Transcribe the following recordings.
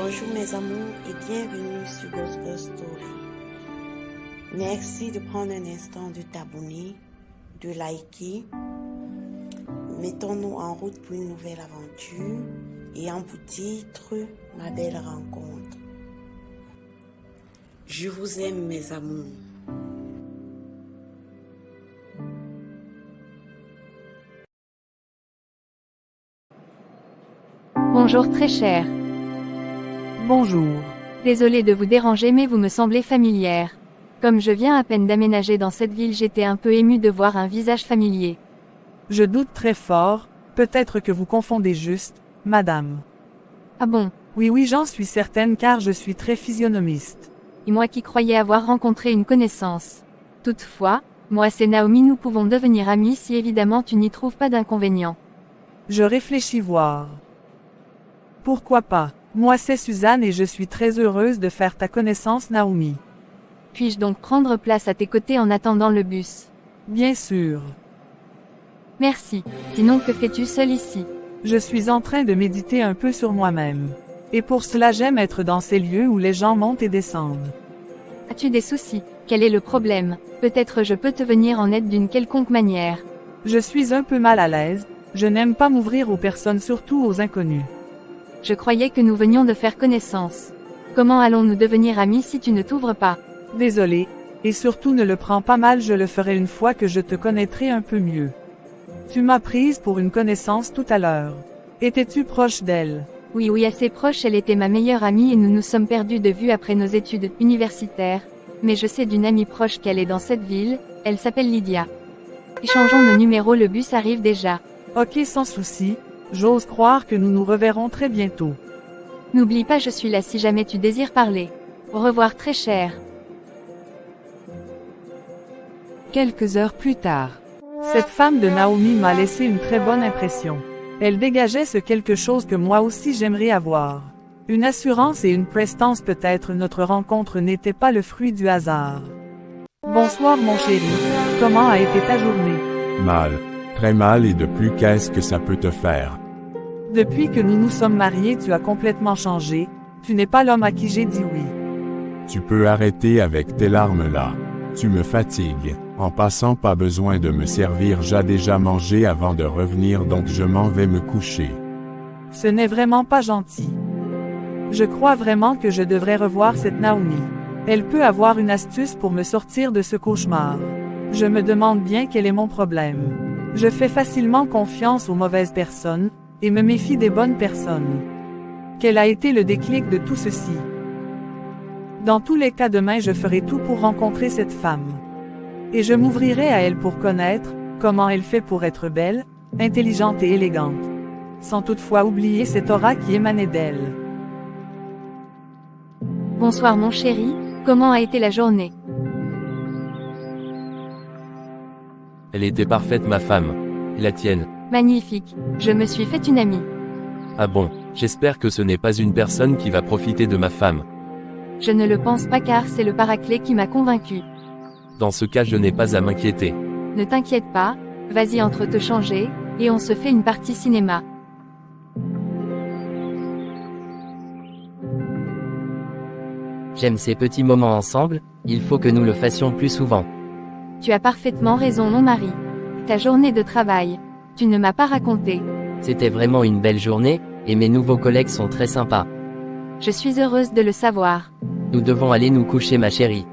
Bonjour mes amours et bienvenue sur Gospel Story. Merci de prendre un instant de t'abonner, de liker. Mettons-nous en route pour une nouvelle aventure et en pour titre ma belle rencontre. Je vous aime mes amours. Bonjour très cher. Bonjour. Désolée de vous déranger mais vous me semblez familière. Comme je viens à peine d'aménager dans cette ville, j'étais un peu émue de voir un visage familier. Je doute très fort, peut-être que vous confondez juste, madame. Ah bon? Oui, j'en suis certaine car je suis très physionomiste. Et moi qui croyais avoir rencontré une connaissance. Toutefois, moi c'est Naomi, nous pouvons devenir amis si évidemment tu n'y trouves pas d'inconvénient. Je réfléchis voir. Pourquoi pas? Moi c'est Suzanne et je suis très heureuse de faire ta connaissance Naomi. Puis-je donc prendre place à tes côtés en attendant le bus? Bien sûr. Merci. Sinon que fais-tu seul ici? Je suis en train de méditer un peu sur moi-même. Et pour cela j'aime être dans ces lieux où les gens montent et descendent. As-tu des soucis? Quel est le problème? Peut-être je peux te venir en aide d'une quelconque manière. Je suis un peu mal à l'aise, je n'aime pas m'ouvrir aux personnes, surtout aux inconnus. Je croyais que nous venions de faire connaissance. Comment allons-nous devenir amis si tu ne t'ouvres pas? Désolé, et surtout ne le prends pas mal, je le ferai une fois que je te connaîtrai un peu mieux. Tu m'as prise pour une connaissance tout à l'heure. Étais-tu proche d'elle? Oui, assez proche, elle était ma meilleure amie et nous nous sommes perdus de vue après nos études universitaires. Mais je sais d'une amie proche qu'elle est dans cette ville, elle s'appelle Lydia. Échangeons nos numéros, le bus arrive déjà. Ok, sans souci, j'ose croire que nous nous reverrons très bientôt. N'oublie pas, je suis là si jamais tu désires parler. Au revoir très cher. Quelques heures plus tard. Cette femme de Naomi m'a laissé une très bonne impression. Elle dégageait ce quelque chose que moi aussi j'aimerais avoir. Une assurance et une prestance. Peut-être notre rencontre n'était pas le fruit du hasard. Bonsoir mon chéri, comment a été ta journée? Mal. Très mal, et de plus, qu'est-ce que ça peut te faire? Depuis que nous nous sommes mariés, tu as complètement changé, tu n'es pas l'homme à qui j'ai dit oui. Tu peux arrêter avec tes larmes là. Tu me fatigues. En passant, pas besoin de me servir, j'ai déjà mangé avant de revenir, donc je m'en vais me coucher. Ce n'est vraiment pas gentil. Je crois vraiment que je devrais revoir cette Naomi. Elle peut avoir une astuce pour me sortir de ce cauchemar. Je me demande bien quel est mon problème. Je fais facilement confiance aux mauvaises personnes, et me méfie des bonnes personnes. Quel a été le déclic de tout ceci? Dans tous les cas, demain je ferai tout pour rencontrer cette femme. Et je m'ouvrirai à elle pour connaître comment elle fait pour être belle, intelligente et élégante. Sans toutefois oublier cette aura qui émanait d'elle. Bonsoir mon chéri, comment a été la journée? Elle était parfaite, ma femme. Et la tienne? Magnifique, je me suis fait une amie. Ah bon, j'espère que ce n'est pas une personne qui va profiter de ma femme. Je ne le pense pas car c'est le paraclet qui m'a convaincu. Dans ce cas, je n'ai pas à m'inquiéter. Ne t'inquiète pas, vas-y, entre te changer, et on se fait une partie cinéma. J'aime ces petits moments ensemble, il faut que nous le fassions plus souvent. Tu as parfaitement raison mon mari. Ta journée de travail. Tu ne m'as pas raconté. C'était vraiment une belle journée, et mes nouveaux collègues sont très sympas. Je suis heureuse de le savoir. Nous devons aller nous coucher, ma chérie.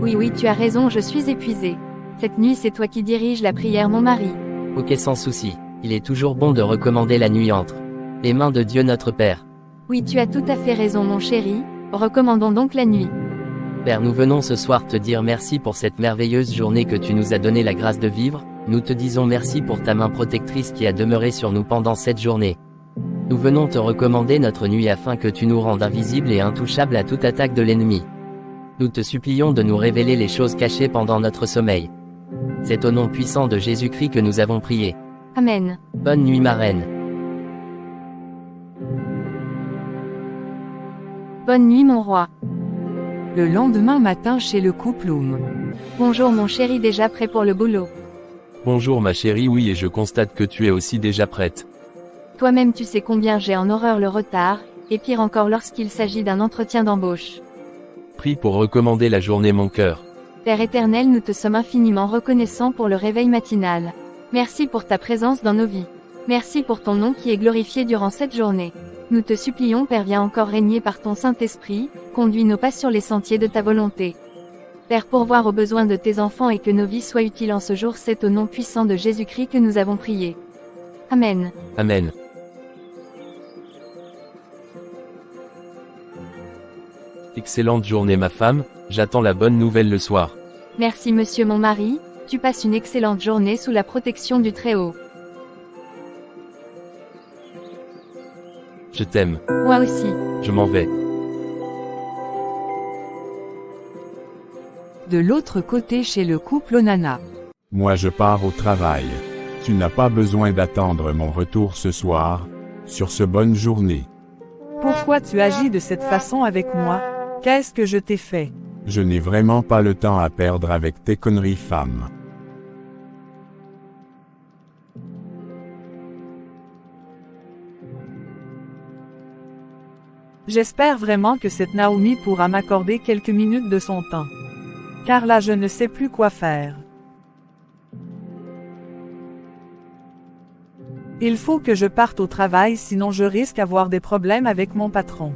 Oui, tu as raison, je suis épuisée. Cette nuit c'est toi qui diriges la prière mon mari. Ok, sans souci. Il est toujours bon de recommander la nuit entre les mains de Dieu notre Père. Oui, tu as tout à fait raison mon chéri, recommandons donc la nuit. Père, nous venons ce soir te dire merci pour cette merveilleuse journée que tu nous as donné la grâce de vivre, nous te disons merci pour ta main protectrice qui a demeuré sur nous pendant cette journée. Nous venons te recommander notre nuit afin que tu nous rendes invisibles et intouchables à toute attaque de l'ennemi. Nous te supplions de nous révéler les choses cachées pendant notre sommeil. C'est au nom puissant de Jésus-Christ que nous avons prié. Amen. Bonne nuit ma reine. Bonne nuit mon roi. Le lendemain matin chez le couple Oum. Bonjour mon chéri, déjà prêt pour le boulot? Bonjour ma chérie, oui, et je constate que tu es aussi déjà prête. Toi-même tu sais combien j'ai en horreur le retard, et pire encore lorsqu'il s'agit d'un entretien d'embauche. Prie pour recommander la journée mon cœur. Père éternel, nous te sommes infiniment reconnaissants pour le réveil matinal. Merci pour ta présence dans nos vies. Merci pour ton nom qui est glorifié durant cette journée. Nous te supplions Père, viens encore régner par ton Saint-Esprit, conduis nos pas sur les sentiers de ta volonté. Père, pourvoir aux besoins de tes enfants et que nos vies soient utiles en ce jour, c'est au nom puissant de Jésus-Christ que nous avons prié. Amen. Amen. Excellente journée ma femme, j'attends la bonne nouvelle le soir. Merci monsieur mon mari, tu passes une excellente journée sous la protection du Très-Haut. Je t'aime. Moi aussi. Je m'en vais. De l'autre côté chez le couple Onana. Moi je pars au travail. Tu n'as pas besoin d'attendre mon retour ce soir. Sur ce bonne journée. Pourquoi tu agis de cette façon avec moi? Qu'est-ce que je t'ai fait? Je n'ai vraiment pas le temps à perdre avec tes conneries femme. J'espère vraiment que cette Naomi pourra m'accorder quelques minutes de son temps. Car là je ne sais plus quoi faire. Il faut que je parte au travail sinon je risque d'avoir des problèmes avec mon patron.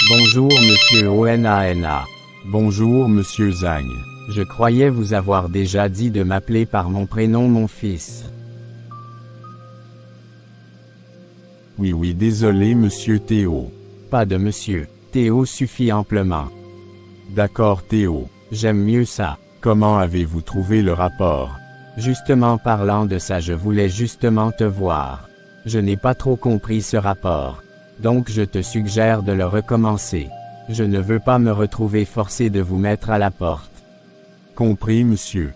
Bonjour monsieur Onana. Bonjour monsieur Zhang. Je croyais vous avoir déjà dit de m'appeler par mon prénom mon fils. Oui désolé monsieur Théo. Pas de monsieur. Théo suffit amplement. D'accord Théo. J'aime mieux ça. Comment avez-vous trouvé le rapport? Justement parlant de ça je voulais justement te voir. Je n'ai pas trop compris ce rapport. Donc je te suggère de le recommencer. Je ne veux pas me retrouver forcé de vous mettre à la porte. Compris monsieur.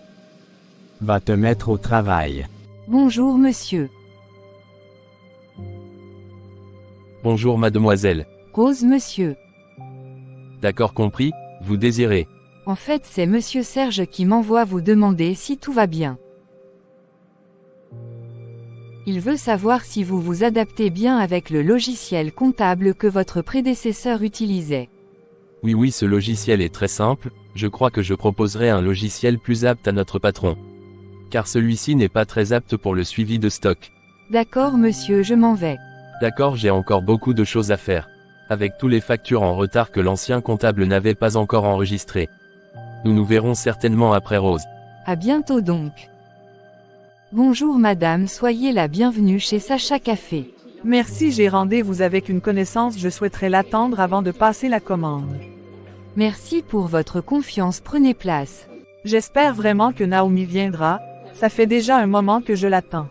Va te mettre au travail. Bonjour monsieur. Bonjour mademoiselle. Rose monsieur. D'accord compris, vous désirez. En fait c'est monsieur Serge qui m'envoie vous demander si tout va bien. Il veut savoir si vous vous adaptez bien avec le logiciel comptable que votre prédécesseur utilisait. Oui ce logiciel est très simple, je crois que je proposerai un logiciel plus apte à notre patron. Car celui-ci n'est pas très apte pour le suivi de stock. D'accord monsieur, je m'en vais. D'accord, j'ai encore beaucoup de choses à faire. Avec tous les factures en retard que l'ancien comptable n'avait pas encore enregistrées. Nous nous verrons certainement après Rose. À bientôt donc. Bonjour madame, soyez la bienvenue chez Sacha Café. Merci gérant, vous avec une connaissance, je souhaiterais l'attendre avant de passer la commande. Merci pour votre confiance, prenez place. J'espère vraiment que Naomi viendra, ça fait déjà un moment que je l'attends.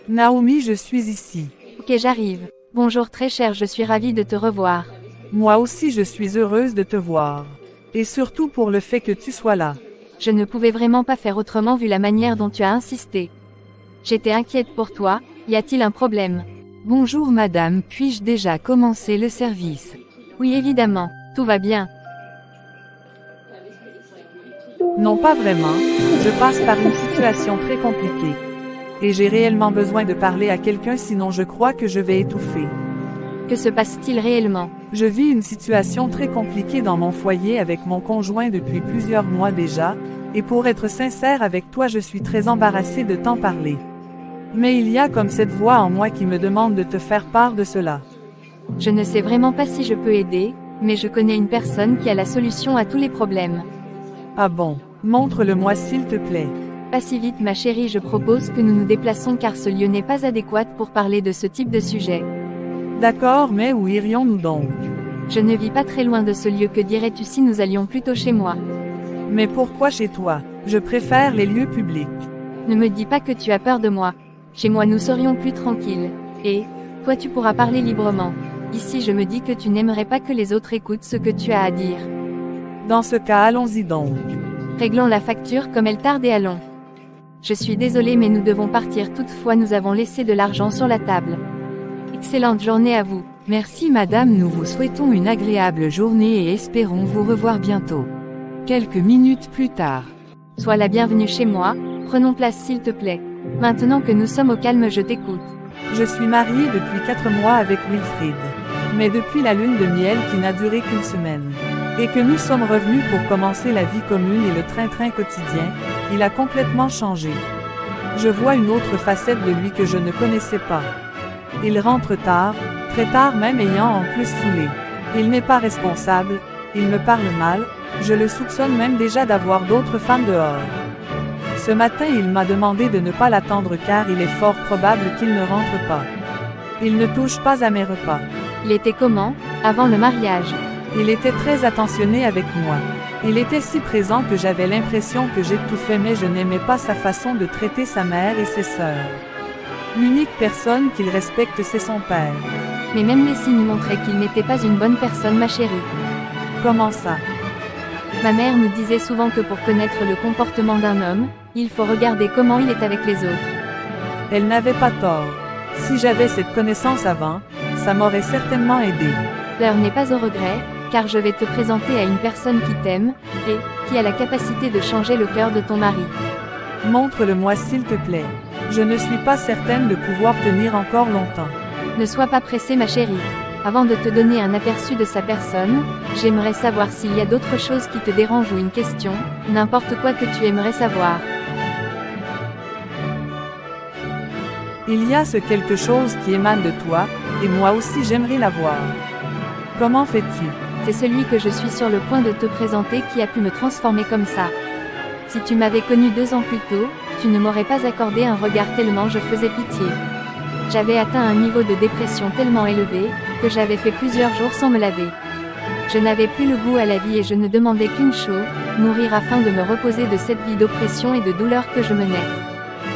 Naomi, je suis ici. Ok, j'arrive. Bonjour très cher, je suis ravie de te revoir. Moi aussi je suis heureuse de te voir. Et surtout pour le fait que tu sois là. Je ne pouvais vraiment pas faire autrement vu la manière dont tu as insisté. J'étais inquiète pour toi, y a-t-il un problème? Bonjour madame, puis-je déjà commencer le service? Oui évidemment, tout va bien. Non pas vraiment, je passe par une situation très compliquée. Et j'ai réellement besoin de parler à quelqu'un sinon je crois que je vais étouffer. Que se passe-t-il réellement? Je vis une situation très compliquée dans mon foyer avec mon conjoint depuis plusieurs mois déjà, et pour être sincère avec toi je suis très embarrassée de t'en parler. Mais il y a comme cette voix en moi qui me demande de te faire part de cela. Je ne sais vraiment pas si je peux aider, mais je connais une personne qui a la solution à tous les problèmes. Ah bon? Montre-le-moi s'il te plaît. Pas si vite ma chérie, je propose que nous nous déplaçons car ce lieu n'est pas adéquat pour parler de ce type de sujet. D'accord, mais où irions-nous donc? Je ne vis pas très loin de ce lieu, que dirais-tu si nous allions plutôt chez moi? Mais pourquoi chez toi? Je préfère les lieux publics. Ne me dis pas que tu as peur de moi. Chez moi nous serions plus tranquilles. Et, toi tu pourras parler librement. Ici je me dis que tu n'aimerais pas que les autres écoutent ce que tu as à dire. Dans ce cas allons-y donc. Réglons la facture comme elle tarde et allons. Je suis désolée mais nous devons partir, toutefois nous avons laissé de l'argent sur la table. Excellente journée à vous. Merci madame, nous vous souhaitons une agréable journée et espérons vous revoir bientôt. Quelques minutes plus tard. Sois la bienvenue chez moi, prenons place s'il te plaît. Maintenant que nous sommes au calme, je t'écoute. Je suis mariée depuis 4 mois avec Wilfrid. Mais depuis la lune de miel qui n'a duré qu'une semaine, et que nous sommes revenus pour commencer la vie commune et le train-train quotidien, il a complètement changé. Je vois une autre facette de lui que je ne connaissais pas. Il rentre tard, très tard même ayant en plus saoulé. Il n'est pas responsable, il me parle mal, je le soupçonne même déjà d'avoir d'autres femmes dehors. Ce matin il m'a demandé de ne pas l'attendre car il est fort probable qu'il ne rentre pas. Il ne touche pas à mes repas. Il était comment, avant le mariage? Il était très attentionné avec moi. Il était si présent que j'avais l'impression que j'étouffais mais je n'aimais pas sa façon de traiter sa mère et ses sœurs. L'unique personne qu'il respecte c'est son père. Mais même les signes montraient qu'il n'était pas une bonne personne, ma chérie. Comment ça? Ma mère nous disait souvent que pour connaître le comportement d'un homme, il faut regarder comment il est avec les autres. Elle n'avait pas tort. Si j'avais cette connaissance avant, ça m'aurait certainement aidé. L'heure n'est pas au regret, car je vais te présenter à une personne qui t'aime, et qui a la capacité de changer le cœur de ton mari. Montre-le-moi s'il te plaît. Je ne suis pas certaine de pouvoir tenir encore longtemps. Ne sois pas pressée, ma chérie. Avant de te donner un aperçu de sa personne, j'aimerais savoir s'il y a d'autres choses qui te dérangent ou une question, n'importe quoi que tu aimerais savoir. Il y a ce quelque chose qui émane de toi, et moi aussi j'aimerais l'avoir. Comment fais-tu? C'est celui que je suis sur le point de te présenter qui a pu me transformer comme ça. Si tu m'avais connu 2 ans plus tôt, tu ne m'aurais pas accordé un regard tellement je faisais pitié. J'avais atteint un niveau de dépression tellement élevé, que j'avais fait plusieurs jours sans me laver. Je n'avais plus le goût à la vie et je ne demandais qu'une chose, mourir afin de me reposer de cette vie d'oppression et de douleur que je menais.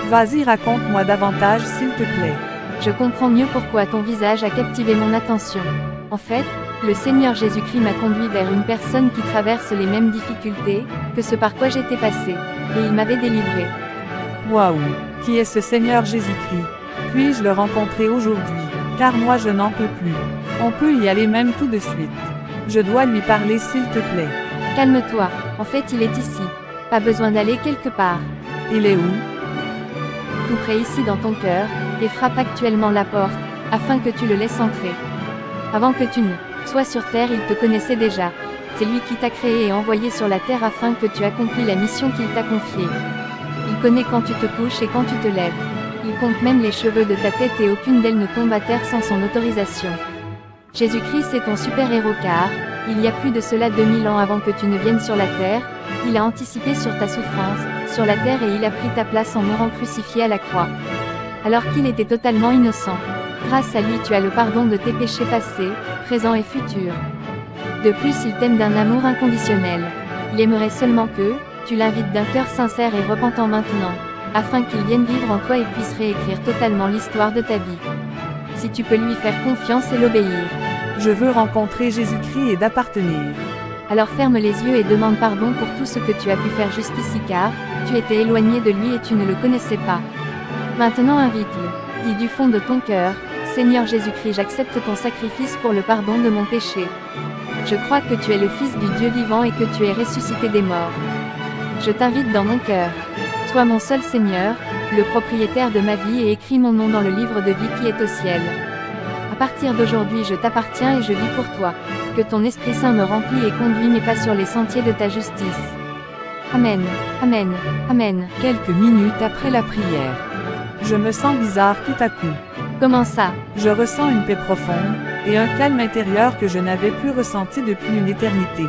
Vas-y, raconte-moi davantage s'il te plaît. Je comprends mieux pourquoi ton visage a captivé mon attention. En fait, le Seigneur Jésus-Christ m'a conduit vers une personne qui traverse les mêmes difficultés que ce par quoi j'étais passé, et il m'avait délivré. Waouh! Qui est ce Seigneur Jésus-Christ? Puis-je le rencontrer aujourd'hui? Car moi je n'en peux plus. On peut y aller même tout de suite. Je dois lui parler s'il te plaît. Calme-toi, en fait il est ici. Pas besoin d'aller quelque part. Il est où? Tout près ici dans ton cœur, et frappe actuellement la porte, afin que tu le laisses entrer. Avant que tu ne sois sur terre, il te connaissait déjà. C'est lui qui t'a créé et envoyé sur la terre afin que tu accomplis la mission qu'il t'a confiée. Il connaît quand tu te couches et quand tu te lèves. Il compte même les cheveux de ta tête et aucune d'elles ne tombe à terre sans son autorisation. Jésus-Christ est ton super-héros car, il y a plus de cela 2000 ans avant que tu ne viennes sur la terre, il a anticipé sur ta souffrance, sur la terre et il a pris ta place en mourant crucifié à la croix. Alors qu'il était totalement innocent. Grâce à lui tu as le pardon de tes péchés passés, présents et futurs. De plus il t'aime d'un amour inconditionnel. Il aimerait seulement que, tu l'invites d'un cœur sincère et repentant maintenant, afin qu'il vienne vivre en toi et puisse réécrire totalement l'histoire de ta vie. Si tu peux lui faire confiance et l'obéir. Je veux rencontrer Jésus-Christ et d'appartenir. Alors ferme les yeux et demande pardon pour tout ce que tu as pu faire jusqu'ici car, tu étais éloigné de lui et tu ne le connaissais pas. Maintenant invite-le. Dis du fond de ton cœur, Seigneur Jésus-Christ, j'accepte ton sacrifice pour le pardon de mon péché. Je crois que tu es le Fils du Dieu vivant et que tu es ressuscité des morts. Je t'invite dans mon cœur. Sois mon seul Seigneur, le propriétaire de ma vie et écris mon nom dans le livre de vie qui est au ciel. À partir d'aujourd'hui je t'appartiens et je vis pour toi. Que ton Esprit Saint me remplit et conduit mes pas sur les sentiers de ta justice. Amen, Amen, Amen. Quelques minutes après la prière. Je me sens bizarre tout à coup. Comment ça? Je ressens une paix profonde, et un calme intérieur que je n'avais plus ressenti depuis une éternité.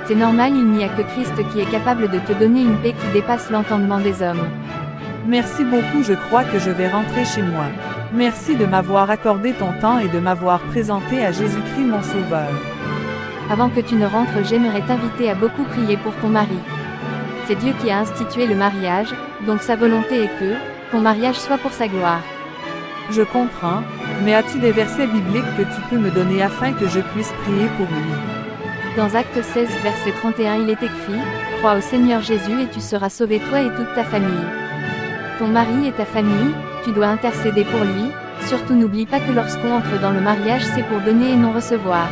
C'est normal, il n'y a que Christ qui est capable de te donner une paix qui dépasse l'entendement des hommes. Merci beaucoup, je crois que je vais rentrer chez moi. Merci de m'avoir accordé ton temps et de m'avoir présenté à Jésus-Christ mon Sauveur. Avant que tu ne rentres, j'aimerais t'inviter à beaucoup prier pour ton mari. C'est Dieu qui a institué le mariage, donc sa volonté est que ton mariage soit pour sa gloire. Je comprends, mais as-tu des versets bibliques que tu peux me donner afin que je puisse prier pour lui? Dans Actes 16, verset 31, il est écrit, « Crois au Seigneur Jésus et tu seras sauvé toi et toute ta famille. » Ton mari et ta famille, tu dois intercéder pour lui, surtout n'oublie pas que lorsqu'on entre dans le mariage c'est pour donner et non recevoir.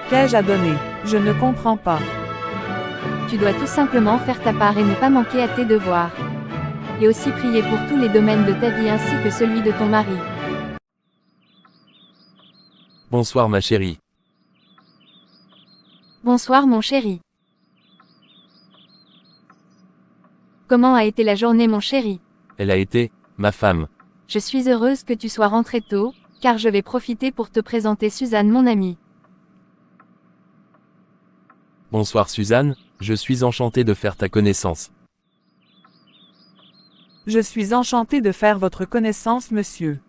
Qu'ai-je à donner? Je ne comprends pas. Tu dois tout simplement faire ta part et ne pas manquer à tes devoirs. Et aussi prier pour tous les domaines de ta vie ainsi que celui de ton mari. Bonsoir ma chérie. Bonsoir mon chéri. Comment a été la journée mon chéri? Elle a été, ma femme. Je suis heureuse que tu sois rentré tôt, car je vais profiter pour te présenter Suzanne mon amie. Bonsoir Suzanne, je suis enchanté de faire ta connaissance. Je suis enchanté de faire votre connaissance, monsieur.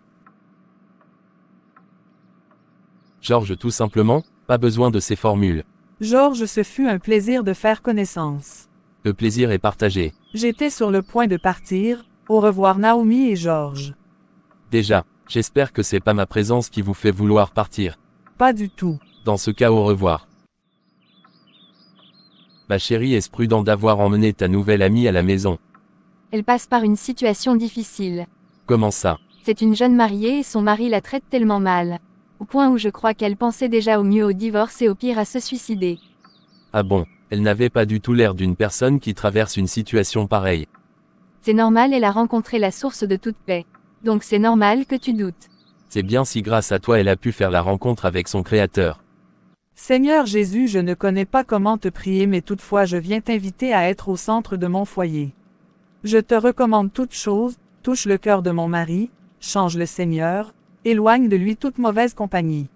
Georges tout simplement, pas besoin de ces formules. Georges, ce fut un plaisir de faire connaissance. Le plaisir est partagé. J'étais sur le point de partir. Au revoir Naomi et Georges. Déjà, j'espère que c'est pas ma présence qui vous fait vouloir partir. Pas du tout. Dans ce cas au revoir. Ma chérie, est-ce prudent d'avoir emmené ta nouvelle amie à la maison? Elle passe par une situation difficile. Comment ça? C'est une jeune mariée et son mari la traite tellement mal. Au point où je crois qu'elle pensait déjà au mieux au divorce et au pire à se suicider. Ah bon, elle n'avait pas du tout l'air d'une personne qui traverse une situation pareille. C'est normal, elle a rencontré la source de toute paix. Donc c'est normal que tu doutes. C'est bien si grâce à toi elle a pu faire la rencontre avec son Créateur. Seigneur Jésus, je ne connais pas comment te prier, mais toutefois je viens t'inviter à être au centre de mon foyer. Je te recommande toutes choses, touche le cœur de mon mari, change le Seigneur, éloigne de lui toute mauvaise compagnie.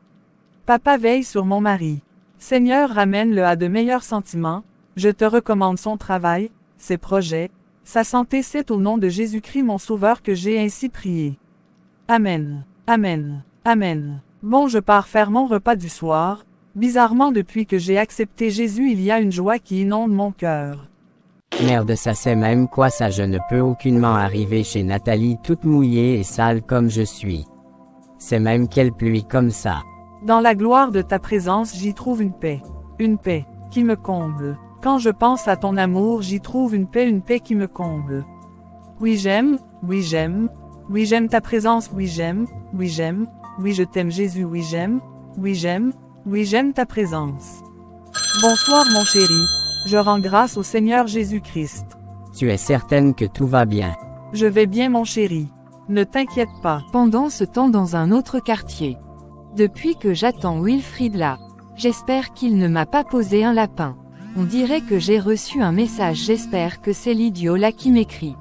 Papa veille sur mon mari. Seigneur, ramène-le à de meilleurs sentiments, je te recommande son travail, ses projets, sa santé, c'est au nom de Jésus-Christ mon Sauveur que j'ai ainsi prié. Amen. Amen. Amen. Bon, je pars faire mon repas du soir. Bizarrement, depuis que j'ai accepté Jésus, il y a une joie qui inonde mon cœur. Merde, ça c'est même quoi ça, je ne peux aucunement arriver chez Nathalie toute mouillée et sale comme je suis. C'est même quelle pluie comme ça. Dans la gloire de ta présence, j'y trouve une paix qui me comble. Quand je pense à ton amour, j'y trouve une paix qui me comble. Oui j'aime ta présence, oui j'aime, oui je t'aime Jésus, oui j'aime ta présence. Bonsoir mon chéri, je rends grâce au Seigneur Jésus-Christ. Tu es certaine que tout va bien? Je vais bien mon chéri, ne t'inquiète pas. Pendant ce temps dans un autre quartier. Depuis que j'attends Wilfried là, j'espère qu'il ne m'a pas posé un lapin. On dirait que j'ai reçu un message, j'espère que c'est l'idiot là qui m'écrit.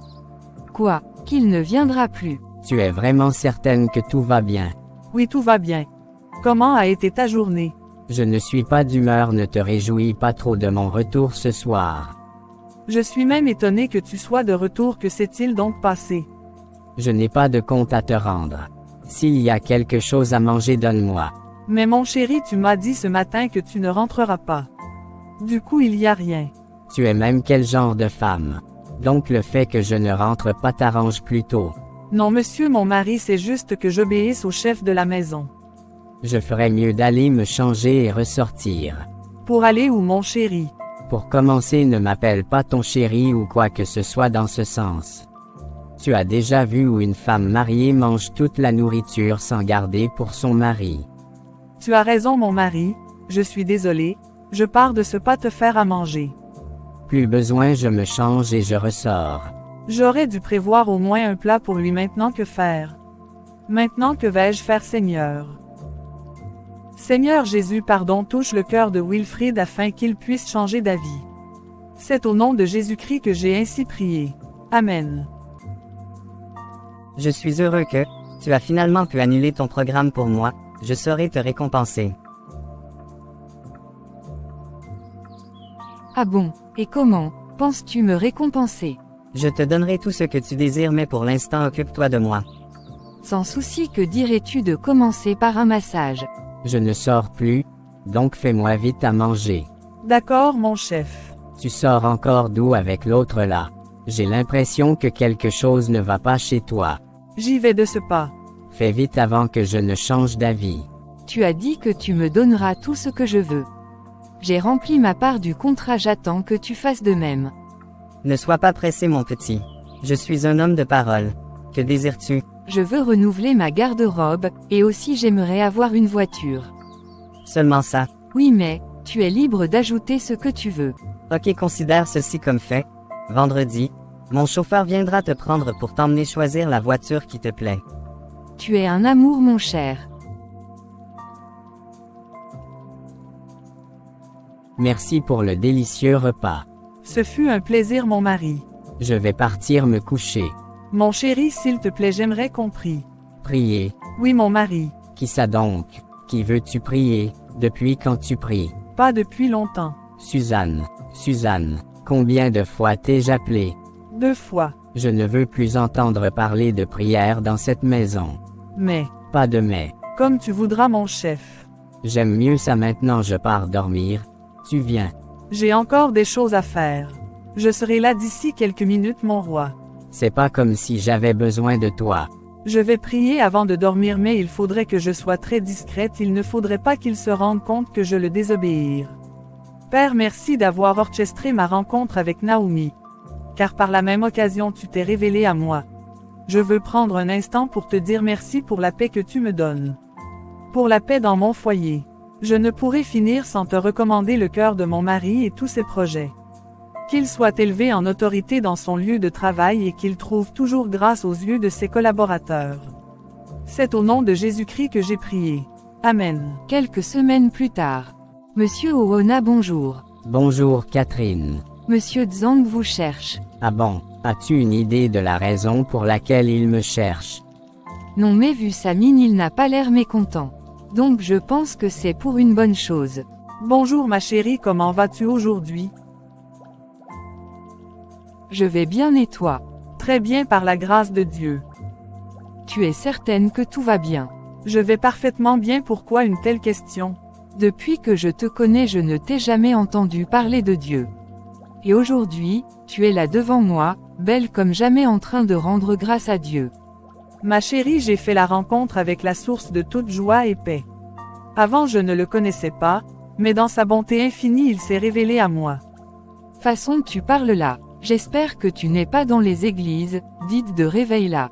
Quoi, qu'il ne viendra plus? Tu es vraiment certaine que tout va bien? Oui, tout va bien. Comment a été ta journée? Je ne suis pas d'humeur, ne te réjouis pas trop de mon retour ce soir. Je suis même étonné que tu sois de retour, que s'est-il donc passé? Je n'ai pas de compte à te rendre. S'il y a quelque chose à manger, donne-moi. Mais mon chéri, tu m'as dit ce matin que tu ne rentreras pas. Du coup, il y a rien. Tu es même quel genre de femme? Donc le fait que je ne rentre pas t'arrange plutôt? Non monsieur mon mari, c'est juste que j'obéisse au chef de la maison. Je ferais mieux d'aller me changer et ressortir. Pour aller où mon chéri? Pour commencer, ne m'appelle pas ton chéri ou quoi que ce soit dans ce sens. Tu as déjà vu où une femme mariée mange toute la nourriture sans garder pour son mari? Tu as raison mon mari, je suis désolé, je pars de ce pas te faire à manger. Plus besoin, je me change et je ressors. J'aurais dû prévoir au moins un plat pour lui. Maintenant que faire? Maintenant que vais-je faire Seigneur? Seigneur Jésus, pardon, touche le cœur de Wilfried afin qu'il puisse changer d'avis. C'est au nom de Jésus-Christ que j'ai ainsi prié. Amen. Je suis heureux que tu as finalement pu annuler ton programme pour moi, je saurai te récompenser. Ah bon, et comment penses-tu me récompenser? Je te donnerai tout ce que tu désires, mais pour l'instant occupe-toi de moi. Sans souci, que dirais-tu de commencer par un massage? Je ne sors plus, donc fais-moi vite à manger. D'accord mon chef. Tu sors encore d'où avec l'autre là? J'ai l'impression que quelque chose ne va pas chez toi. J'y vais de ce pas. Fais vite avant que je ne change d'avis. Tu as dit que tu me donneras tout ce que je veux. J'ai rempli ma part du contrat, j'attends que tu fasses de même. Ne sois pas pressé mon petit. Je suis un homme de parole. Que désires-tu? Je veux renouveler ma garde-robe, et aussi j'aimerais avoir une voiture. Seulement ça? Oui mais, tu es libre d'ajouter ce que tu veux. Ok, considère ceci comme fait. Vendredi, mon chauffeur viendra te prendre pour t'emmener choisir la voiture qui te plaît. Tu es un amour mon cher. Merci pour le délicieux repas. Ce fut un plaisir mon mari. Je vais partir me coucher. Mon chéri s'il te plaît j'aimerais qu'on prie. Prier. Oui mon mari. Qui ça donc? Qui veux-tu prier? Depuis quand tu pries? Pas depuis longtemps. Suzanne. Suzanne. Combien de fois t'ai-je appelé? 2 fois. Je ne veux plus entendre parler de prière dans cette maison. Mais, Pas de mais. comme tu voudras mon chef. J'aime mieux ça maintenant je pars dormir. Tu viens. J'ai encore des choses à faire. Je serai là d'ici quelques minutes mon roi. C'est pas comme si j'avais besoin de toi. Je vais prier avant de dormir mais il faudrait que je sois très discrète, il ne faudrait pas qu'il se rende compte que je le désobéir. Père, merci d'avoir orchestré ma rencontre avec Naomi. Car par la même occasion tu t'es révélé à moi. Je veux prendre un instant pour te dire merci pour la paix que tu me donnes. Pour la paix dans mon foyer. Je ne pourrai finir sans te recommander le cœur de mon mari et tous ses projets. Qu'il soit élevé en autorité dans son lieu de travail et qu'il trouve toujours grâce aux yeux de ses collaborateurs. C'est au nom de Jésus-Christ que j'ai prié. Amen. Quelques semaines plus tard. Monsieur Owona bonjour. Bonjour Catherine. Monsieur Zhang vous cherche. Ah bon, as-tu une idée de la raison pour laquelle il me cherche? Non mais vu sa mine il n'a pas l'air mécontent. Donc je pense que c'est pour une bonne chose. Bonjour ma chérie, comment vas-tu aujourd'hui? Je vais bien et toi? Très bien par la grâce de Dieu. Tu es certaine que tout va bien? Je vais parfaitement bien, pourquoi une telle question? Depuis que je te connais je ne t'ai jamais entendu parler de Dieu. Et aujourd'hui, tu es là devant moi, belle comme jamais en train de rendre grâce à Dieu. Ma chérie, j'ai fait la rencontre avec la source de toute joie et paix. Avant je ne le connaissais pas, mais dans sa bonté infinie il s'est révélé à moi. Façon tu parles là. J'espère que tu n'es pas dans les églises, dites de réveil là.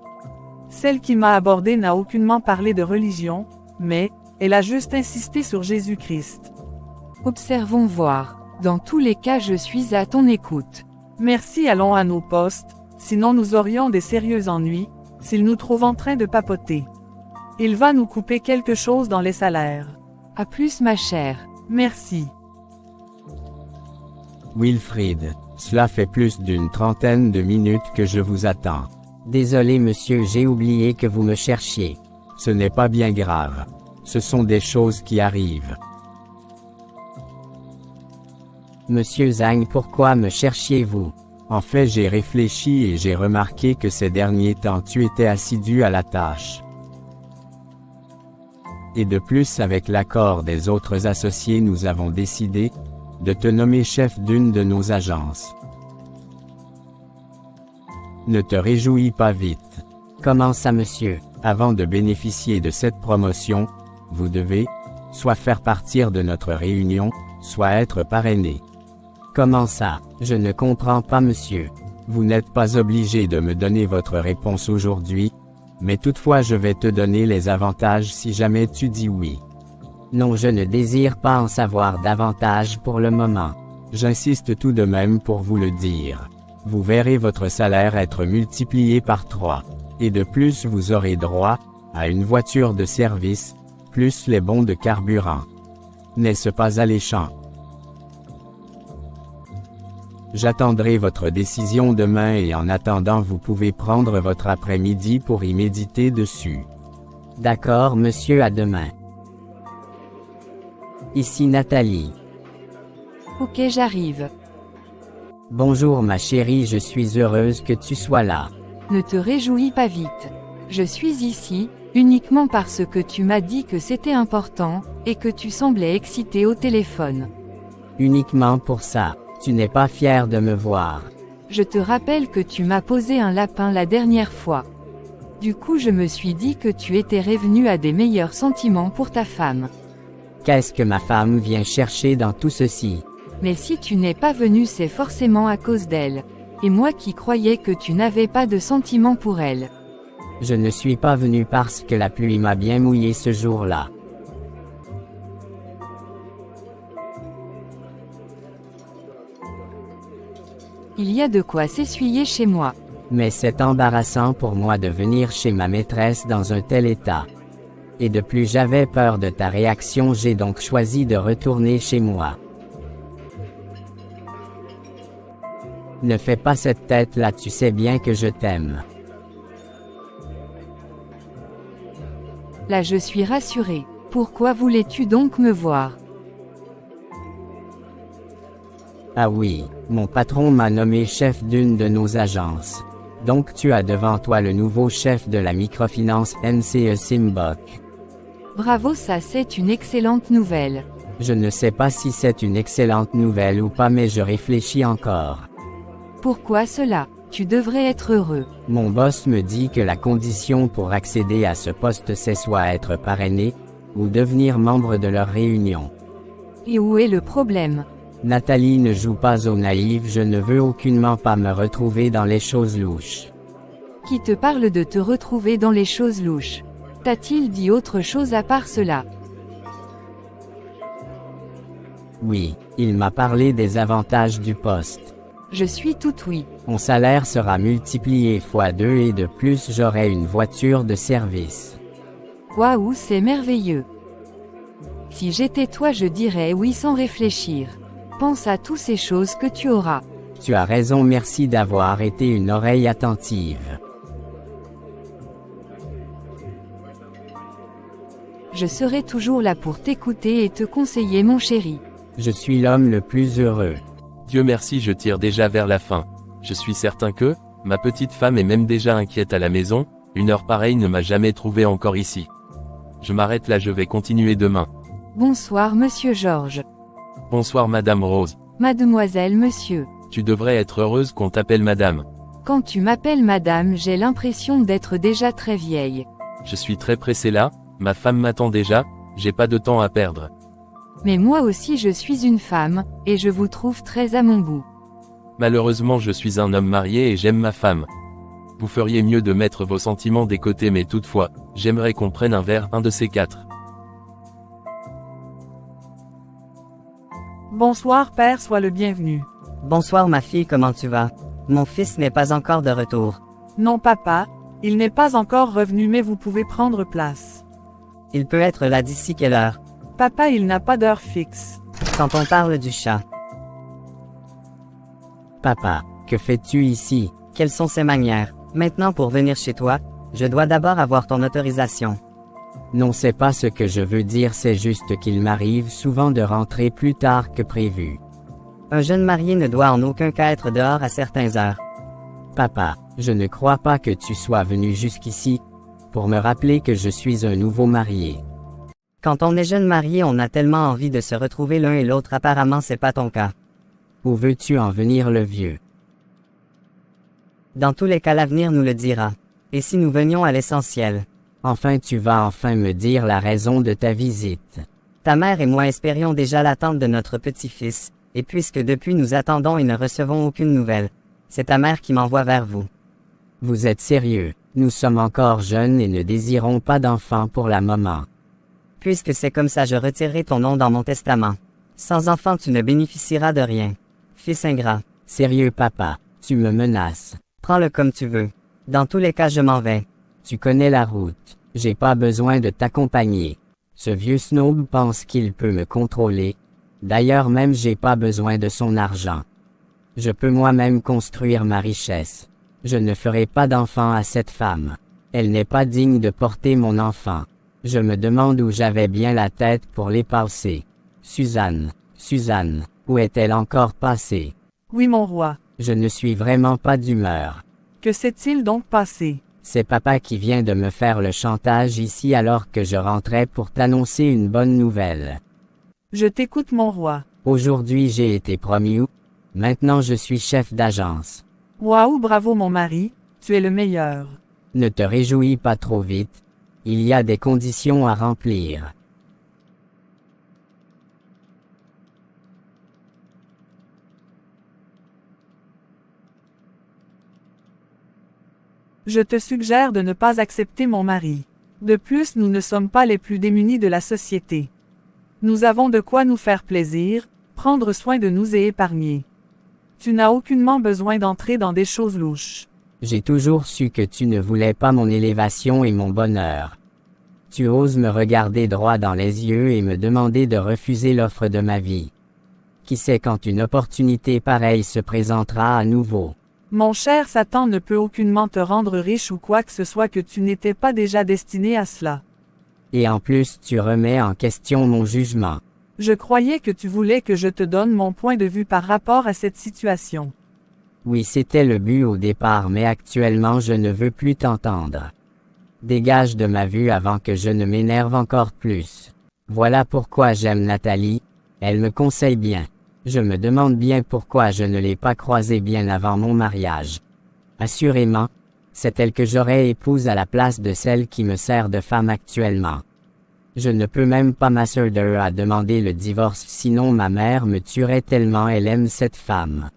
Celle qui m'a abordé n'a aucunement parlé de religion, mais, elle a juste insisté sur Jésus-Christ. Observons voir. Dans tous les cas je suis à ton écoute. Merci, allons à nos postes, sinon nous aurions des sérieux ennuis, s'il nous trouve en train de papoter. Il va nous couper quelque chose dans les salaires. À plus ma chère. Merci. Wilfrid, cela fait plus d'une trentaine de minutes que je vous attends. Désolé monsieur, j'ai oublié que vous me cherchiez. Ce n'est pas bien grave. Ce sont des choses qui arrivent. Monsieur Zhang, pourquoi me cherchiez-vous? En fait, j'ai réfléchi et j'ai remarqué que ces derniers temps tu étais assidu à la tâche. Et de plus, avec l'accord des autres associés, nous avons décidé de te nommer chef d'une de nos agences. Ne te réjouis pas vite. Comment ça monsieur? Avant de bénéficier de cette promotion, vous devez, soit faire partir de notre réunion, soit être parrainé. Comment ça? Je ne comprends pas monsieur. Vous n'êtes pas obligé de me donner votre réponse aujourd'hui, mais toutefois je vais te donner les avantages si jamais tu dis oui. Non, je ne désire pas en savoir davantage pour le moment. J'insiste tout de même pour vous le dire. Vous verrez votre salaire être multiplié par 3. Et de plus vous aurez droit à une voiture de service, plus les bons de carburant. N'est-ce pas alléchant? J'attendrai votre décision demain et en attendant vous pouvez prendre votre après-midi pour y méditer dessus. D'accord monsieur, à demain. Ici Nathalie. Ok j'arrive. Bonjour ma chérie, je suis heureuse que tu sois là. Ne te réjouis pas vite. Je suis ici, uniquement parce que tu m'as dit que c'était important, et que tu semblais excité au téléphone. Uniquement pour ça. Tu n'es pas fier de me voir. Je te rappelle que tu m'as posé un lapin la dernière fois. Du coup je me suis dit que tu étais revenu à des meilleurs sentiments pour ta femme. Qu'est-ce que ma femme vient chercher dans tout ceci? Mais si tu n'es pas venu c'est forcément à cause d'elle. Et moi qui croyais que tu n'avais pas de sentiments pour elle. Je ne suis pas venu parce que la pluie m'a bien mouillé ce jour-là. Il y a de quoi s'essuyer chez moi. Mais c'est embarrassant pour moi de venir chez ma maîtresse dans un tel état. Et de plus j'avais peur de ta réaction, j'ai donc choisi de retourner chez moi. Ne fais pas cette tête-là, tu sais bien que je t'aime. Là je suis rassurée. Pourquoi voulais-tu donc me voir? Ah oui, mon patron m'a nommé chef d'une de nos agences. Donc tu as devant toi le nouveau chef de la microfinance NCE Simbok. Bravo, ça c'est une excellente nouvelle. Je ne sais pas si c'est une excellente nouvelle ou pas, mais je réfléchis encore. Pourquoi cela? Tu devrais être heureux. Mon boss me dit que la condition pour accéder à ce poste c'est soit être parrainé, ou devenir membre de leur réunion. Et où est le problème? Nathalie ne joue pas au naïf, je ne veux aucunement pas me retrouver dans les choses louches. Qui te parle de te retrouver dans les choses louches? T'a-t-il dit autre chose à part cela? Oui, il m'a parlé des avantages du poste. Je suis tout oui. Mon salaire sera multiplié fois 2 et de plus j'aurai une voiture de service. Waouh, c'est merveilleux. Si j'étais toi, je dirais oui sans réfléchir. Pense à toutes ces choses que tu auras. Tu as raison, merci d'avoir été une oreille attentive. Je serai toujours là pour t'écouter et te conseiller, mon chéri. Je suis l'homme le plus heureux. Dieu merci, je tire déjà vers la fin. Je suis certain que, ma petite femme est même déjà inquiète à la maison, une heure pareille ne m'a jamais trouvé encore ici. Je m'arrête là, je vais continuer demain. Bonsoir monsieur Georges. Bonsoir Madame Rose. Mademoiselle, monsieur. Tu devrais être heureuse qu'on t'appelle Madame. Quand tu m'appelles Madame, j'ai l'impression d'être déjà très vieille. Je suis très pressé là, ma femme m'attend déjà, j'ai pas de temps à perdre. Mais moi aussi je suis une femme, et je vous trouve très à mon goût. Malheureusement je suis un homme marié et j'aime ma femme. Vous feriez mieux de mettre vos sentiments des côtés, mais toutefois, j'aimerais qu'on prenne un verre, un de ces quatre. Bonsoir père, sois le bienvenu. Bonsoir ma fille, comment tu vas? Mon fils n'est pas encore de retour. Non papa, il n'est pas encore revenu, mais vous pouvez prendre place. Il peut être là d'ici quelle heure? Papa, il n'a pas d'heure fixe. Quand on parle du chat, Papa, que fais-tu ici? quelles sont ses manières? Maintenant pour venir chez toi, je dois d'abord avoir ton autorisation. Non, c'est pas ce que je veux dire, c'est juste qu'il m'arrive souvent de rentrer plus tard que prévu. Un jeune marié ne doit en aucun cas être dehors à certaines heures. Papa, je ne crois pas que tu sois venu jusqu'ici pour me rappeler que je suis un nouveau marié. Quand on est jeune marié, on a tellement envie de se retrouver l'un et l'autre, apparemment c'est pas ton cas. Où veux-tu en venir, le vieux? Dans tous les cas, l'avenir nous le dira. Et si nous venions à l'essentiel? Enfin, tu vas enfin me dire la raison de ta visite. Ta mère et moi espérions déjà l'attente de notre petit-fils, et puisque depuis nous attendons et ne recevons aucune nouvelle, c'est ta mère qui m'envoie vers vous. Vous êtes sérieux? Nous sommes encore jeunes et ne désirons pas d'enfants pour le moment. Puisque c'est comme ça, je retirerai ton nom dans mon testament. Sans enfant, tu ne bénéficieras de rien. Fils ingrat. Sérieux papa, tu me menaces. Prends-le comme tu veux. Dans tous les cas, je m'en vais. Tu connais la route. J'ai pas besoin de t'accompagner. Ce vieux snob pense qu'il peut me contrôler. D'ailleurs même j'ai pas besoin de son argent. Je peux moi-même construire ma richesse. Je ne ferai pas d'enfant à cette femme. Elle n'est pas digne de porter mon enfant. Je me demande où j'avais bien la tête pour les passer. Suzanne, où est-elle encore passée? Oui mon roi. Je ne suis vraiment pas d'humeur. Que s'est-il donc passé? C'est papa qui vient de me faire le chantage ici alors que je rentrais pour t'annoncer une bonne nouvelle. Je t'écoute mon roi. Aujourd'hui j'ai été promu. Maintenant je suis chef d'agence. Waouh, bravo mon mari, tu es le meilleur. Ne te réjouis pas trop vite. Il y a des conditions à remplir. Je te suggère de ne pas accepter mon mari. De plus, nous ne sommes pas les plus démunis de la société. Nous avons de quoi nous faire plaisir, prendre soin de nous et épargner. Tu n'as aucunement besoin d'entrer dans des choses louches. J'ai toujours su que tu ne voulais pas mon élévation et mon bonheur. Tu oses me regarder droit dans les yeux et me demander de refuser l'offre de ma vie. Qui sait quand une opportunité pareille se présentera à nouveau. Mon cher Satan ne peut aucunement te rendre riche ou quoi que ce soit que tu n'étais pas déjà destiné à cela. Et en plus tu remets en question mon jugement. Je croyais que tu voulais que je te donne mon point de vue par rapport à cette situation. Oui, c'était le but au départ, mais actuellement je ne veux plus t'entendre. Dégage de ma vue avant que je ne m'énerve encore plus. Voilà pourquoi j'aime Nathalie, elle me conseille bien. Je me demande bien pourquoi je ne l'ai pas croisée bien avant mon mariage. Assurément, c'est elle que j'aurais épouse à la place de celle qui me sert de femme actuellement. Je ne peux même pas m'assurer à demander le divorce, sinon ma mère me tuerait tellement elle aime cette femme.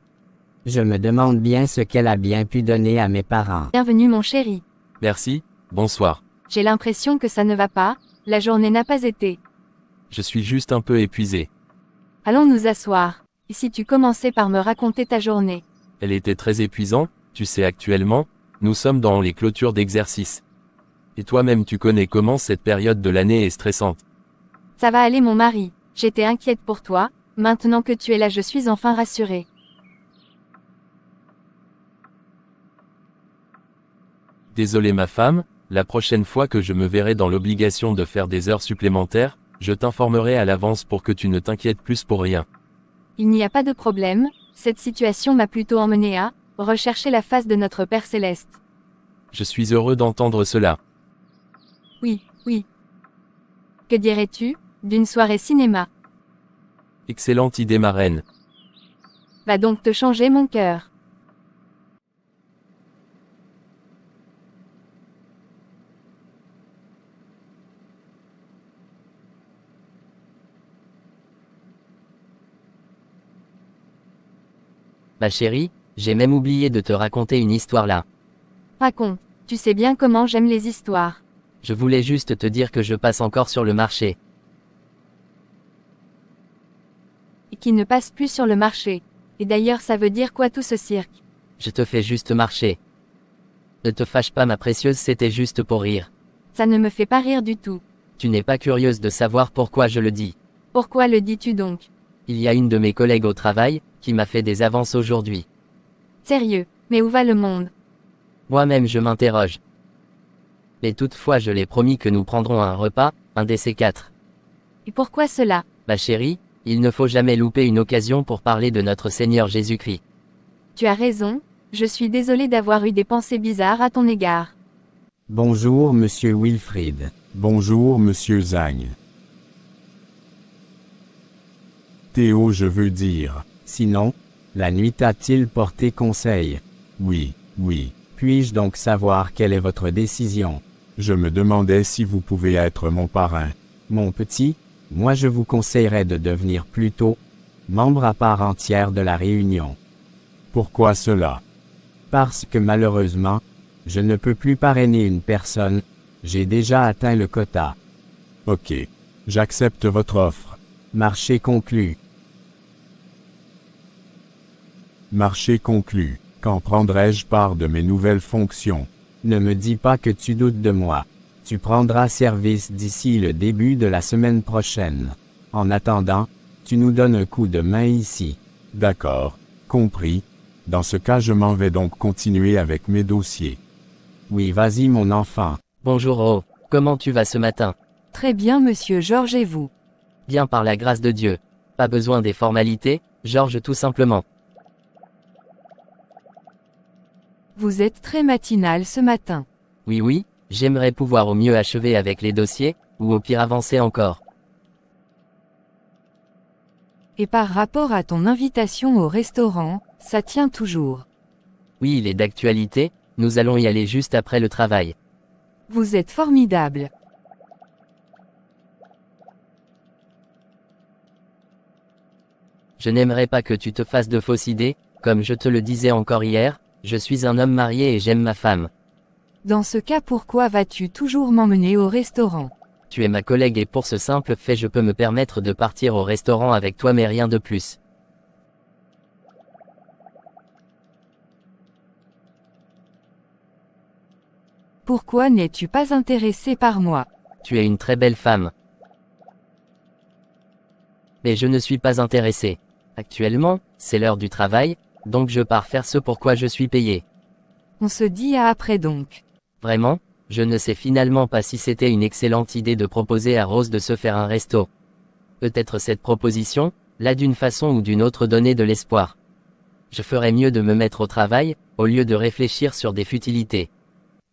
Je me demande bien ce qu'elle a bien pu donner à mes parents. Bienvenue mon chéri. Merci, bonsoir. J'ai l'impression que ça ne va pas, la journée n'a pas été. Je suis juste un peu épuisé. Allons nous asseoir. Et si tu commençais par me raconter ta journée? Elle était très épuisante, tu sais actuellement, nous sommes dans les clôtures d'exercice. Et toi-même tu connais comment cette période de l'année est stressante. Ça va aller mon mari, j'étais inquiète pour toi, maintenant que tu es là je suis enfin rassurée. Désolé ma femme, la prochaine fois que je me verrai dans l'obligation de faire des heures supplémentaires, je t'informerai à l'avance pour que tu ne t'inquiètes plus pour rien. Il n'y a pas de problème, cette situation m'a plutôt emmené à rechercher la face de notre Père Céleste. Je suis heureux d'entendre cela. Oui, oui. Que dirais-tu d'une soirée cinéma? Excellente idée ma reine. Va donc te changer mon cœur. Ma chérie, j'ai même oublié de te raconter une histoire là. Raconte, tu sais bien comment j'aime les histoires. Je voulais juste te dire que je passe encore sur le marché. Et qui ne passe plus sur le marché. Et d'ailleurs ça veut dire quoi tout ce cirque? Je te fais juste marcher. Ne te fâche pas ma précieuse, c'était juste pour rire. Ça ne me fait pas rire du tout. Tu n'es pas curieuse de savoir pourquoi je le dis. Pourquoi le dis-tu donc? Il y a une de mes collègues au travail, qui m'a fait des avances aujourd'hui. Sérieux, mais où va le monde? Moi-même je m'interroge. Mais toutefois je l'ai promis que nous prendrons un repas, un des C4. Et pourquoi cela? Ma chérie, il ne faut jamais louper une occasion pour parler de notre Seigneur Jésus-Christ. Tu as raison, je suis désolée d'avoir eu des pensées bizarres à ton égard. Bonjour monsieur Wilfrid. Bonjour monsieur Zhang. Théo, je veux dire. Sinon, la nuit t'a-t-il porté conseil? Oui, oui. Puis-je donc savoir quelle est votre décision? Je me demandais si vous pouvez être mon parrain. Mon petit, moi je vous conseillerais de devenir plutôt membre à part entière de la réunion. Pourquoi cela? Parce que malheureusement, je ne peux plus parrainer une personne, j'ai déjà atteint le quota. Ok. J'accepte votre offre. Marché conclu. Marché conclu. Quand prendrai-je part de mes nouvelles fonctions? Ne me dis pas que tu doutes de moi. Tu prendras service d'ici le début de la semaine prochaine. En attendant, tu nous donnes un coup de main ici. D'accord. Compris. Dans ce cas, je m'en vais donc continuer avec mes dossiers. Oui, vas-y mon enfant. Bonjour Oh, comment tu vas ce matin? Très bien monsieur Georges et vous? Bien par la grâce de Dieu. Pas besoin des formalités, Georges tout simplement. Vous êtes très matinal ce matin. Oui oui, j'aimerais pouvoir au mieux achever avec les dossiers, ou au pire avancer encore. Et par rapport à ton invitation au restaurant, ça tient toujours. Oui, il est d'actualité, nous allons y aller juste après le travail. Vous êtes formidable. Je n'aimerais pas que tu te fasses de fausses idées, comme je te le disais encore hier, je suis un homme marié et j'aime ma femme. Dans ce cas, pourquoi vas-tu toujours m'emmener au restaurant? Tu es ma collègue et pour ce simple fait je peux me permettre de partir au restaurant avec toi mais rien de plus. Pourquoi n'es-tu pas intéressé par moi? Tu es une très belle femme. Mais je ne suis pas intéressé. Actuellement, c'est l'heure du travail, donc je pars faire ce pour quoi je suis payé. On se dit à après donc. Vraiment, je ne sais finalement pas si c'était une excellente idée de proposer à Rose de se faire un resto. Peut-être cette proposition, là d'une façon ou d'une autre donnait de l'espoir. Je ferais mieux de me mettre au travail, au lieu de réfléchir sur des futilités.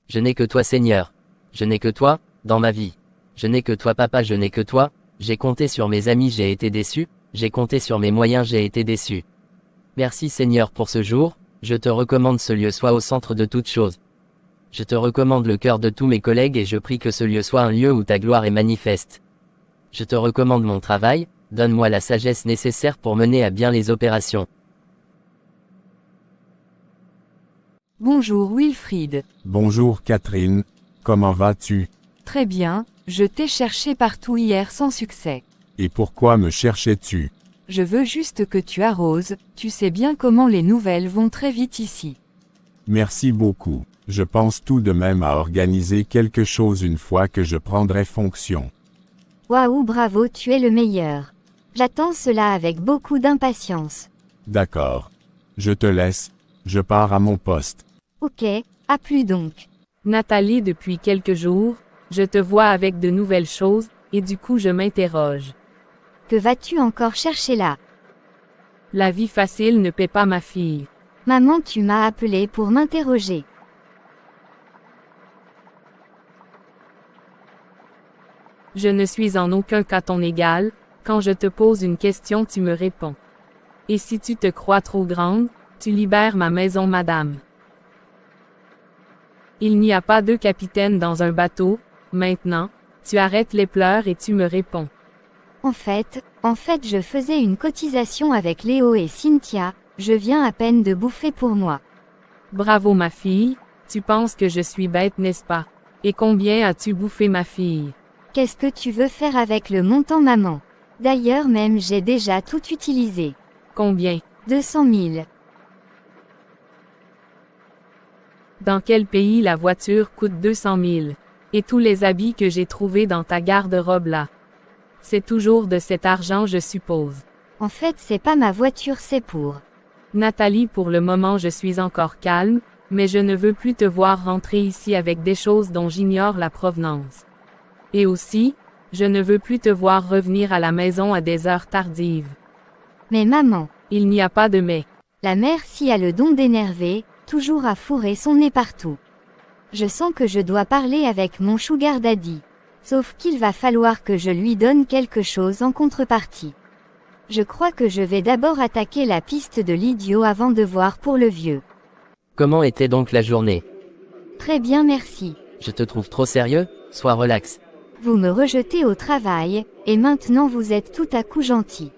Je n'ai que toi Seigneur. Je n'ai que toi, dans ma vie. Je n'ai que toi papa, je n'ai que toi, j'ai compté sur mes amis, j'ai été déçu, j'ai compté sur mes moyens, j'ai été déçu. Merci Seigneur pour ce jour, je te recommande ce lieu soit au centre de toutes choses. Je te recommande le cœur de tous mes collègues et je prie que ce lieu soit un lieu où ta gloire est manifeste. Je te recommande mon travail, donne-moi la sagesse nécessaire pour mener à bien les opérations. Bonjour Wilfried. Bonjour Catherine, comment vas-tu? Très bien, je t'ai cherché partout hier sans succès. Et pourquoi me cherchais-tu? Je veux juste que tu arroses, tu sais bien comment les nouvelles vont très vite ici. Merci beaucoup. Je pense tout de même à organiser quelque chose une fois que je prendrai fonction. Waouh, bravo, tu es le meilleur. J'attends cela avec beaucoup d'impatience. D'accord. Je te laisse, je pars à mon poste. Ok, à plus donc. Nathalie, depuis quelques jours, je te vois avec de nouvelles choses, et du coup je m'interroge. Que vas-tu encore chercher là? La vie facile ne paie pas ma fille. Maman, tu m'as appelé pour m'interroger. Je ne suis en aucun cas ton égal, quand je te pose une question tu me réponds. Et si tu te crois trop grande, tu libères ma maison madame. Il n'y a pas deux capitaines dans un bateau, maintenant, tu arrêtes les pleurs et tu me réponds. En fait, je faisais une cotisation avec Léo et Cynthia, je viens à peine de bouffer pour moi. Bravo ma fille, tu penses que je suis bête n'est-ce pas? Et combien as-tu bouffé ma fille? Qu'est-ce que tu veux faire avec le montant maman? D'ailleurs même j'ai déjà tout utilisé. Combien? 200 000. Dans quel pays la voiture coûte 200 000? Et tous les habits que j'ai trouvés dans ta garde-robe là? C'est toujours de cet argent je suppose. En fait c'est pas ma voiture, c'est pour. Nathalie, pour le moment je suis encore calme, mais je ne veux plus te voir rentrer ici avec des choses dont j'ignore la provenance. Et aussi, je ne veux plus te voir revenir à la maison à des heures tardives. Mais maman. Il n'y a pas de mais. La mère si a le don d'énerver, toujours à fourrer son nez partout. Je sens que je dois parler avec mon sugar daddy. Sauf qu'il va falloir que je lui donne quelque chose en contrepartie. Je crois que je vais d'abord attaquer la piste de l'idiot avant de voir pour le vieux. Comment était donc la journée? Très bien merci. Je te trouve trop sérieux, sois relax. Vous me rejetez au travail, et maintenant vous êtes tout à coup gentil.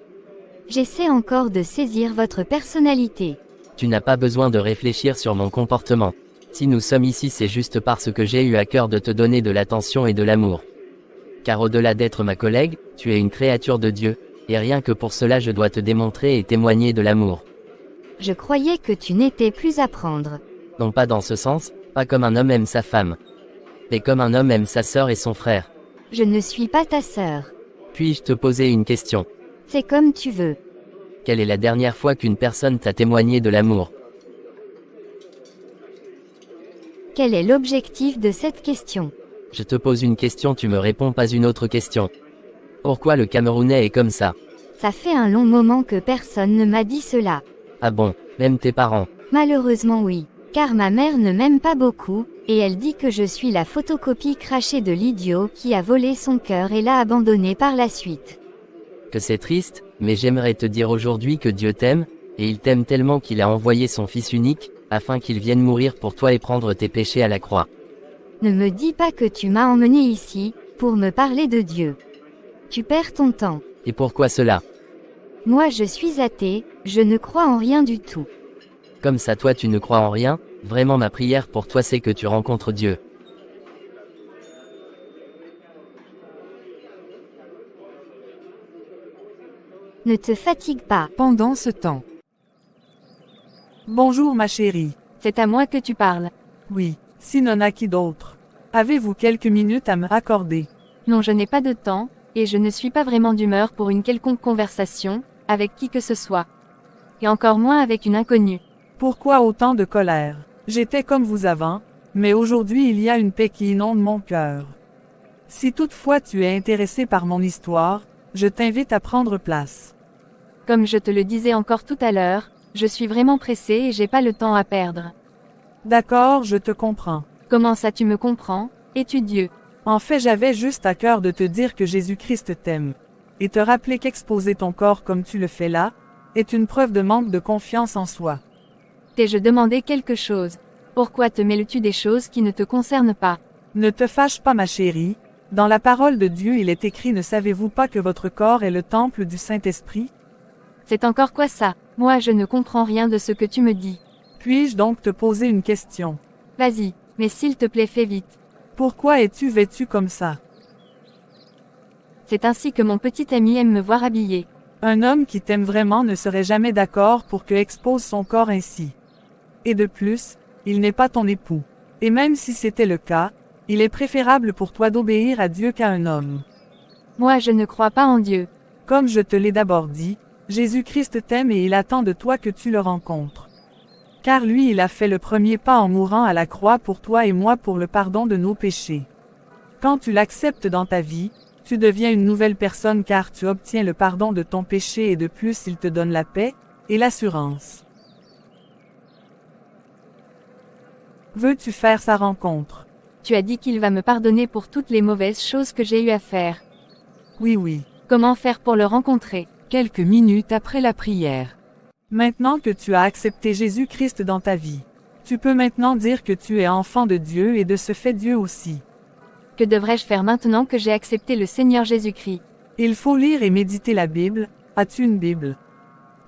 J'essaie encore de saisir votre personnalité. Tu n'as pas besoin de réfléchir sur mon comportement. Si nous sommes ici c'est juste parce que j'ai eu à cœur de te donner de l'attention et de l'amour. Car au-delà d'être ma collègue, tu es une créature de Dieu, et rien que pour cela je dois te démontrer et témoigner de l'amour. Je croyais que tu n'étais plus à prendre. Non pas dans ce sens, pas comme un homme aime sa femme. Mais comme un homme aime sa sœur et son frère. Je ne suis pas ta sœur. Puis-je te poser une question? C'est comme tu veux. Quelle est la dernière fois qu'une personne t'a témoigné de l'amour? Quel est l'objectif de cette question? Je te pose une question, tu me réponds pas une autre question. Pourquoi le Camerounais est comme ça? Ça fait un long moment que personne ne m'a dit cela. Ah bon, même tes parents? Malheureusement oui. Car ma mère ne m'aime pas beaucoup, et elle dit que je suis la photocopie crachée de l'idiot qui a volé son cœur et l'a abandonné par la suite. Que c'est triste, mais j'aimerais te dire aujourd'hui que Dieu t'aime, et il t'aime tellement qu'il a envoyé son Fils unique, afin qu'il vienne mourir pour toi et prendre tes péchés à la croix. Ne me dis pas que tu m'as emmené ici, pour me parler de Dieu. Tu perds ton temps. Et pourquoi cela? Moi je suis athée, je ne crois en rien du tout. Comme ça toi tu ne crois en rien, vraiment ma prière pour toi c'est que tu rencontres Dieu. Ne te fatigue pas. Pendant ce temps. Bonjour ma chérie. C'est à moi que tu parles. Oui, sinon à qui d'autre? Avez-vous quelques minutes à me raccorder? Non, je n'ai pas de temps, et je ne suis pas vraiment d'humeur pour une quelconque conversation, avec qui que ce soit. Et encore moins avec une inconnue. Pourquoi autant de colère? J'étais comme vous avant, mais aujourd'hui il y a une paix qui inonde mon cœur. Si toutefois tu es intéressé par mon histoire, je t'invite à prendre place. Comme je te le disais encore tout à l'heure, je suis vraiment pressée et j'ai pas le temps à perdre. D'accord, je te comprends. Comment ça tu me comprends? Es-tu Dieu? En fait, j'avais juste à cœur de te dire que Jésus-Christ t'aime. Et te rappeler qu'exposer ton corps comme tu le fais là, est une preuve de manque de confiance en soi. T'ai-je demandé quelque chose? Pourquoi te mêles-tu des choses qui ne te concernent pas? Ne te fâche pas ma chérie, dans la parole de Dieu il est écrit ne savez-vous pas que votre corps est le temple du Saint-Esprit? C'est encore quoi ça? Moi je ne comprends rien de ce que tu me dis. Puis-je donc te poser une question? Vas-y, mais s'il te plaît fais vite. Pourquoi es-tu vêtu comme ça? C'est ainsi que mon petit ami aime me voir habillé. Un homme qui t'aime vraiment ne serait jamais d'accord pour que expose son corps ainsi. Et de plus, il n'est pas ton époux. Et même si c'était le cas, il est préférable pour toi d'obéir à Dieu qu'à un homme. Moi je ne crois pas en Dieu. Comme je te l'ai d'abord dit, Jésus-Christ t'aime et il attend de toi que tu le rencontres. Car lui il a fait le premier pas en mourant à la croix pour toi et moi pour le pardon de nos péchés. Quand tu l'acceptes dans ta vie, tu deviens une nouvelle personne car tu obtiens le pardon de ton péché et de plus il te donne la paix et l'assurance. Veux-tu faire sa rencontre? Tu as dit qu'il va me pardonner pour toutes les mauvaises choses que j'ai eu à faire. Oui. Comment faire pour le rencontrer? Quelques minutes après la prière. Maintenant que tu as accepté Jésus-Christ dans ta vie, tu peux maintenant dire que tu es enfant de Dieu et de ce fait Dieu aussi. Que devrais-je faire maintenant que j'ai accepté le Seigneur Jésus-Christ? Il faut lire et méditer la Bible. As-tu une Bible?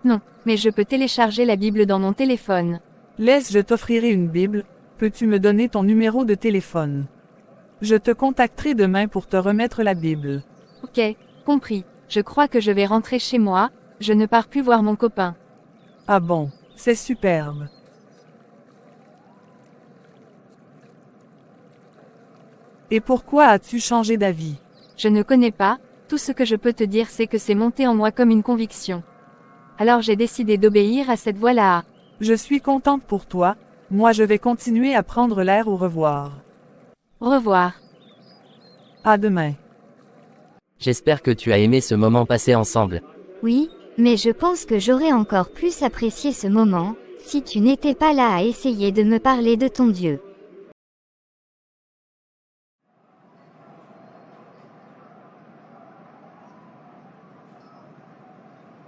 Non, mais je peux télécharger la Bible dans mon téléphone. Laisse, je t'offrirai une Bible. Peux-tu me donner ton numéro de téléphone? Je te contacterai demain pour te remettre la Bible. Ok, compris. Je crois que je vais rentrer chez moi, je ne pars plus voir mon copain. Ah bon, c'est superbe. Et pourquoi as-tu changé d'avis? Je ne connais pas, tout ce que je peux te dire c'est que c'est monté en moi comme une conviction. Alors j'ai décidé d'obéir à cette voix-là. Je suis contente pour toi, moi je vais continuer à prendre l'air. Au revoir. Au revoir. À demain. J'espère que tu as aimé ce moment passé ensemble. Oui, mais je pense que j'aurais encore plus apprécié ce moment, si tu n'étais pas là à essayer de me parler de ton Dieu.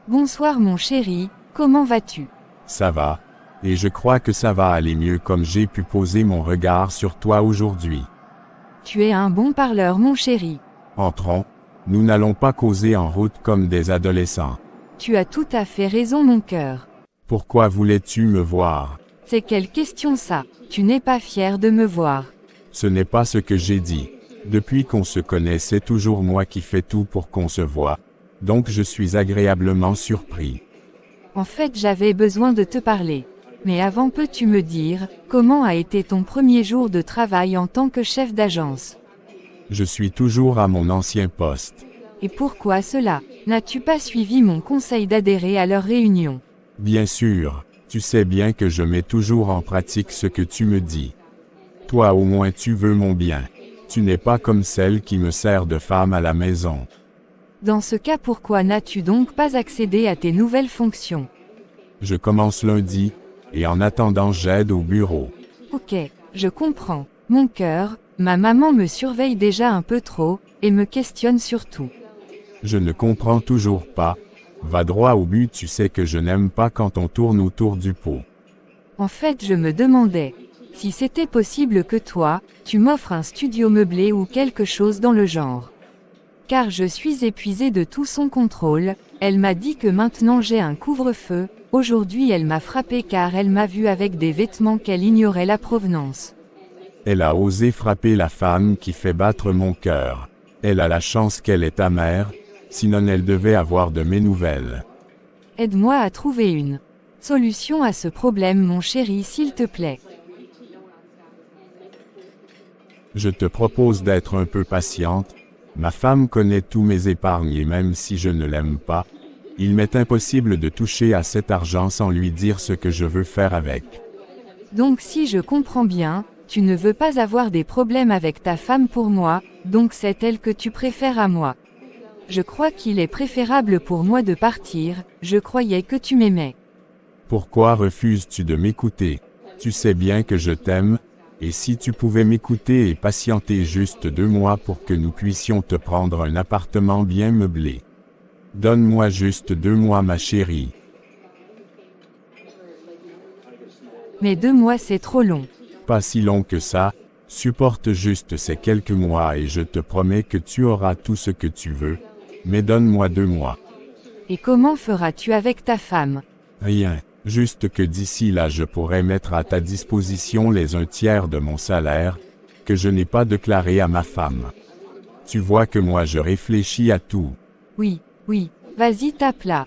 Bonsoir mon chéri, comment vas-tu? Ça va, et je crois que ça va aller mieux comme j'ai pu poser mon regard sur toi aujourd'hui. Tu es un bon parleur mon chéri. Entrons, nous n'allons pas causer en route comme des adolescents. Tu as tout à fait raison mon cœur. Pourquoi voulais-tu me voir? C'est quelle question ça? Tu n'es pas fier de me voir. Ce n'est pas ce que j'ai dit. Depuis qu'on se connaît, c'est toujours moi qui fais tout pour qu'on se voie. Donc je suis agréablement surpris. En fait, j'avais besoin de te parler. Mais avant, peux-tu me dire, comment a été ton premier jour de travail en tant que chef d'agence? Je suis toujours à mon ancien poste. Et pourquoi cela? N'as-tu pas suivi mon conseil d'adhérer à leur réunion? Bien sûr, tu sais bien que je mets toujours en pratique ce que tu me dis. Toi au moins tu veux mon bien. Tu n'es pas comme celle qui me sert de femme à la maison. Dans ce cas, pourquoi n'as-tu donc pas accédé à tes nouvelles fonctions? Je commence lundi, et en attendant j'aide au bureau. Ok, je comprends. Mon cœur, ma maman me surveille déjà un peu trop, et me questionne surtout. Je ne comprends toujours pas. Va droit au but, tu sais que je n'aime pas quand on tourne autour du pot. En fait, je me demandais si c'était possible que toi, tu m'offres un studio meublé ou quelque chose dans le genre. Car je suis épuisée de tout son contrôle, elle m'a dit que maintenant j'ai un couvre-feu, aujourd'hui elle m'a frappé car elle m'a vu avec des vêtements qu'elle ignorait la provenance. Elle a osé frapper la femme qui fait battre mon cœur. Elle a la chance qu'elle est ta mère, sinon elle devait avoir de mes nouvelles. Aide-moi à trouver une solution à ce problème mon chéri s'il te plaît. Je te propose d'être un peu patiente. Ma femme connaît tous mes épargnes et même si je ne l'aime pas, Il m'est impossible de toucher à cet argent sans lui dire ce que je veux faire avec. Donc si je comprends bien, tu ne veux pas avoir des problèmes avec ta femme pour moi, donc c'est elle que tu préfères à moi. Je crois qu'il est préférable pour moi de partir, je croyais que tu m'aimais. Pourquoi refuses-tu de m'écouter? Tu sais bien que je t'aime, et si tu pouvais m'écouter et patienter juste 2 mois pour que nous puissions te prendre un appartement bien meublé. Donne-moi juste 2 mois ma chérie. Mais 2 mois c'est trop long. Pas si long que ça, supporte juste ces quelques mois et je te promets que tu auras tout ce que tu veux, mais donne-moi 2 mois. Et comment feras-tu avec ta femme? Rien, juste que d'ici là je pourrai mettre à ta disposition les 1/3 de mon salaire, que je n'ai pas déclaré à ma femme. Tu vois que moi je réfléchis à tout. Oui, vas-y tape là.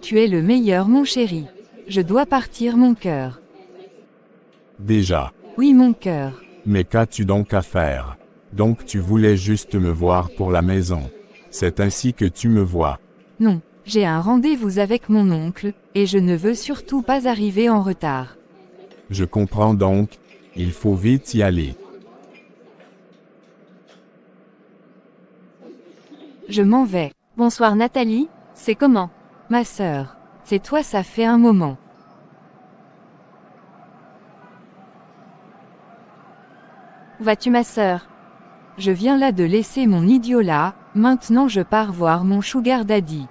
Tu es le meilleur mon chéri. Je dois partir mon cœur. Déjà. Oui mon cœur. Mais qu'as-tu donc à faire? Donc tu voulais juste me voir pour la maison. C'est ainsi que tu me vois. Non, j'ai un rendez-vous avec mon oncle, et je ne veux surtout pas arriver en retard. Je comprends donc, il faut vite y aller. Je m'en vais. Bonsoir Nathalie, c'est comment? Ma sœur. C'est toi ça fait un moment. Où vas-tu ma sœur? Je viens là de laisser mon idiot là, maintenant je pars voir mon sugar daddy.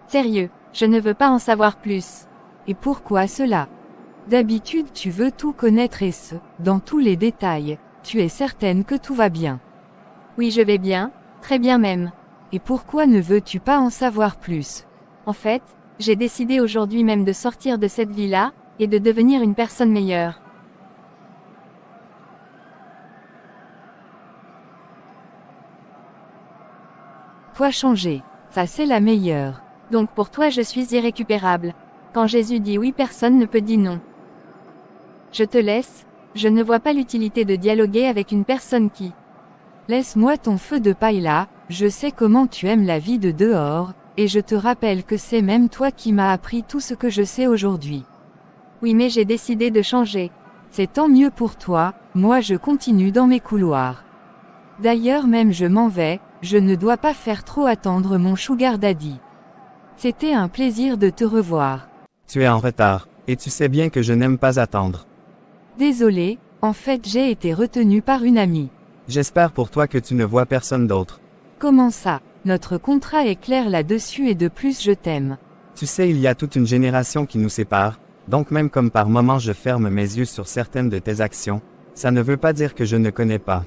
Sérieux, je ne veux pas en savoir plus. Et pourquoi cela? D'habitude tu veux tout connaître et dans tous les détails, tu es certaine que tout va bien. Oui je vais bien, très bien même. Et pourquoi ne veux-tu pas en savoir plus? En fait, j'ai décidé aujourd'hui même de sortir de cette vie-là, et de devenir une personne meilleure. Toi changer, ça c'est la meilleure. Donc pour toi je suis irrécupérable. Quand Jésus dit oui personne ne peut dire non. Je te laisse, je ne vois pas l'utilité de dialoguer avec une personne qui... Laisse-moi ton feu de paille là, je sais comment tu aimes la vie de dehors, et je te rappelle que c'est même toi qui m'as appris tout ce que je sais aujourd'hui. Oui mais j'ai décidé de changer. C'est tant mieux pour toi, moi je continue dans mes couloirs. D'ailleurs même je m'en vais, je ne dois pas faire trop attendre mon sugar daddy. C'était un plaisir de te revoir. Tu es en retard, et tu sais bien que je n'aime pas attendre. Désolé, en fait j'ai été retenu par une amie. J'espère pour toi que tu ne vois personne d'autre. Comment ça? Notre contrat est clair là-dessus et de plus je t'aime. Tu sais il y a toute une génération qui nous sépare, donc même comme par moments je ferme mes yeux sur certaines de tes actions, ça ne veut pas dire que je ne connais pas.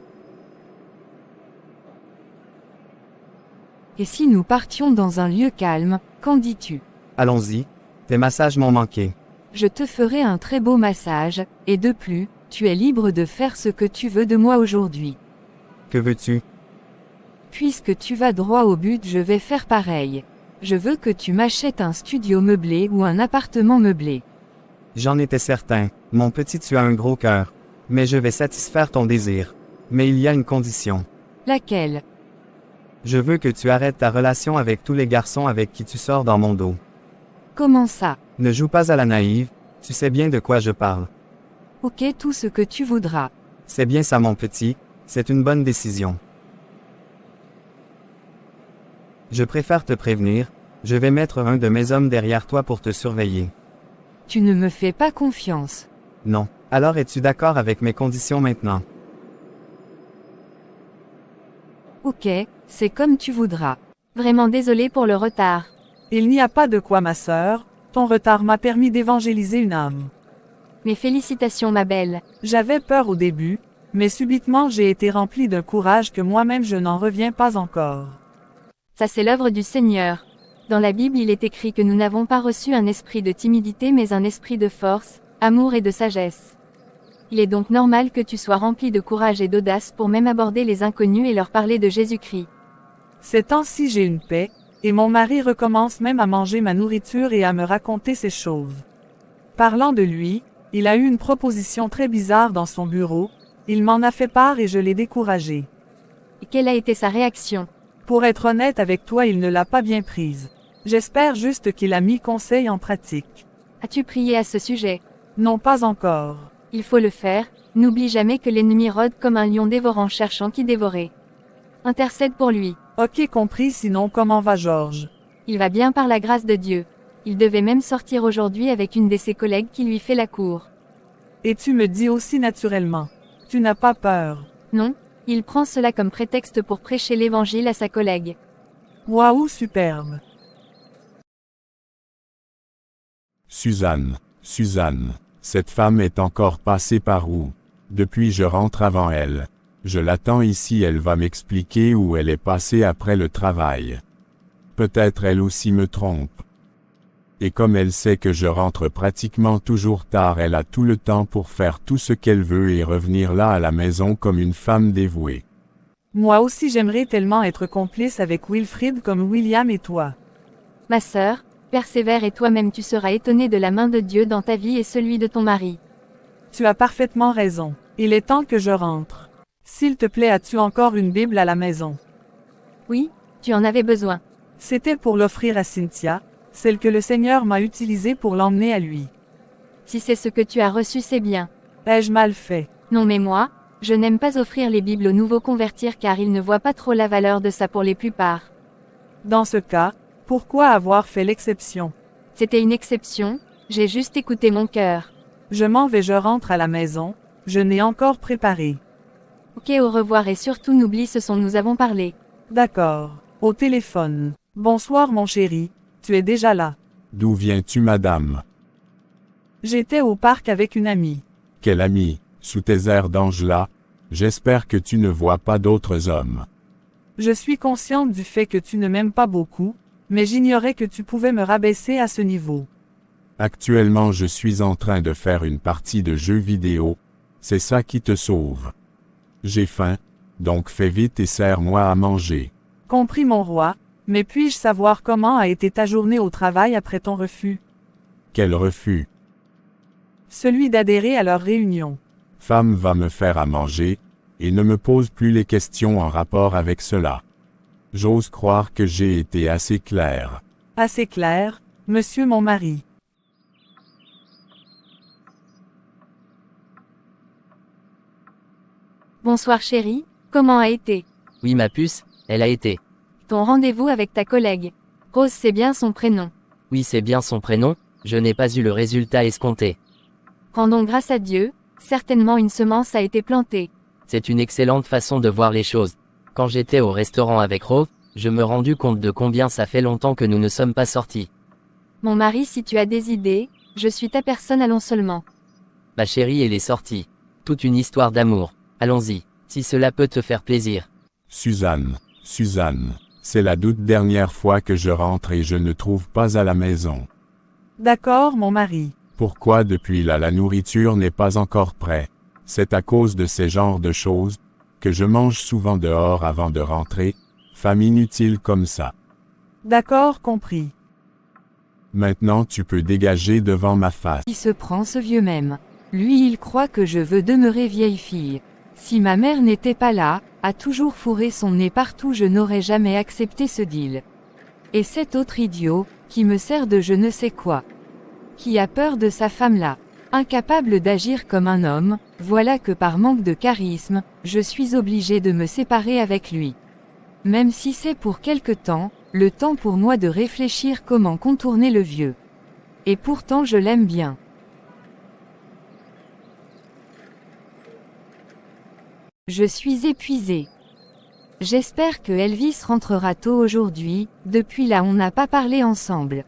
Et si nous partions dans un lieu calme, qu'en dis-tu? Allons-y, tes massages m'ont manqué. Je te ferai un très beau massage, et de plus, tu es libre de faire ce que tu veux de moi aujourd'hui. Que veux-tu? Puisque tu vas droit au but, je vais faire pareil. Je veux que tu m'achètes un studio meublé ou un appartement meublé. J'en étais certain, mon petit tu as un gros cœur. Mais je vais satisfaire ton désir. Mais il y a une condition. Laquelle? Je veux que tu arrêtes ta relation avec tous les garçons avec qui tu sors dans mon dos. Comment ça? Ne joue pas à la naïve, tu sais bien de quoi je parle. Ok, tout ce que tu voudras. C'est bien ça mon petit, c'est une bonne décision. Je préfère te prévenir, je vais mettre un de mes hommes derrière toi pour te surveiller. Tu ne me fais pas confiance. Non, alors es-tu d'accord avec mes conditions maintenant? Ok, c'est comme tu voudras. Vraiment désolé pour le retard. Il n'y a pas de quoi ma sœur, ton retard m'a permis d'évangéliser une âme. Mes félicitations ma belle. J'avais peur au début, mais subitement j'ai été rempli d'un courage que moi-même je n'en reviens pas encore. Ça c'est l'œuvre du Seigneur. Dans la Bible il est écrit que nous n'avons pas reçu un esprit de timidité mais un esprit de force, amour et de sagesse. Il est donc normal que tu sois rempli de courage et d'audace pour même aborder les inconnus et leur parler de Jésus-Christ. Ces temps-ci j'ai une paix, et mon mari recommence même à manger ma nourriture et à me raconter ces choses. Parlant de lui, il a eu une proposition très bizarre dans son bureau, il m'en a fait part et je l'ai découragé. Et quelle a été sa réaction? Pour être honnête avec toi, il ne l'a pas bien prise. J'espère juste qu'il a mis conseil en pratique. As-tu prié à ce sujet? Non, pas encore. Il faut le faire, n'oublie jamais que l'ennemi rôde comme un lion dévorant cherchant qui dévorer. Intercède pour lui. Ok, compris, sinon comment va Georges? Il va bien par la grâce de Dieu. Il devait même sortir aujourd'hui avec une de ses collègues qui lui fait la cour. Et tu me dis aussi naturellement. Tu n'as pas peur? Non, il prend cela comme prétexte pour prêcher l'évangile à sa collègue. Waouh, superbe. Suzanne, Suzanne, cette femme est encore passée par où? Depuis je rentre avant elle. Je l'attends ici, elle va m'expliquer où elle est passée après le travail. Peut-être elle aussi me trompe. Et comme elle sait que je rentre pratiquement toujours tard, elle a tout le temps pour faire tout ce qu'elle veut et revenir là à la maison comme une femme dévouée. Moi aussi j'aimerais tellement être complice avec Wilfrid comme William et toi. Ma sœur, persévère et toi-même tu seras étonnée de la main de Dieu dans ta vie et celui de ton mari. Tu as parfaitement raison. Il est temps que je rentre. S'il te plaît, as-tu encore une Bible à la maison? Oui, tu en avais besoin. C'était pour l'offrir à Cynthia, celle que le Seigneur m'a utilisée pour l'emmener à lui. Si c'est ce que tu as reçu, c'est bien. Ai-je mal fait? Non mais moi, je n'aime pas offrir les Bibles aux nouveaux convertis car ils ne voient pas trop la valeur de ça pour les plupart. Dans ce cas, pourquoi avoir fait l'exception? C'était une exception, j'ai juste écouté mon cœur. Je m'en vais, je rentre à la maison, je n'ai encore préparé. Ok, au revoir et surtout n'oublie ce dont nous avons parlé. D'accord. Au téléphone. Bonsoir mon chéri, tu es déjà là. D'où viens-tu, madame? J'étais au parc avec une amie. Quelle amie, sous tes airs d'ange là? J'espère que tu ne vois pas d'autres hommes. Je suis consciente du fait que tu ne m'aimes pas beaucoup, mais j'ignorais que tu pouvais me rabaisser à ce niveau. Actuellement je suis en train de faire une partie de jeux vidéo, c'est ça qui te sauve. J'ai faim, donc fais vite et sers-moi à manger. Compris mon roi, mais puis-je savoir comment a été ta journée au travail après ton refus? Quel refus? Celui d'adhérer à leur réunion. Femme va me faire à manger, et ne me pose plus les questions en rapport avec cela. J'ose croire que j'ai été assez clair. Assez clair, monsieur mon mari. Bonsoir chérie, comment a été? Oui ma puce, elle a été. Ton rendez-vous avec ta collègue. Rose, c'est bien son prénom. Oui, c'est bien son prénom, je n'ai pas eu le résultat escompté. Rendons grâce à Dieu, certainement une semence a été plantée. C'est une excellente façon de voir les choses. Quand j'étais au restaurant avec Rose, je me rendu compte de combien ça fait longtemps que nous ne sommes pas sortis. Mon mari, si tu as des idées, je suis ta personne, allons seulement. Ma chérie, elle est sortie. Toute une histoire d'amour. Allons-y, si cela peut te faire plaisir. Suzanne, Suzanne, c'est la toute dernière fois que je rentre et je ne trouve pas à la maison. D'accord, mon mari. Pourquoi depuis là la nourriture n'est pas encore prête? C'est à cause de ces genres de choses, que je mange souvent dehors avant de rentrer, femme inutile comme ça. D'accord, compris. Maintenant tu peux dégager devant ma face. Qui se prend ce vieux même? Lui il croit que je veux demeurer vieille fille. Si ma mère n'était pas là, a toujours fourré son nez partout, je n'aurais jamais accepté ce deal. Et cet autre idiot, qui me sert de je ne sais quoi. Qui a peur de sa femme là. Incapable d'agir comme un homme, voilà que par manque de charisme, je suis obligé de me séparer avec lui. Même si c'est pour quelque temps, le temps pour moi de réfléchir comment contourner le vieux. Et pourtant je l'aime bien. Je suis épuisée. J'espère que Elvis rentrera tôt aujourd'hui, depuis là on n'a pas parlé ensemble.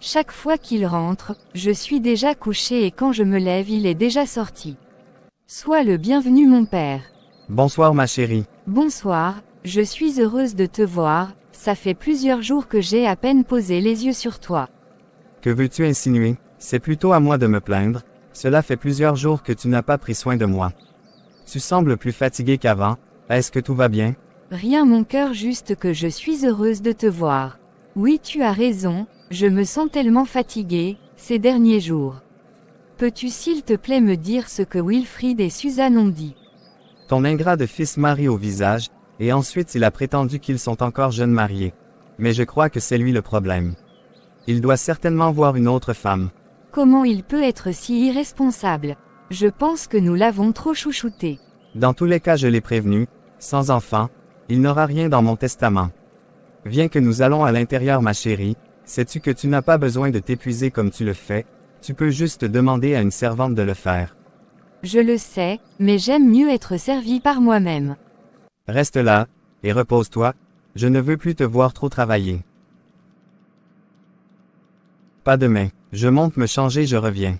Chaque fois qu'il rentre, je suis déjà couchée et quand je me lève il est déjà sorti. Sois le bienvenu mon père. Bonsoir ma chérie. Bonsoir, je suis heureuse de te voir, ça fait plusieurs jours que j'ai à peine posé les yeux sur toi. Que veux-tu insinuer? C'est plutôt à moi de me plaindre, cela fait plusieurs jours que tu n'as pas pris soin de moi. Tu sembles plus fatigué qu'avant, est-ce que tout va bien? Rien mon cœur, juste que je suis heureuse de te voir. Oui tu as raison, je me sens tellement fatiguée, ces derniers jours. Peux-tu s'il te plaît me dire ce que Wilfrid et Suzanne ont dit? Ton ingrat de fils Marie au visage, Et ensuite il a prétendu qu'ils sont encore jeunes mariés. Mais je crois que c'est lui le problème. Il doit certainement voir une autre femme. Comment il peut être si irresponsable? Je pense que nous l'avons trop chouchouté. Dans tous les cas je l'ai prévenu, sans enfant, il n'aura rien dans mon testament. Viens que nous allons à l'intérieur ma chérie, sais-tu que tu n'as pas besoin de t'épuiser comme tu le fais, tu peux juste demander à une servante de le faire. Je le sais, mais j'aime mieux être servi par moi-même. Reste là, et repose-toi, je ne veux plus te voir trop travailler. Pas demain, je monte me changer, je reviens.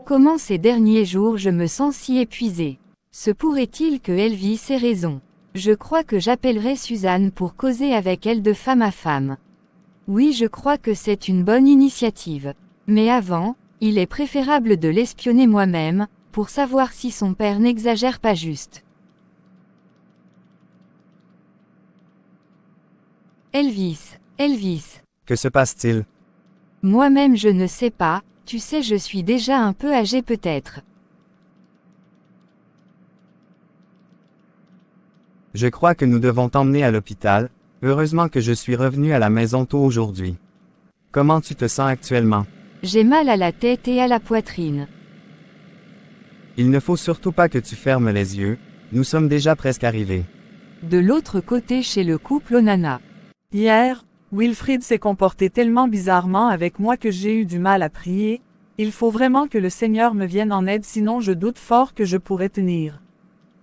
Comment ces derniers jours je me sens si épuisée? Se pourrait-il que Elvis ait raison? Je crois que j'appellerai Suzanne pour causer avec elle de femme à femme. Oui, je crois que c'est une bonne initiative. Mais avant, il est préférable de l'espionner moi-même, pour savoir si son père n'exagère pas juste. Elvis, Elvis. Que se passe-t-il? Moi-même je ne sais pas, tu sais je suis déjà un peu âgée peut-être. Je crois que nous devons t'emmener à l'hôpital, heureusement que je suis revenu à la maison tôt aujourd'hui. Comment tu te sens actuellement? J'ai mal à la tête et à la poitrine. Il ne faut surtout pas que tu fermes les yeux, nous sommes déjà presque arrivés. De l'autre côté chez le couple Onana. Hier, Wilfrid s'est comporté tellement bizarrement avec moi que j'ai eu du mal à prier. Il faut vraiment que le Seigneur me vienne en aide, sinon je doute fort que je pourrai tenir.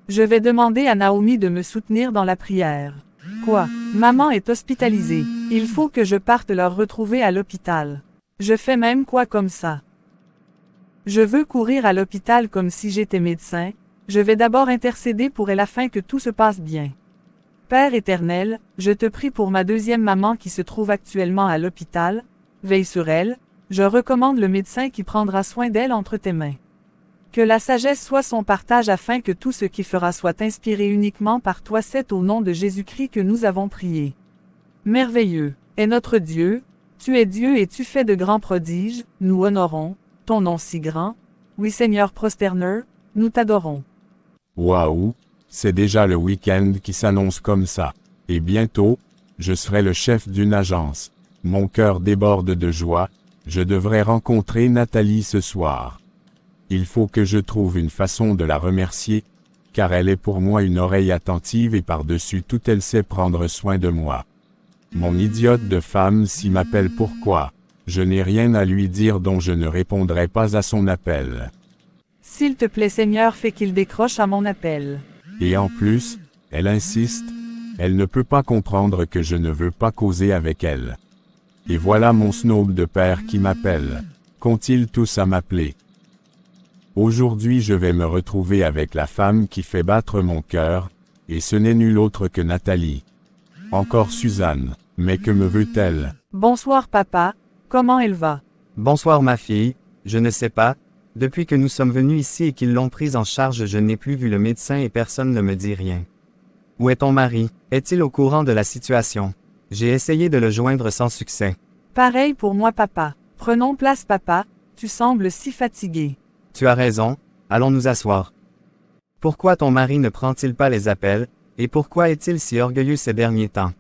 Je vais demander à Naomi de me soutenir dans la prière. Quoi? Maman est hospitalisée. Il faut que je parte leur retrouver à l'hôpital. Je fais même quoi comme ça? Je veux courir à l'hôpital comme si j'étais médecin. Je vais d'abord intercéder pour elle afin que tout se passe bien. Père éternel, je te prie pour ma deuxième maman qui se trouve actuellement à l'hôpital. Veille sur elle. Je recommande le médecin qui prendra soin d'elle entre tes mains. Que la sagesse soit son partage afin que tout ce qui fera soit inspiré uniquement par toi. C'est au nom de Jésus-Christ que nous avons prié. Merveilleux est notre Dieu, tu es Dieu et tu fais de grands prodiges, nous honorons ton nom si grand. Oui Seigneur Prosterner, nous t'adorons. Waouh, c'est déjà le week-end qui s'annonce comme ça. Et bientôt, je serai le chef d'une agence. Mon cœur déborde de joie, je devrais rencontrer Nathalie ce soir. Il faut que je trouve une façon de la remercier, car elle est pour moi une oreille attentive et par-dessus tout elle sait prendre soin de moi. Mon idiote de femme s'y m'appelle pourquoi? Je n'ai rien à lui dire dont je ne répondrai pas à son appel. S'il te plaît Seigneur, fais qu'il décroche à mon appel. Et en plus, elle insiste, elle ne peut pas comprendre que je ne veux pas causer avec elle. Et voilà mon snob de père qui m'appelle. Qu'ont-ils tous à m'appeler? Aujourd'hui je vais me retrouver avec la femme qui fait battre mon cœur, et ce n'est nulle autre que Nathalie. Encore Suzanne, mais que me veut-elle? Bonsoir papa, comment elle va? Bonsoir ma fille, je ne sais pas, depuis que nous sommes venus ici et qu'ils l'ont prise en charge je n'ai plus vu le médecin et personne ne me dit rien. Où est ton mari? Est-il au courant de la situation? J'ai essayé de le joindre sans succès. Pareil pour moi papa. Prenons place papa, tu sembles si fatigué. Tu as raison, allons nous asseoir. Pourquoi ton mari ne prend-il pas les appels, et pourquoi est-il si orgueilleux ces derniers temps?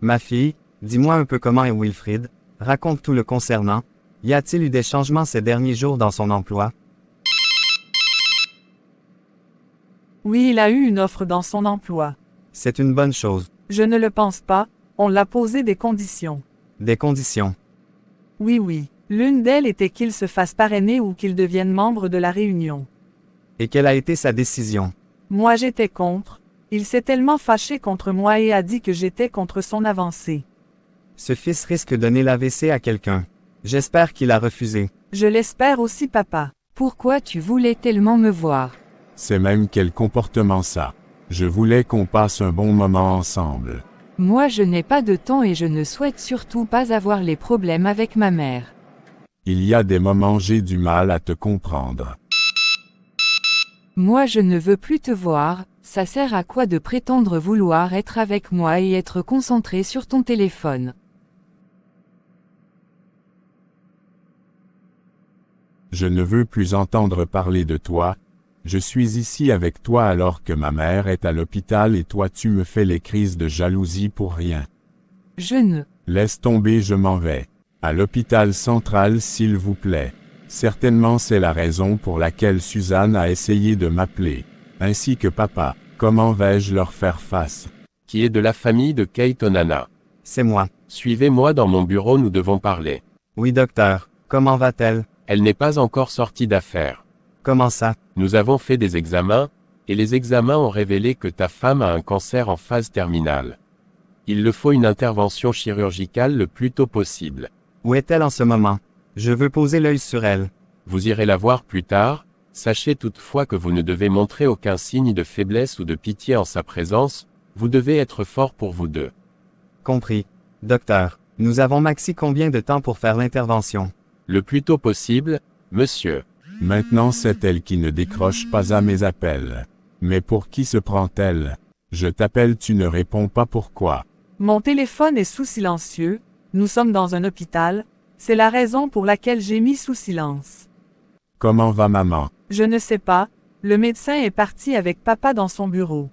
Ma fille, dis-moi un peu comment est Wilfrid, raconte tout le concernant, y a-t-il eu des changements ces derniers jours dans son emploi? Oui, il a eu une offre dans son emploi. C'est une bonne chose. Je ne le pense pas, on l'a posé des conditions. Des conditions? Oui. L'une d'elles était qu'il se fasse parrainer ou qu'il devienne membre de la Réunion. Et quelle a été sa décision? Moi j'étais contre. Il s'est tellement fâché contre moi et a dit que j'étais contre son avancée. Ce fils risque de donner l'AVC à quelqu'un. J'espère qu'il a refusé. Je l'espère aussi papa. Pourquoi tu voulais tellement me voir? C'est même quel comportement ça. Je voulais qu'on passe un bon moment ensemble. Moi je n'ai pas de temps et je ne souhaite surtout pas avoir les problèmes avec ma mère. Il y a des moments j'ai du mal à te comprendre. Moi je ne veux plus te voir, ça sert à quoi de prétendre vouloir être avec moi et être concentré sur ton téléphone? Je ne veux plus entendre parler de toi, Je suis ici avec toi alors que ma mère est à l'hôpital et toi tu me fais les crises de jalousie pour rien. Je ne. Laisse tomber, je m'en vais. À l'hôpital central s'il vous plaît. Certainement c'est la raison pour laquelle Suzanne a essayé de m'appeler. Ainsi que papa. Comment vais-je leur faire face? Qui est de la famille de Kate Onana. C'est moi. Suivez-moi dans mon bureau, nous devons parler. Oui, docteur. Comment va-t-elle? Elle n'est pas encore sortie d'affaires. Comment ça? Nous avons fait des examens, et les examens ont révélé que ta femme a un cancer en phase terminale. Il le faut une intervention chirurgicale le plus tôt possible. Où est-elle en ce moment? Je veux poser l'œil sur elle. Vous irez la voir plus tard, sachez toutefois que vous ne devez montrer aucun signe de faiblesse ou de pitié en sa présence, vous devez être fort pour vous deux. Compris. Docteur, nous avons maxi combien de temps pour faire l'intervention? Le plus tôt possible, monsieur. Maintenant c'est elle qui ne décroche pas à mes appels. Mais pour qui se prend-elle? Je t'appelle, tu ne réponds pas, pourquoi? Mon téléphone est sous silencieux, nous sommes dans un hôpital, c'est la raison pour laquelle j'ai mis sous silence. Comment va maman? Je ne sais pas, le médecin est parti avec papa dans son bureau.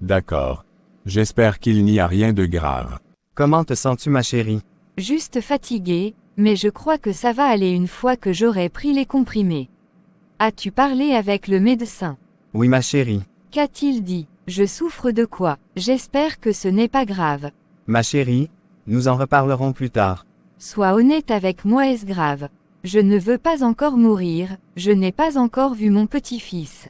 D'accord. J'espère qu'il n'y a rien de grave. Comment te sens-tu, ma chérie? Juste fatiguée, mais je crois que ça va aller une fois que j'aurai pris les comprimés. As-tu parlé avec le médecin? Oui, ma chérie. Qu'a-t-il dit? Je souffre de quoi? J'espère que ce n'est pas grave. Ma chérie, nous en reparlerons plus tard. Sois honnête avec moi, est-ce grave? Je ne veux pas encore mourir, je n'ai pas encore vu mon petit-fils.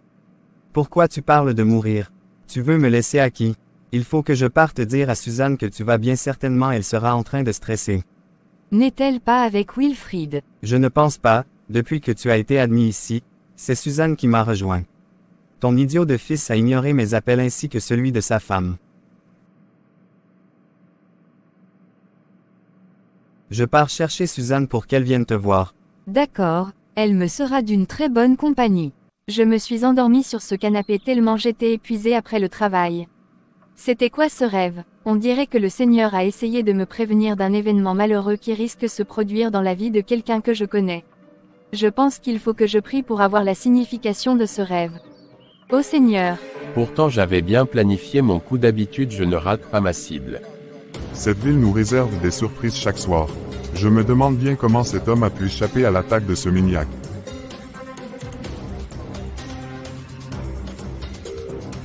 Pourquoi tu parles de mourir? Tu veux me laisser à qui? Il faut que je parte dire à Suzanne que tu vas bien, certainement elle sera en train de stresser. N'est-elle pas avec Wilfrid? Je ne pense pas, depuis que tu as été admis ici, c'est Suzanne qui m'a rejoint. Ton idiot de fils a ignoré mes appels ainsi que celui de sa femme. Je pars chercher Suzanne pour qu'elle vienne te voir. D'accord, elle me sera d'une très bonne compagnie. Je me suis endormie sur ce canapé tellement j'étais épuisée après le travail. C'était quoi ce rêve? On dirait que le Seigneur a essayé de me prévenir d'un événement malheureux qui risque de se produire dans la vie de quelqu'un que je connais. Je pense qu'il faut que je prie pour avoir la signification de ce rêve. Ô Seigneur! Pourtant j'avais bien planifié mon coup, d'habitude je ne rate pas ma cible. Cette ville nous réserve des surprises chaque soir. Je me demande bien comment cet homme a pu échapper à l'attaque de ce maniaque.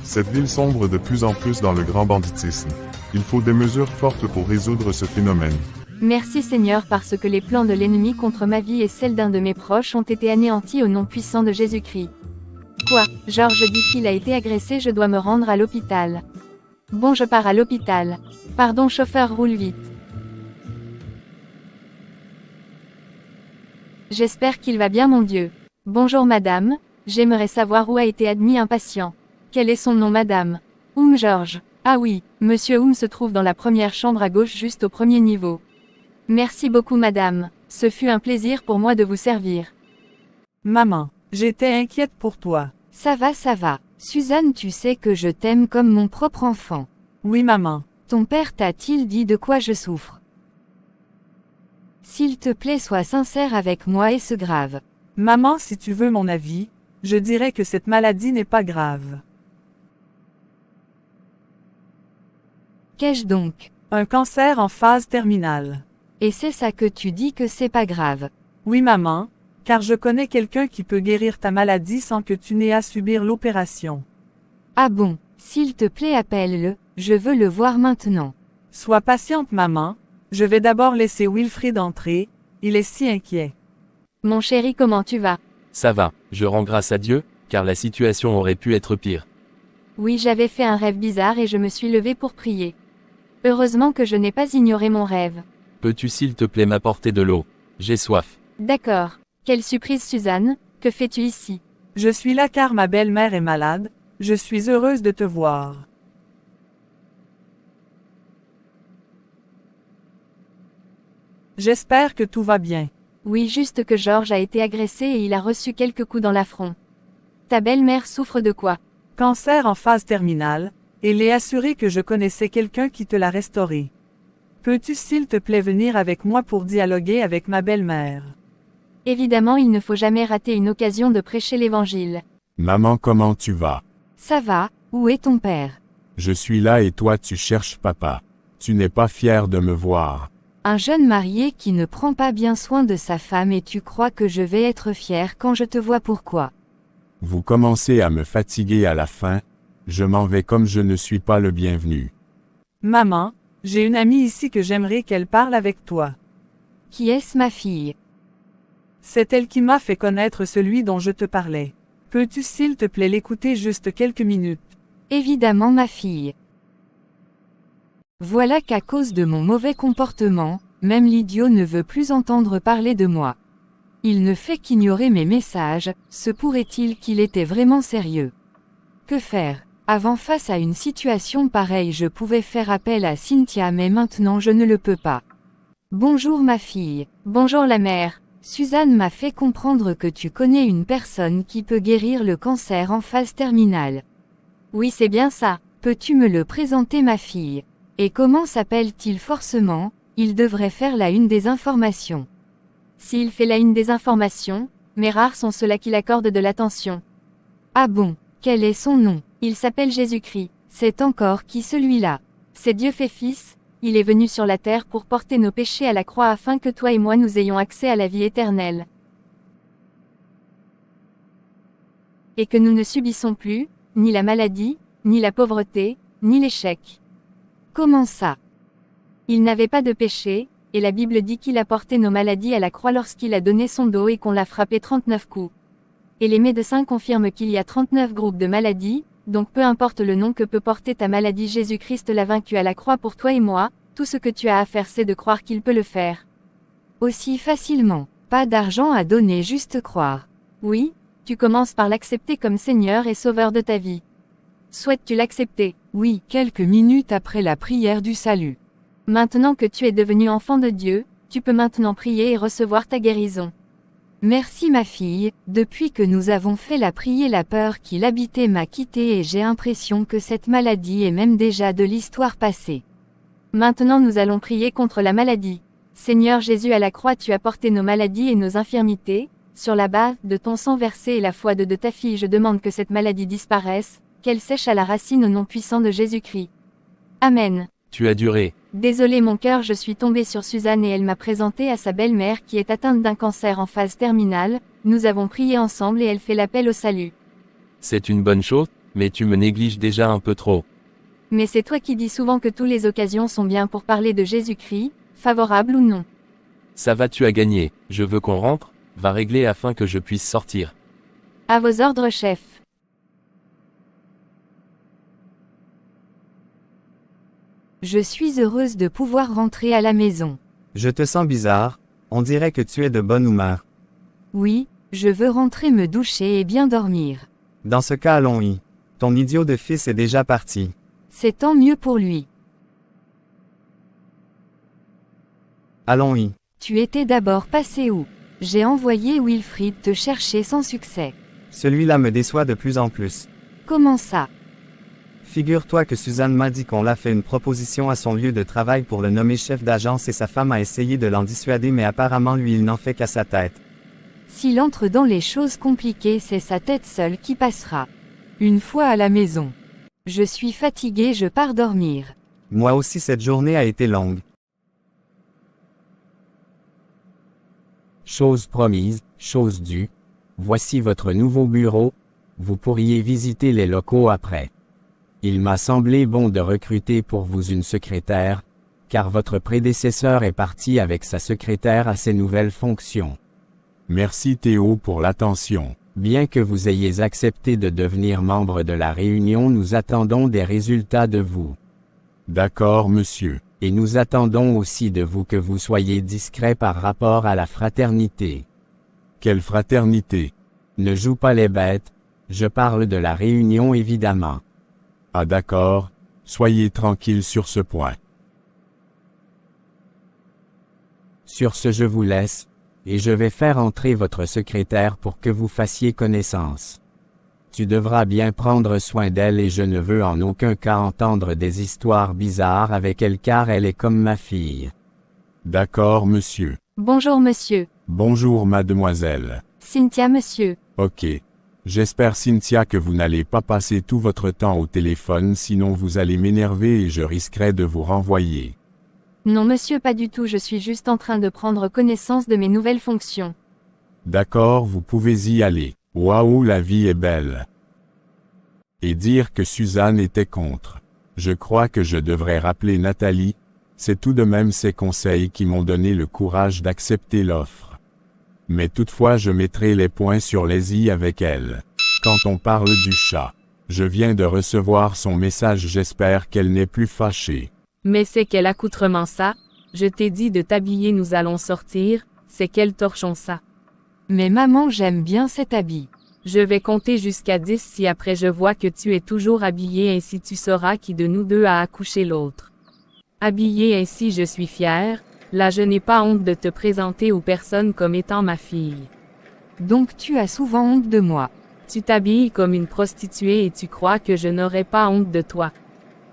Cette ville sombre de plus en plus dans le grand banditisme. Il faut des mesures fortes pour résoudre ce phénomène. Merci Seigneur, parce que les plans de l'ennemi contre ma vie et celle d'un de mes proches ont été anéantis au nom puissant de Jésus-Christ. Quoi? Georges dit qu'il a été agressé, je dois me rendre à l'hôpital. Bon, je pars à l'hôpital. Pardon chauffeur, roule vite. J'espère qu'il va bien, mon Dieu. Bonjour madame, j'aimerais savoir où a été admis un patient. Quel est son nom madame? Georges. Ah oui, monsieur se trouve dans la première chambre à gauche juste au premier niveau. Merci beaucoup madame, ce fut un plaisir pour moi de vous servir. Maman, j'étais inquiète pour toi. Ça va, ça va. Suzanne, tu sais que je t'aime comme mon propre enfant. Oui maman. Ton père t'a-t-il dit de quoi je souffre? S'il te plaît, sois sincère avec moi et ce grave. Maman, si tu veux mon avis, je dirais que cette maladie n'est pas grave. Qu'ai-je donc? Un cancer en phase terminale. Et c'est ça que tu dis que c'est pas grave? Oui maman, car je connais quelqu'un qui peut guérir ta maladie sans que tu n'aies à subir l'opération. Ah bon? S'il te plaît, appelle-le, je veux le voir maintenant. Sois patiente maman, je vais d'abord laisser Wilfrid entrer, il est si inquiet. Mon chéri, comment tu vas? Ça va, je rends grâce à Dieu, car la situation aurait pu être pire. Oui, j'avais fait un rêve bizarre et je me suis levée pour prier. Heureusement que je n'ai pas ignoré mon rêve. Peux-tu s'il te plaît m'apporter de l'eau? J'ai soif. D'accord. Quelle surprise Suzanne, que fais-tu ici? Je suis là car ma belle-mère est malade, je suis heureuse de te voir. J'espère que tout va bien. Oui, juste que Georges a été agressé et il a reçu quelques coups dans l'affront. Ta belle-mère souffre de quoi? Cancer en phase terminale, et l'ai assuré que je connaissais quelqu'un qui te l'a restauré. Peux-tu s'il te plaît venir avec moi pour dialoguer avec ma belle-mère? Évidemment, il ne faut jamais rater une occasion de prêcher l'évangile. Maman, comment tu vas? Ça va, où est ton père? Je suis là et toi tu cherches papa. Tu n'es pas fier de me voir. Un jeune marié qui ne prend pas bien soin de sa femme et tu crois que je vais être fier quand je te vois, pourquoi? Vous commencez à me fatiguer à la fin. Je m'en vais comme je ne suis pas le bienvenu. Maman, j'ai une amie ici que j'aimerais qu'elle parle avec toi. Qui est-ce, ma fille? C'est elle qui m'a fait connaître celui dont je te parlais. Peux-tu s'il te plaît l'écouter juste quelques minutes? Évidemment, ma fille. Voilà qu'à cause de mon mauvais comportement, même l'idiot ne veut plus entendre parler de moi. Il ne fait qu'ignorer mes messages, se pourrait-il qu'il était vraiment sérieux? Que faire? Avant, face à une situation pareille, je pouvais faire appel à Cynthia, mais maintenant je ne le peux pas. Bonjour ma fille. Bonjour la mère. Suzanne m'a fait comprendre que tu connais une personne qui peut guérir le cancer en phase terminale. Oui, c'est bien ça. Peux-tu me le présenter, ma fille? Et comment s'appelle-t-il? Forcément, il devrait faire la une des informations. S'il fait la une des informations, mais rares sont ceux-là qui l'accordent de l'attention. Ah bon? Quel est son nom? Il s'appelle Jésus-Christ. C'est encore qui celui-là? C'est Dieu fait fils. Il est venu sur la terre pour porter nos péchés à la croix afin que toi et moi nous ayons accès à la vie éternelle. Et que nous ne subissons plus, ni la maladie, ni la pauvreté, ni l'échec. Comment ça? Il n'avait pas de péché, et la Bible dit qu'il a porté nos maladies à la croix lorsqu'il a donné son dos et qu'on l'a frappé 39 coups. Et les médecins confirment qu'il y a 39 groupes de maladies, donc peu importe le nom que peut porter ta maladie, Jésus-Christ l'a vaincu à la croix pour toi et moi, tout ce que tu as à faire c'est de croire qu'il peut le faire. Aussi facilement, pas d'argent à donner, juste croire. Oui, tu commences par l'accepter comme Seigneur et Sauveur de ta vie. Souhaites-tu l'accepter? Oui, quelques minutes après la prière du salut. Maintenant que tu es devenu enfant de Dieu, tu peux maintenant prier et recevoir ta guérison. Merci ma fille, depuis que nous avons fait la prière, la peur qui l'habitait m'a quitté et j'ai l'impression que cette maladie est même déjà de l'histoire passée. Maintenant nous allons prier contre la maladie. Seigneur Jésus, à la croix tu as porté nos maladies et nos infirmités, sur la base de ton sang versé et la foi de ta fille je demande que cette maladie disparaisse, qu'elle sèche à la racine au nom puissant de Jésus-Christ. Amen. Tu as duré. Désolé mon cœur, je suis tombée sur Suzanne et elle m'a présenté à sa belle-mère qui est atteinte d'un cancer en phase terminale, nous avons prié ensemble et elle fait l'appel au salut. C'est une bonne chose, mais tu me négliges déjà un peu trop. Mais c'est toi qui dis souvent que toutes les occasions sont bien pour parler de Jésus-Christ, favorable ou non. Ça va, tu as gagné, je veux qu'on rentre, va régler afin que je puisse sortir. À vos ordres, chef. Je suis heureuse de pouvoir rentrer à la maison. Je te sens bizarre, on dirait que tu es de bonne humeur. Oui, je veux rentrer me doucher et bien dormir. Dans ce cas, allons-y. Ton idiot de fils est déjà parti. C'est tant mieux pour lui. Allons-y. Tu étais d'abord passé où? J'ai envoyé Wilfried te chercher sans succès. Celui-là me déçoit de plus en plus. Comment ça? Figure-toi que Suzanne m'a dit qu'on l'a fait une proposition à son lieu de travail pour le nommer chef d'agence et sa femme a essayé de l'en dissuader mais apparemment lui il n'en fait qu'à sa tête. S'il entre dans les choses compliquées c'est sa tête seule qui passera. Une fois à la maison. Je suis fatiguée, je pars dormir. Moi aussi cette journée a été longue. Chose promise, chose due. Voici votre nouveau bureau. Vous pourriez visiter les locaux après. Il m'a semblé bon de recruter pour vous une secrétaire, car votre prédécesseur est parti avec sa secrétaire à ses nouvelles fonctions. Merci Théo pour l'attention. Bien que vous ayez accepté de devenir membre de la réunion, nous attendons des résultats de vous. D'accord, monsieur. Et nous attendons aussi de vous que vous soyez discret par rapport à la fraternité. Quelle fraternité? Ne joue pas les bêtes, je parle de la réunion évidemment. Ah d'accord, soyez tranquille sur ce point. Sur ce je vous laisse, et je vais faire entrer votre secrétaire pour que vous fassiez connaissance. Tu devras bien prendre soin d'elle et je ne veux en aucun cas entendre des histoires bizarres avec elle car elle est comme ma fille. D'accord monsieur. Bonjour monsieur. Bonjour mademoiselle. Cynthia monsieur. Ok. J'espère Cynthia que vous n'allez pas passer tout votre temps au téléphone sinon vous allez m'énerver et je risquerai de vous renvoyer. Non monsieur, pas du tout, je suis juste en train de prendre connaissance de mes nouvelles fonctions. D'accord, vous pouvez y aller. Waouh, la vie est belle. Et dire que Suzanne était contre. Je crois que je devrais rappeler Nathalie, c'est tout de même ses conseils qui m'ont donné le courage d'accepter l'offre. Mais toutefois je mettrai les points sur les i avec elle. Quand on parle du chat, je viens de recevoir son message, j'espère qu'elle n'est plus fâchée. Mais c'est quel accoutrement ça? Je t'ai dit de t'habiller, nous allons sortir, c'est quel torchon ça? Mais maman, j'aime bien cet habit. Je vais compter jusqu'à 10 si après je vois que tu es toujours habillé, ainsi tu sauras qui de nous deux a accouché l'autre. Habillé ainsi je suis fière, là je n'ai pas honte de te présenter aux personnes comme étant ma fille. Donc tu as souvent honte de moi. Tu t'habilles comme une prostituée et tu crois que je n'aurai pas honte de toi.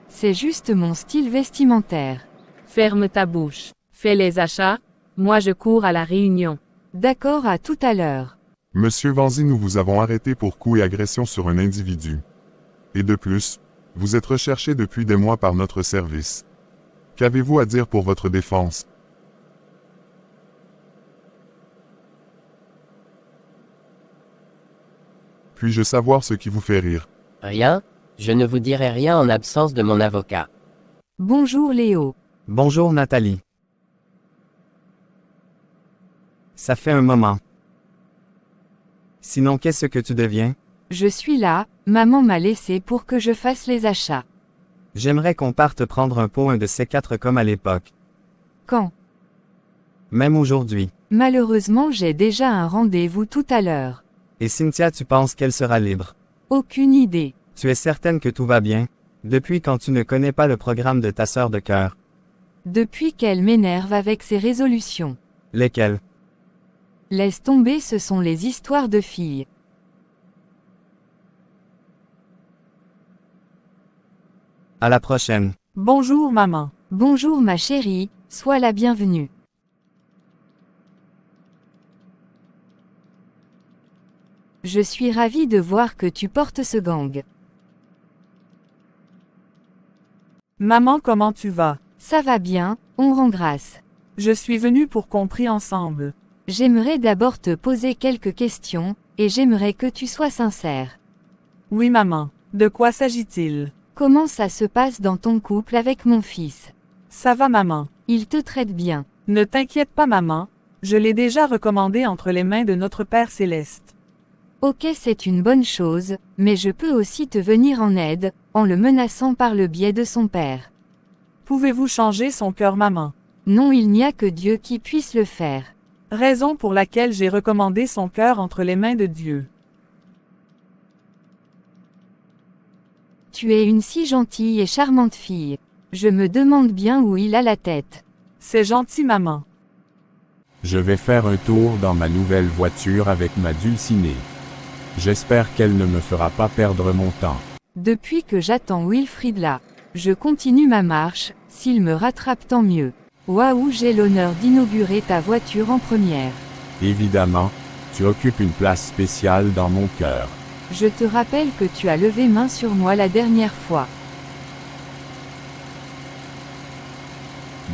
C'est juste mon style vestimentaire. Ferme ta bouche. Fais les achats, moi je cours à la réunion. D'accord, à tout à l'heure. Monsieur Vanzi, nous vous avons arrêté pour coup et agression sur un individu. Et de plus, vous êtes recherché depuis des mois par notre service. Qu'avez-vous à dire pour votre défense? Puis-je savoir ce qui vous fait rire? Rien, je ne vous dirai rien en absence de mon avocat. Bonjour Léo. Bonjour Nathalie. Ça fait un moment. Sinon, qu'est-ce que tu deviens? Je suis là, maman m'a laissé pour que je fasse les achats. J'aimerais qu'on parte prendre un pot, un de ces quatre comme à l'époque. Quand? Même aujourd'hui. Malheureusement, j'ai déjà un rendez-vous tout à l'heure. Et Cynthia, tu penses qu'elle sera libre? Aucune idée. Tu es certaine que tout va bien? Depuis quand tu ne connais pas le programme de ta sœur de cœur? Depuis qu'elle m'énerve avec ses résolutions. Lesquelles? Laisse tomber, ce sont les histoires de filles. À la prochaine. Bonjour maman. Bonjour ma chérie, sois la bienvenue. Je suis ravie de voir que tu portes ce gang. Maman, comment tu vas? Ça va bien, on rend grâce. Je suis venue pour qu'on prie ensemble. J'aimerais d'abord te poser quelques questions, et j'aimerais que tu sois sincère. Oui maman. De quoi s'agit-il? Comment ça se passe dans ton couple avec mon fils? Ça va maman. Il te traite bien. Ne t'inquiète pas maman, je l'ai déjà recommandé entre les mains de notre Père Céleste. Ok, c'est une bonne chose, mais je peux aussi te venir en aide, en le menaçant par le biais de son père. Pouvez-vous changer son cœur maman? Non, il n'y a que Dieu qui puisse le faire. Raison pour laquelle j'ai recommandé son cœur entre les mains de Dieu. Tu es une si gentille et charmante fille. Je me demande bien où il a la tête. C'est gentil maman. Je vais faire un tour dans ma nouvelle voiture avec ma dulcinée. J'espère qu'elle ne me fera pas perdre mon temps. Depuis que j'attends Wilfried là, je continue ma marche, s'il me rattrape tant mieux. Waouh, j'ai l'honneur d'inaugurer ta voiture en première. Évidemment, tu occupes une place spéciale dans mon cœur. Je te rappelle que tu as levé main sur moi la dernière fois.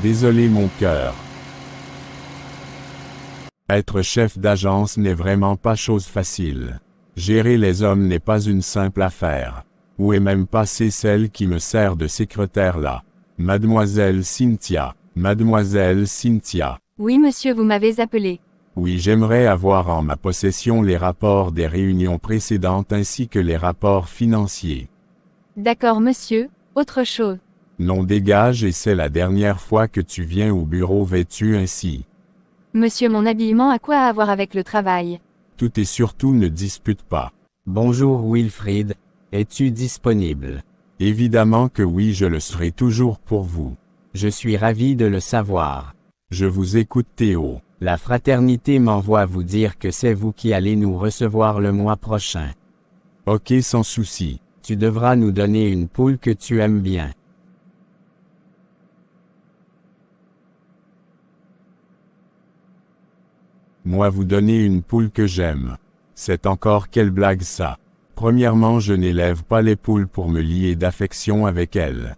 Désolé mon cœur. Être chef d'agence n'est vraiment pas chose facile. Gérer les hommes n'est pas une simple affaire. Où est même passée celle qui me sert de secrétaire là? Mademoiselle Cynthia. Mademoiselle Cynthia. Oui monsieur, vous m'avez appelé. Oui, j'aimerais avoir en ma possession les rapports des réunions précédentes ainsi que les rapports financiers. D'accord monsieur, autre chose. Non, dégage, et c'est la dernière fois que tu viens au bureau vêtu ainsi. Monsieur, mon habillement a quoi à voir avec le travail? Tout et surtout ne dispute pas. Bonjour Wilfried, es-tu disponible? Évidemment que oui, je le serai toujours pour vous. Je suis ravi de le savoir. Je vous écoute Théo. La fraternité m'envoie vous dire que c'est vous qui allez nous recevoir le mois prochain. Ok, sans souci. Tu devras nous donner une poule que tu aimes bien. Moi vous donner une poule que j'aime. C'est encore quelle blague ça? Premièrement, je n'élève pas les poules pour me lier d'affection avec elles.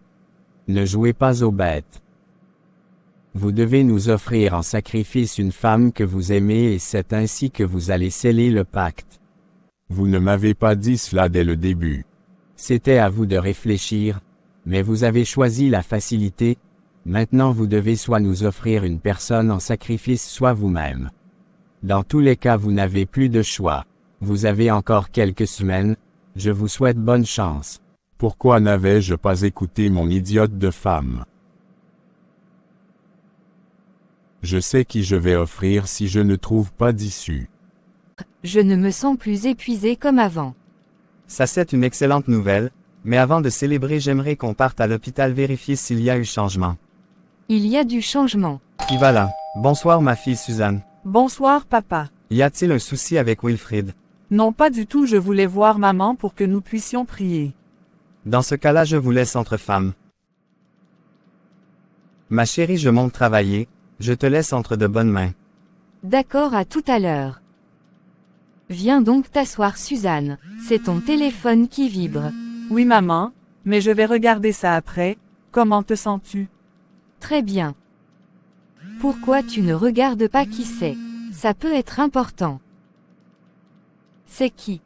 Ne jouez pas aux bêtes. Vous devez nous offrir en sacrifice une femme que vous aimez et c'est ainsi que vous allez sceller le pacte. Vous ne m'avez pas dit cela dès le début. C'était à vous de réfléchir, mais vous avez choisi la facilité, maintenant vous devez soit nous offrir une personne en sacrifice soit vous-même. Dans tous les cas vous n'avez plus de choix. Vous avez encore quelques semaines, je vous souhaite bonne chance. Pourquoi n'avais-je pas écouté mon idiote de femme? Je sais qui je vais offrir si je ne trouve pas d'issue. Je ne me sens plus épuisé comme avant. Ça c'est une excellente nouvelle, mais avant de célébrer j'aimerais qu'on parte à l'hôpital vérifier s'il y a eu changement. Il y a du changement. Y va là. Bonsoir ma fille Suzanne. Bonsoir papa. Y a-t-il un souci avec Wilfrid? Non pas du tout, je voulais voir maman pour que nous puissions prier. Dans ce cas-là je vous laisse entre femmes. Ma chérie je monte travailler, je te laisse entre de bonnes mains. D'accord, à tout à l'heure. Viens donc t'asseoir Suzanne, c'est ton téléphone qui vibre. Oui maman, mais je vais regarder ça après. Comment te sens-tu? Très bien. Pourquoi tu ne regardes pas qui c'est? Ça peut être important. C'est qui?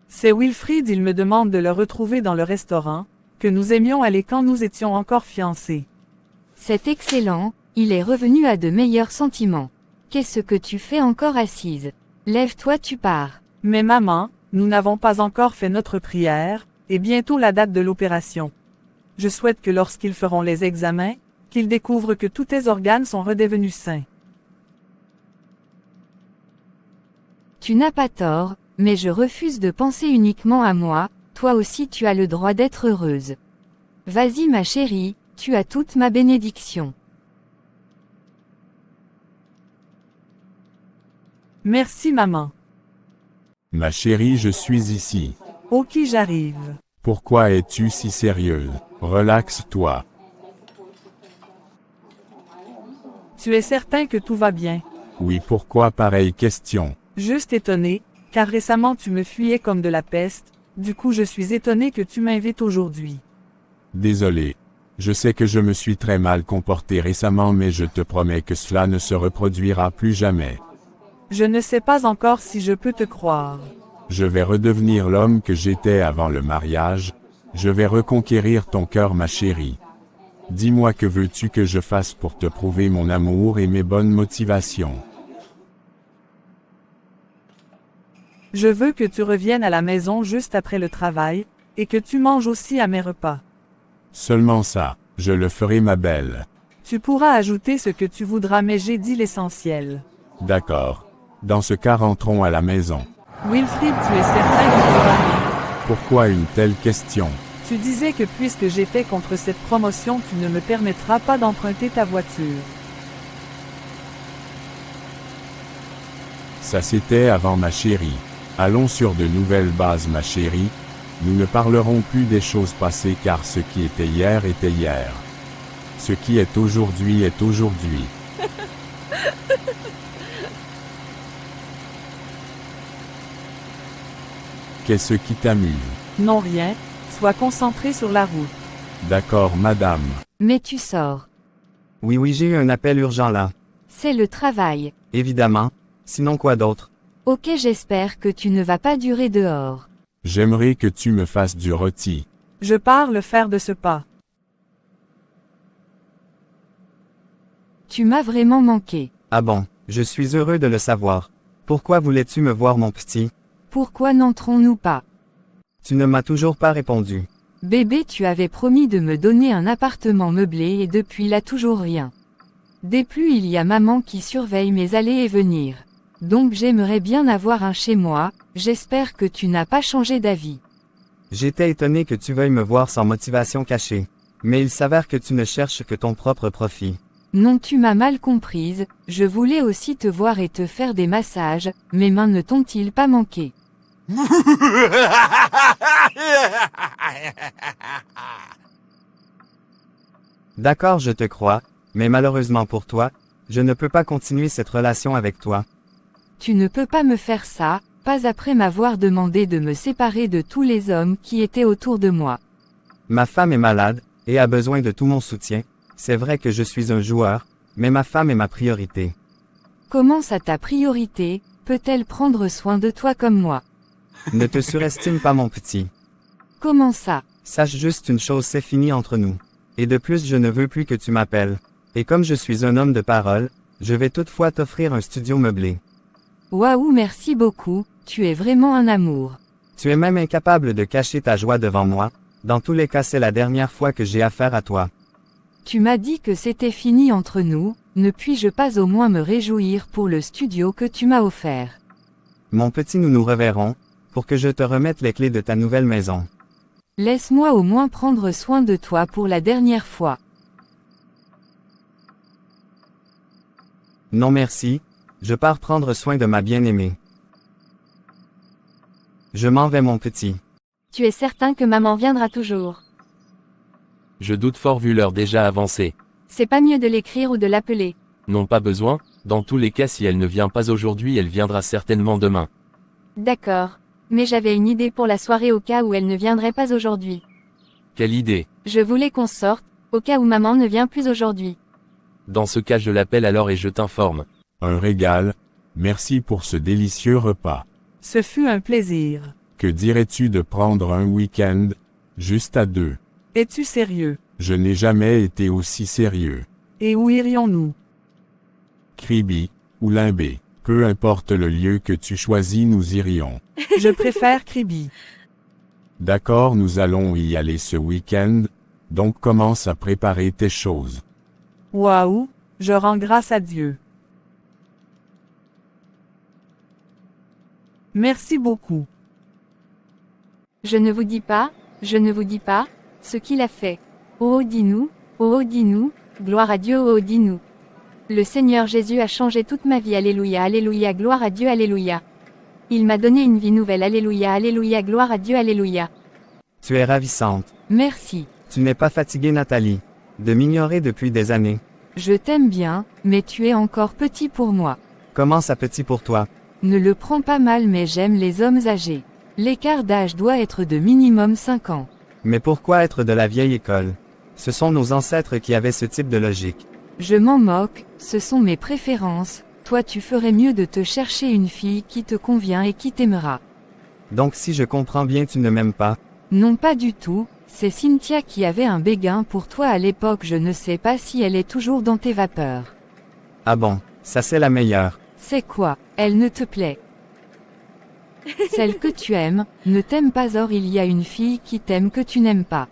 C'est Wilfrid, il me demande de le retrouver dans le restaurant, que nous aimions aller quand nous étions encore fiancés. C'est excellent, il est revenu à de meilleurs sentiments. Qu'est-ce que tu fais encore assise? Lève-toi, tu pars. Mais maman, nous n'avons pas encore fait notre prière, et bientôt la date de l'opération. Je souhaite que lorsqu'ils feront les examens, qu'ils découvrent que tous tes organes sont redevenus sains. Tu n'as pas tort, mais je refuse de penser uniquement à moi, toi aussi tu as le droit d'être heureuse. Vas-y ma chérie, tu as toute ma bénédiction. Merci maman. Ma chérie, je suis ici. Ok, j'arrive. Pourquoi es-tu si sérieuse? Relaxe-toi. Tu es certain que tout va bien? Oui, pourquoi pareille question? Juste étonné, car récemment tu me fuyais comme de la peste, du coup je suis étonné que tu m'invites aujourd'hui. Désolé. Je sais que je me suis très mal comporté récemment mais je te promets que cela ne se reproduira plus jamais. Je ne sais pas encore si je peux te croire. Je vais redevenir l'homme que j'étais avant le mariage, je vais reconquérir ton cœur ma chérie. Dis-moi que veux-tu que je fasse pour te prouver mon amour et mes bonnes motivations. Je veux que tu reviennes à la maison juste après le travail, et que tu manges aussi à mes repas. Seulement ça, je le ferai ma belle. Tu pourras ajouter ce que tu voudras mais j'ai dit l'essentiel. D'accord. Dans ce cas rentrons à la maison. Wilfrid, tu es certain que tu vas bien? Pourquoi une telle question? Tu disais que puisque j'étais contre cette promotion tu ne me permettras pas d'emprunter ta voiture. Ça c'était avant ma chérie. Allons sur de nouvelles bases ma chérie. Nous ne parlerons plus des choses passées car ce qui était hier était hier. Ce qui est aujourd'hui est aujourd'hui. Qu'est-ce qui t'amuse? Non rien, sois concentré sur la route. D'accord madame. Mais tu sors. Oui j'ai eu un appel urgent là. C'est le travail. Évidemment. Sinon quoi d'autre? Ok, j'espère que tu ne vas pas durer dehors. J'aimerais que tu me fasses du rôti. Je pars le faire de ce pas. Tu m'as vraiment manqué. Ah bon, je suis heureux de le savoir. Pourquoi voulais-tu me voir mon petit? Pourquoi n'entrons-nous pas? Tu ne m'as toujours pas répondu. Bébé, tu avais promis de me donner un appartement meublé et depuis là toujours rien. Des plus il y a maman qui surveille mes allées et venir. Donc j'aimerais bien avoir un chez moi, j'espère que tu n'as pas changé d'avis. J'étais étonné que tu veuilles me voir sans motivation cachée. Mais il s'avère que tu ne cherches que ton propre profit. Non, tu m'as mal comprise, je voulais aussi te voir et te faire des massages, mes mains ne t'ont-ils pas manqué? D'accord, je te crois, mais malheureusement pour toi, je ne peux pas continuer cette relation avec toi. Tu ne peux pas me faire ça, Pas après m'avoir demandé de me séparer de tous les hommes qui étaient autour de moi. Ma femme est malade, et a besoin de tout mon soutien. C'est vrai que je suis un joueur, mais ma femme est ma priorité. Comment ça ta priorité, peut-elle prendre soin de toi comme moi? Ne te surestime pas mon petit. Comment ça? Sache juste une chose, c'est fini entre nous. Et de plus je ne veux plus que tu m'appelles. Et comme je suis un homme de parole, je vais toutefois t'offrir un studio meublé. Waouh, merci beaucoup, tu es vraiment un amour. Tu es même incapable de cacher ta joie devant moi. Dans tous les cas, c'est la dernière fois que j'ai affaire à toi. Tu m'as dit que c'était fini entre nous, ne puis-je pas au moins me réjouir pour le studio que tu m'as offert? Mon petit, nous nous reverrons, pour que je te remette les clés de ta nouvelle maison. Laisse-moi au moins prendre soin de toi pour la dernière fois. Non merci, je pars prendre soin de ma bien-aimée. Je m'en vais mon petit. Tu es certain que maman viendra toujours? Je doute fort vu l'heure déjà avancée. C'est pas mieux de l'écrire ou de l'appeler. Non, pas besoin, dans tous les cas si elle ne vient pas aujourd'hui elle viendra certainement demain. D'accord. Mais j'avais une idée pour la soirée au cas où elle ne viendrait pas aujourd'hui. Quelle idée. Je voulais qu'on sorte, au cas où maman ne vient plus aujourd'hui. Dans ce cas je l'appelle alors et je t'informe. Un régal, merci pour ce délicieux repas. Ce fut un plaisir. Que dirais-tu de prendre un week-end, juste à deux? Es-tu sérieux? Je n'ai jamais été aussi sérieux. Et où irions-nous? Kribi, ou Limbé, peu importe le lieu que tu choisis, nous irions. Je préfère Kribi. D'accord, nous allons y aller ce week-end, donc commence à préparer tes choses. Waouh, je rends grâce à Dieu. Merci beaucoup. Je ne vous dis pas, ce qu'il a fait. Oh dis-nous, gloire à Dieu, oh dis-nous. Le Seigneur Jésus a changé toute ma vie, alléluia, alléluia, gloire à Dieu, alléluia. Il m'a donné une vie nouvelle, alléluia, alléluia, gloire à Dieu, alléluia. Tu es ravissante. Merci. Tu n'es pas fatiguée Nathalie, de m'ignorer depuis des années. Je t'aime bien, mais tu es encore petit pour moi. Comment ça petit pour toi? Ne le prends pas mal mais j'aime les hommes âgés. L'écart d'âge doit être de minimum 5 ans. Mais pourquoi être de la vieille école? Ce sont nos ancêtres qui avaient ce type de logique. Je m'en moque, ce sont mes préférences, toi tu ferais mieux de te chercher une fille qui te convient et qui t'aimera. Donc si je comprends bien tu ne m'aimes pas? Non pas du tout, c'est Cynthia qui avait un béguin pour toi à l'époque, je ne sais pas si elle est toujours dans tes vapeurs. Ah bon, ça c'est la meilleure. C'est quoi, elle ne te plaît? Celle que tu aimes, ne t'aime pas, or il y a une fille qui t'aime que tu n'aimes pas.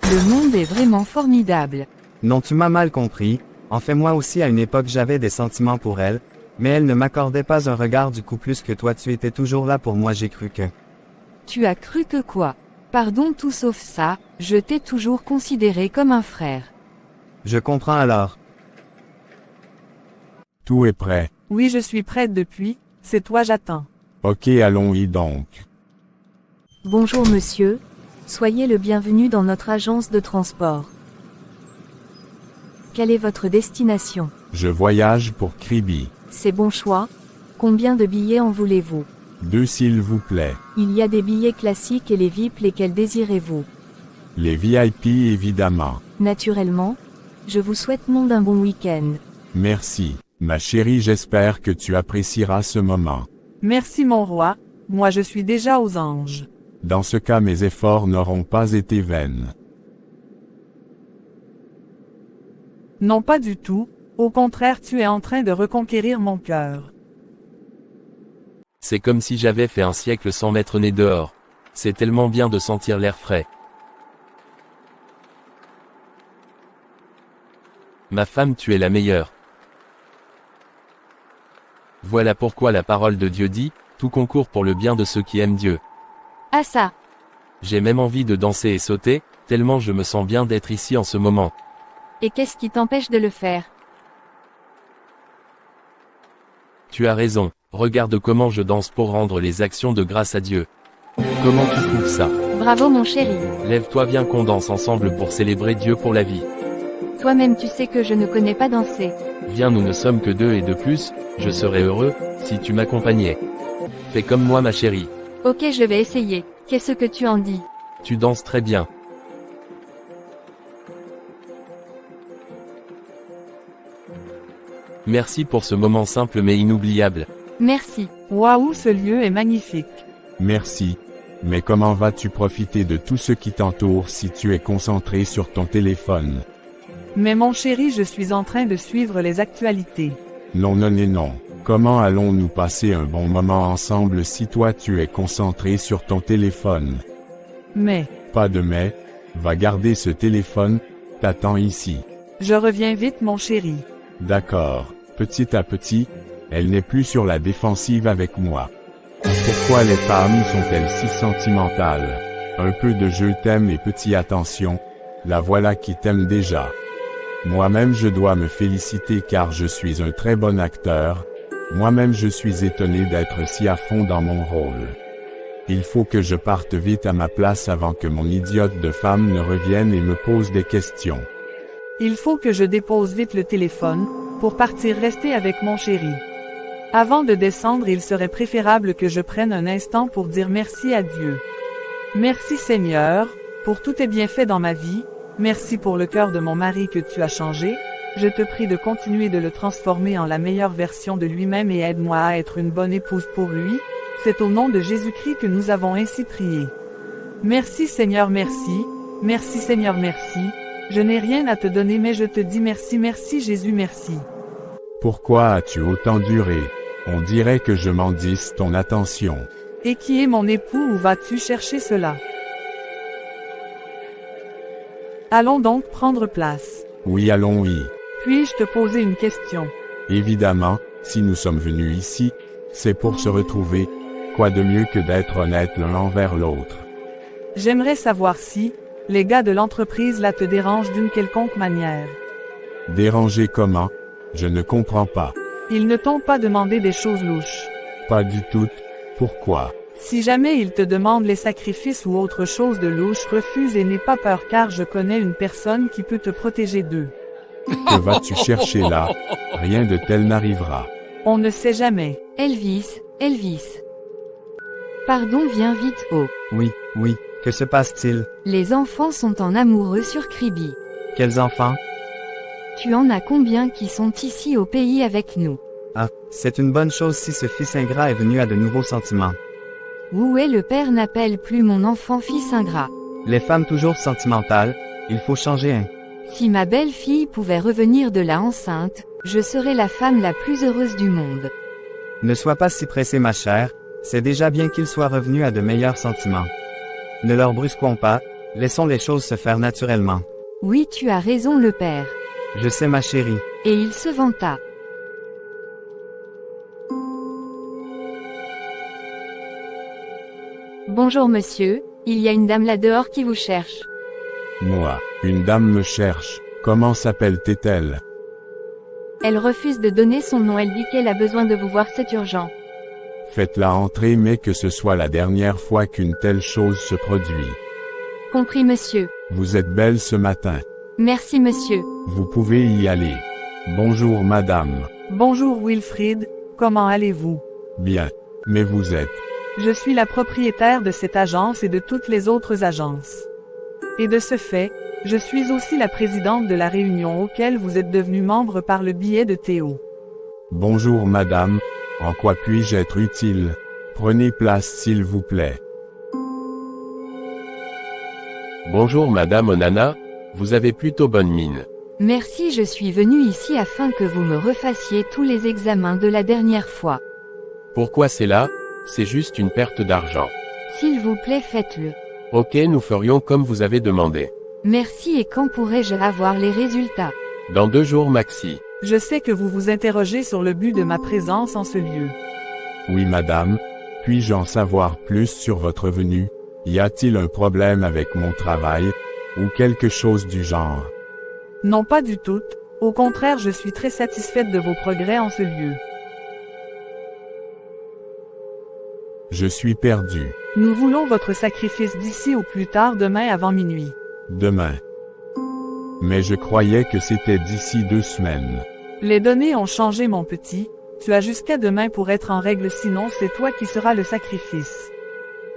Le monde est vraiment formidable. Non, tu m'as mal compris. En fait, moi aussi à une époque j'avais des sentiments pour elle, mais elle ne m'accordait pas un regard du coup plus que toi, tu étais toujours là pour moi, j'ai cru que... Tu as cru que quoi? Pardon, tout sauf ça, je t'ai toujours considéré comme un frère. Je comprends alors. Tout est prêt. Oui, je suis prête depuis, c'est toi j'attends. Ok, allons-y donc. Bonjour monsieur, soyez le bienvenu dans notre agence de transport. Quelle est votre destination? Je voyage pour Kribi. C'est bon choix. Combien de billets en voulez-vous? 2 s'il vous plaît. Il y a des billets classiques et les VIP, lesquels désirez-vous? Les VIP évidemment. Naturellement. Je vous souhaite d'un bon week-end. Merci, ma chérie, j'espère que tu apprécieras ce moment. Merci mon roi, moi je suis déjà aux anges. Dans ce cas mes efforts n'auront pas été vains. Non pas du tout, au contraire tu es en train de reconquérir mon cœur. C'est comme si j'avais fait un siècle sans m'être né dehors. C'est tellement bien de sentir l'air frais. Ma femme, tu es la meilleure. Voilà pourquoi la parole de Dieu dit, tout concourt pour le bien de ceux qui aiment Dieu. Ah ça. J'ai même envie de danser et sauter, tellement je me sens bien d'être ici en ce moment. Et qu'est-ce qui t'empêche de le faire? Tu as raison, regarde comment je danse pour rendre les actions de grâce à Dieu. Comment tu trouves ça? Bravo mon chéri. Lève-toi, viens qu'on danse ensemble pour célébrer Dieu pour la vie. Toi-même tu sais que je ne connais pas danser. Viens, nous ne sommes que 2 et de plus, je serais heureux, si tu m'accompagnais. Fais comme moi ma chérie. Ok, je vais essayer. Qu'est-ce que tu en dis? Tu danses très bien. Merci pour ce moment simple mais inoubliable. Merci. Waouh, ce lieu est magnifique. Merci. Mais comment vas-tu profiter de tout ce qui t'entoure si tu es concentré sur ton téléphone? Mais mon chéri, je suis en train de suivre les actualités. Non, non et non. Comment allons-nous passer un bon moment ensemble si toi tu es concentré sur ton téléphone? Mais, Pas de mais. Va garder ce téléphone, t'attends ici. je reviens vite mon chéri. D'accord. Petit à petit, elle n'est plus sur la défensive avec moi. Pourquoi les femmes sont-elles si sentimentales? Un peu de je t'aime et petit attention, la voilà qui t'aime déjà. Moi-même je dois me féliciter car je suis un très bon acteur, moi-même je suis étonné d'être si à fond dans mon rôle. Il faut que je parte vite à ma place avant que mon idiote de femme ne revienne et me pose des questions. Il faut que je dépose vite le téléphone, pour partir rester avec mon chéri. Avant de descendre, il serait préférable que je prenne un instant pour dire merci à Dieu. Merci Seigneur, pour tous tes bienfaits dans ma vie, merci pour le cœur de mon mari que tu as changé, je te prie de continuer de le transformer en la meilleure version de lui-même et aide-moi à être une bonne épouse pour lui, c'est au nom de Jésus-Christ que nous avons ainsi prié. Merci Seigneur, merci, merci Seigneur, merci, je n'ai rien à te donner mais je te dis merci, merci Jésus, merci. Pourquoi as-tu autant duré? On dirait que je m'endisse ton attention. Et qui est mon époux, où vas-tu chercher cela? Allons donc prendre place. Oui, allons-y. Puis-je te poser une question? Évidemment, si nous sommes venus ici, c'est pour se retrouver. Quoi de mieux que d'être honnêtes l'un envers l'autre? J'aimerais savoir si, les gars de l'entreprise là te dérangent d'une quelconque manière. Déranger comment? Je ne comprends pas. Ils ne t'ont pas demandé des choses louches. Pas du tout. Pourquoi? Si jamais ils te demandent les sacrifices ou autre chose de louche, refuse et n'aie pas peur car je connais une personne qui peut te protéger d'eux. Que vas-tu chercher là? Rien de tel n'arrivera. On ne sait jamais. Elvis, Elvis. Pardon, viens vite. Oh. Oui, que se passe-t-il? Les enfants sont en amoureux sur Kribi. Quels enfants? Tu en as combien qui sont ici au pays avec nous? Ah, c'est une bonne chose si ce fils ingrat est venu à de nouveaux sentiments. Où est le père n'appelle plus mon enfant fils ingrat. Les femmes toujours sentimentales, il faut changer un. Si ma belle-fille pouvait revenir de là enceinte, je serais la femme la plus heureuse du monde. Ne sois pas si pressée ma chère, c'est déjà bien qu'ils soient revenus à de meilleurs sentiments. Ne leur brusquons pas, laissons les choses se faire naturellement. Oui, tu as raison le père. Je sais ma chérie. Et il se vanta. Bonjour monsieur, il y a une dame là dehors qui vous cherche. Moi, une dame me cherche. Comment s'appelle-t-elle? Elle refuse de donner son nom, elle dit qu'elle a besoin de vous voir, c'est urgent. Faites-la entrer mais que ce soit la dernière fois qu'une telle chose se produit. Compris monsieur. Vous êtes belle ce matin. Merci monsieur. Vous pouvez y aller. Bonjour madame. Bonjour Wilfrid, comment allez-vous? Bien. Mais vous êtes. Je suis la propriétaire de cette agence et de toutes les autres agences. Et de ce fait, je suis aussi la présidente de la réunion auquel vous êtes devenu membre par le biais de Théo. Bonjour madame, en quoi puis-je être utile? Prenez place s'il vous plaît. Bonjour madame Onana, vous avez plutôt bonne mine. Merci, je suis venue ici afin que vous me refassiez tous les examens de la dernière fois. Pourquoi c'est là? C'est juste une perte d'argent. S'il vous plaît, faites-le. Ok, nous ferions comme vous avez demandé. Merci, et quand pourrais-je avoir les résultats? Dans 2 jours maxi. Je sais que vous vous interrogez sur le but de ma présence en ce lieu. Oui madame, puis-je en savoir plus sur votre venue? Y a-t-il un problème avec mon travail? Ou quelque chose du genre? Non, pas du tout. Au contraire, je suis très satisfaite de vos progrès en ce lieu. Je suis perdu. Nous voulons votre sacrifice d'ici au plus tard demain avant minuit. Demain. Mais je croyais que c'était d'ici 2 semaines. Les données ont changé mon petit, Tu as jusqu'à demain pour être en règle, sinon c'est toi qui seras le sacrifice.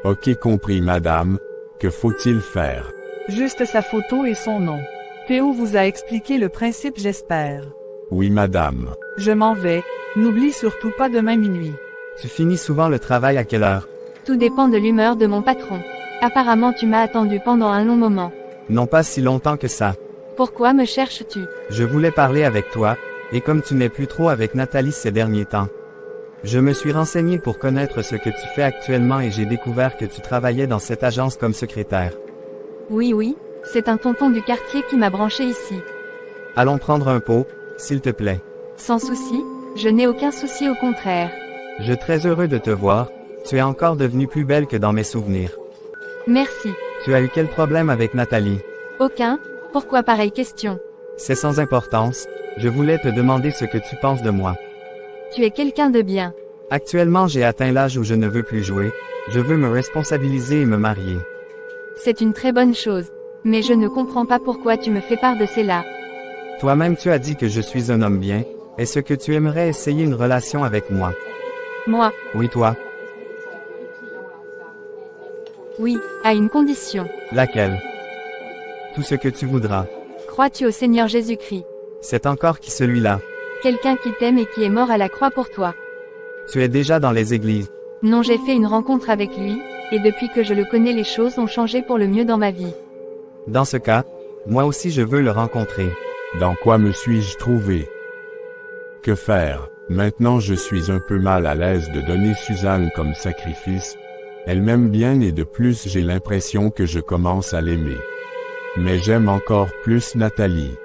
Ok, compris madame. Que faut-il faire? Juste sa photo et son nom. Théo vous a expliqué le principe, j'espère. Oui madame. Je m'en vais. N'oublie surtout pas demain minuit. Tu finis souvent le travail à quelle heure? Tout dépend de l'humeur de mon patron. Apparemment tu m'as attendu pendant un long moment. Non, pas si longtemps que ça. Pourquoi me cherches-tu? Je voulais parler avec toi, et comme tu n'es plus trop avec Nathalie ces derniers temps. Je me suis renseigné pour connaître ce que tu fais actuellement et j'ai découvert que tu travaillais dans cette agence comme secrétaire. Oui, c'est un tonton du quartier qui m'a branché ici. Allons prendre un pot, s'il te plaît. Sans souci, je n'ai aucun souci, au contraire. Je suis très heureux de te voir, tu es encore devenue plus belle que dans mes souvenirs. Merci. Tu as eu quel problème avec Nathalie? Aucun. Pourquoi pareille question? C'est sans importance, je voulais te demander ce que tu penses de moi. Tu es quelqu'un de bien. Actuellement j'ai atteint l'âge où je ne veux plus jouer, je veux me responsabiliser et me marier. C'est une très bonne chose. Mais je ne comprends pas pourquoi tu me fais part de cela. Toi-même tu as dit que je suis un homme bien, est-ce que tu aimerais essayer une relation avec moi? Moi? Oui, toi. Oui, à une condition. Laquelle? Tout ce que tu voudras. Crois-tu au Seigneur Jésus-Christ? C'est encore qui celui-là? Quelqu'un qui t'aime et qui est mort à la croix pour toi. Tu es déjà dans les églises. Non, j'ai fait une rencontre avec lui, et depuis que je le connais, les choses ont changé pour le mieux dans ma vie. Dans ce cas, moi aussi je veux le rencontrer. Dans quoi me suis-je trouvé? Que faire? Maintenant je suis un peu mal à l'aise de donner Suzanne comme sacrifice. Elle m'aime bien et de plus j'ai l'impression que je commence à l'aimer. Mais j'aime encore plus Nathalie.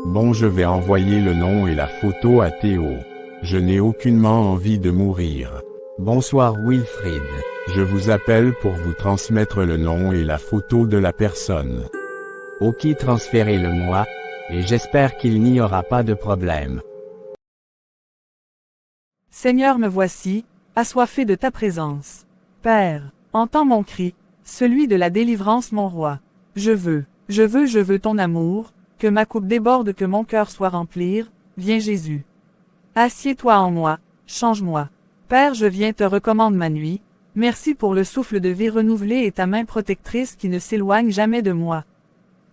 Bon, je vais envoyer le nom et la photo à Théo. Je n'ai aucunement envie de mourir. Bonsoir Wilfrid. Je vous appelle pour vous transmettre le nom et la photo de la personne. Ok, transférez-le-moi, et j'espère qu'il n'y aura pas de problème. Seigneur, me voici, assoiffé de ta présence. Père, entends mon cri, celui de la délivrance, mon roi. Je veux ton amour, que ma coupe déborde, que mon cœur soit rempli. Viens Jésus. Assieds-toi en moi, change-moi. Père, je viens te recommande ma nuit. Merci pour le souffle de vie renouvelé et ta main protectrice qui ne s'éloigne jamais de moi.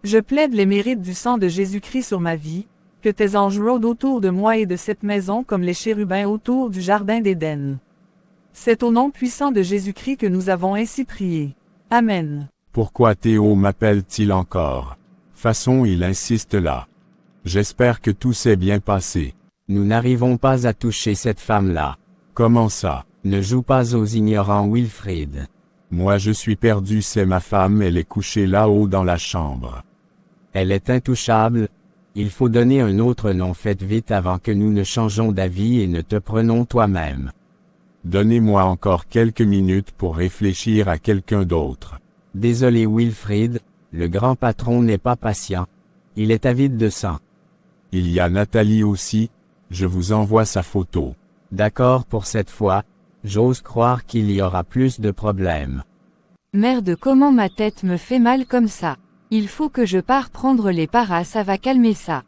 Je plaide les mérites du sang de Jésus-Christ sur ma vie, que tes anges rôdent autour de moi et de cette maison comme les chérubins autour du jardin d'Éden. C'est au nom puissant de Jésus-Christ que nous avons ainsi prié. Amen. Pourquoi Théo m'appelle-t-il encore? Façon, il insiste là. J'espère que tout s'est bien passé. Nous n'arrivons pas à toucher cette femme-là. Comment ça? Ne joue pas aux ignorants, Wilfrid. Moi je suis perdu, c'est ma femme, elle est couchée là-haut dans la chambre. Elle est intouchable. Il faut donner un autre nom, faites vite avant que nous ne changeons d'avis et ne te prenons toi-même. Donnez-moi encore quelques minutes pour réfléchir à quelqu'un d'autre. Désolé Wilfrid, le grand patron n'est pas patient. Il est avide de sang. Il y a Nathalie aussi, je vous envoie sa photo. D'accord pour cette fois, j'ose croire qu'il y aura plus de problèmes. Merde, comment ma tête me fait mal comme ça. Il faut que je parte prendre les paras, ça va calmer ça.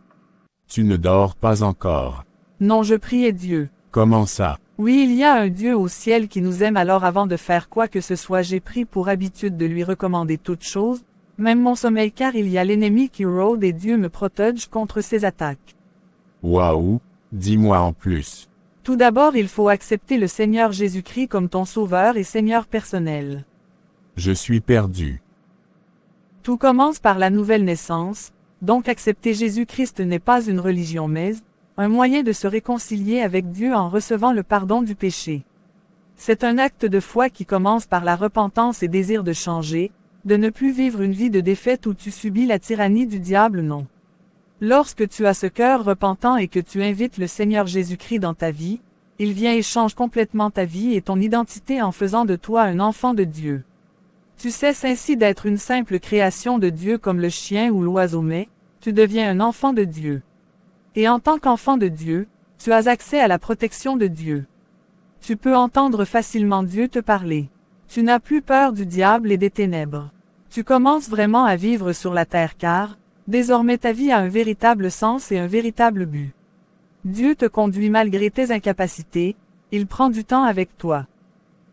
Tu ne dors pas encore. Non, je priais Dieu. Comment ça? Oui, il y a un Dieu au ciel qui nous aime, alors avant de faire quoi que ce soit, j'ai pris pour habitude de lui recommander toutes choses, même mon sommeil, car il y a l'ennemi qui rôde et Dieu me protège contre ses attaques. Waouh, dis-moi en plus. Tout d'abord, il faut accepter le Seigneur Jésus-Christ comme ton sauveur et Seigneur personnel. Je suis perdu. Tout commence par la nouvelle naissance, donc accepter Jésus-Christ n'est pas une religion mais un moyen de se réconcilier avec Dieu en recevant le pardon du péché. C'est un acte de foi qui commence par la repentance et désir de changer, de ne plus vivre une vie de défaite où tu subis la tyrannie du diable, non. Lorsque tu as ce cœur repentant et que tu invites le Seigneur Jésus-Christ dans ta vie, il vient et change complètement ta vie et ton identité en faisant de toi un enfant de Dieu. Tu cesses ainsi d'être une simple création de Dieu comme le chien ou l'oiseau, mais tu deviens un enfant de Dieu. Et en tant qu'enfant de Dieu, tu as accès à la protection de Dieu. Tu peux entendre facilement Dieu te parler. Tu n'as plus peur du diable et des ténèbres. Tu commences vraiment à vivre sur la terre car, désormais ta vie a un véritable sens et un véritable but. Dieu te conduit malgré tes incapacités, il prend du temps avec toi.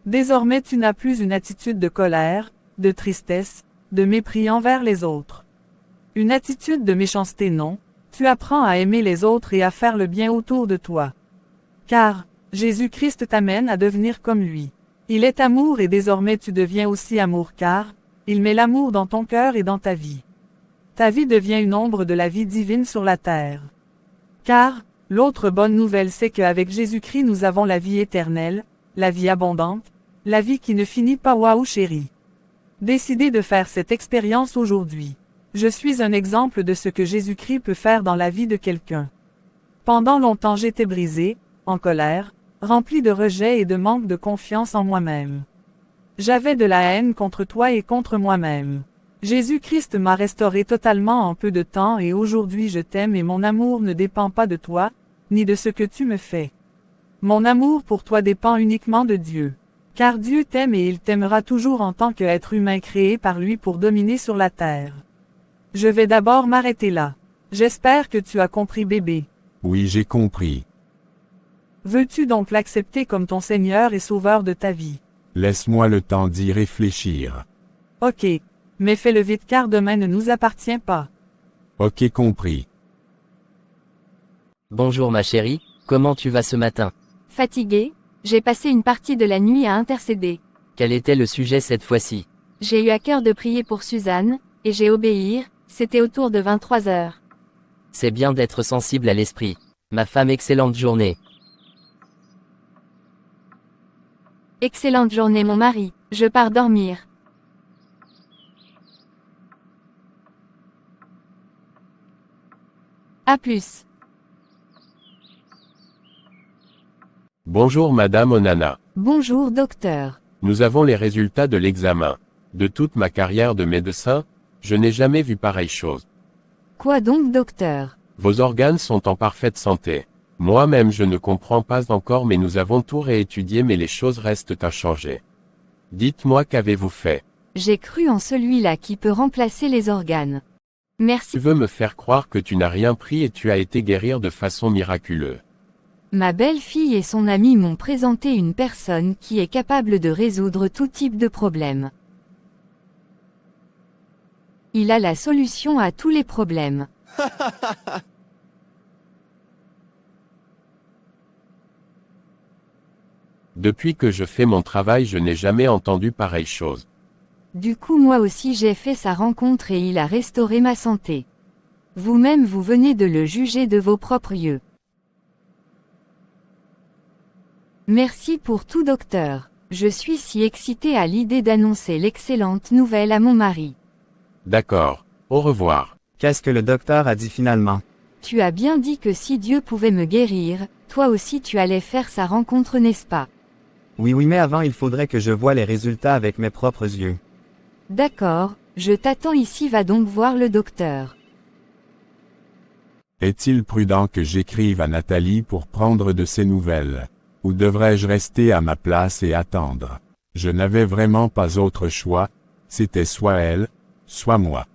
Désormais tu n'as plus une attitude de colère, de tristesse, de mépris envers les autres. Une attitude de méchanceté non, tu apprends à aimer les autres et à faire le bien autour de toi. Car, Jésus-Christ t'amène à devenir comme lui. Il est amour et désormais tu deviens aussi amour car, il met l'amour dans ton cœur et dans ta vie. Ta vie devient une ombre de la vie divine sur la terre. Car, l'autre bonne nouvelle c'est qu'avec Jésus-Christ nous avons la vie éternelle, la vie abondante, la vie qui ne finit pas. Waouh chérie. Décidez de faire cette expérience aujourd'hui. Je suis un exemple de ce que Jésus-Christ peut faire dans la vie de quelqu'un. Pendant longtemps j'étais brisé, en colère, rempli de rejet et de manque de confiance en moi-même. J'avais de la haine contre toi et contre moi-même. Jésus-Christ m'a restauré totalement en peu de temps et aujourd'hui je t'aime et mon amour ne dépend pas de toi, ni de ce que tu me fais. Mon amour pour toi dépend uniquement de Dieu. Car Dieu t'aime et il t'aimera toujours en tant qu'être humain créé par lui pour dominer sur la terre. Je vais d'abord m'arrêter là. J'espère que tu as compris bébé. Oui, j'ai compris. Veux-tu donc l'accepter comme ton Seigneur et Sauveur de ta vie? Laisse-moi le temps d'y réfléchir. Ok. Mais fais-le vite car demain ne nous appartient pas. Ok, compris. Bonjour ma chérie, comment tu vas ce matin? Fatiguée, j'ai passé une partie de la nuit à intercéder. Quel était le sujet cette fois-ci? J'ai eu à cœur de prier pour Suzanne, et j'ai obéi, c'était autour de 23 heures. C'est bien d'être sensible à l'esprit. Ma femme, excellente journée. Excellente journée mon mari, je pars dormir. À plus. Bonjour Madame Onana. Bonjour docteur. Nous avons les résultats de l'examen. De toute ma carrière de médecin, je n'ai jamais vu pareille chose. Quoi donc docteur? Vos organes sont en parfaite santé. Moi-même je ne comprends pas encore mais nous avons tout réétudié mais les choses restent à changer. Dites-moi qu'avez-vous fait? J'ai cru en celui-là qui peut remplacer les organes. Merci. Tu veux me faire croire que tu n'as rien pris et tu as été guérir de façon miraculeuse. Ma belle-fille et son ami m'ont présenté une personne qui est capable de résoudre tout type de problème. Il a la solution à tous les problèmes. Depuis que je fais mon travail je n'ai jamais entendu pareille chose. Du coup moi aussi j'ai fait sa rencontre et il a restauré ma santé. Vous-même vous venez de le juger de vos propres yeux. Merci pour tout docteur. Je suis si excitée à l'idée d'annoncer l'excellente nouvelle à mon mari. D'accord. Au revoir. Qu'est-ce que le docteur a dit finalement? Tu as bien dit que si Dieu pouvait me guérir, toi aussi tu allais faire sa rencontre n'est-ce pas? Oui mais avant il faudrait que je voie les résultats avec mes propres yeux. D'accord, je t'attends ici va donc voir le docteur. Est-il prudent que j'écrive à Nathalie pour prendre de ses nouvelles? Ou devrais-je rester à ma place et attendre? Je n'avais vraiment pas autre choix, c'était soit elle, soit moi.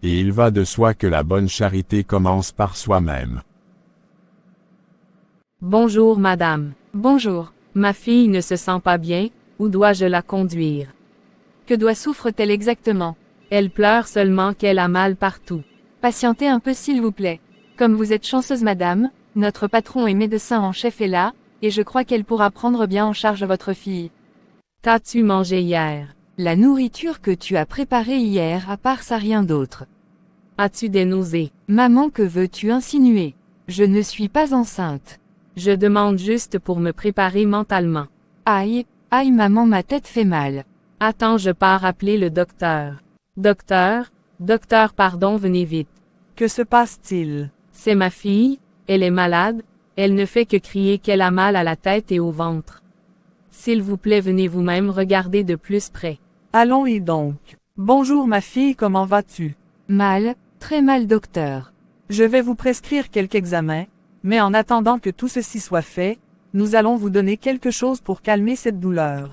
Et il va de soi que la bonne charité commence par soi-même. Bonjour madame. Bonjour. Ma fille ne se sent pas bien, où dois-je la conduire? Que doit souffre-t-elle exactement? Elle pleure seulement qu'elle a mal partout. Patientez un peu s'il vous plaît. Comme vous êtes chanceuse madame, notre patron et médecin en chef est là, et je crois qu'elle pourra prendre bien en charge votre fille. Qu'as-tu mangé hier? La nourriture que tu as préparée hier à part ça rien d'autre. As-tu des nausées? Maman que veux-tu insinuer? Je ne suis pas enceinte. Je demande juste pour me préparer mentalement. Aïe, aïe maman ma tête fait mal. Attends je pars appeler le docteur. Docteur pardon venez vite. Que se passe-t-il? C'est ma fille, elle est malade, elle ne fait que crier qu'elle a mal à la tête et au ventre. S'il vous plaît venez vous-même regarder de plus près. Allons-y donc. Bonjour ma fille, comment vas-tu? Mal, très mal docteur. Je vais vous prescrire quelques examens, mais en attendant que tout ceci soit fait, nous allons vous donner quelque chose pour calmer cette douleur.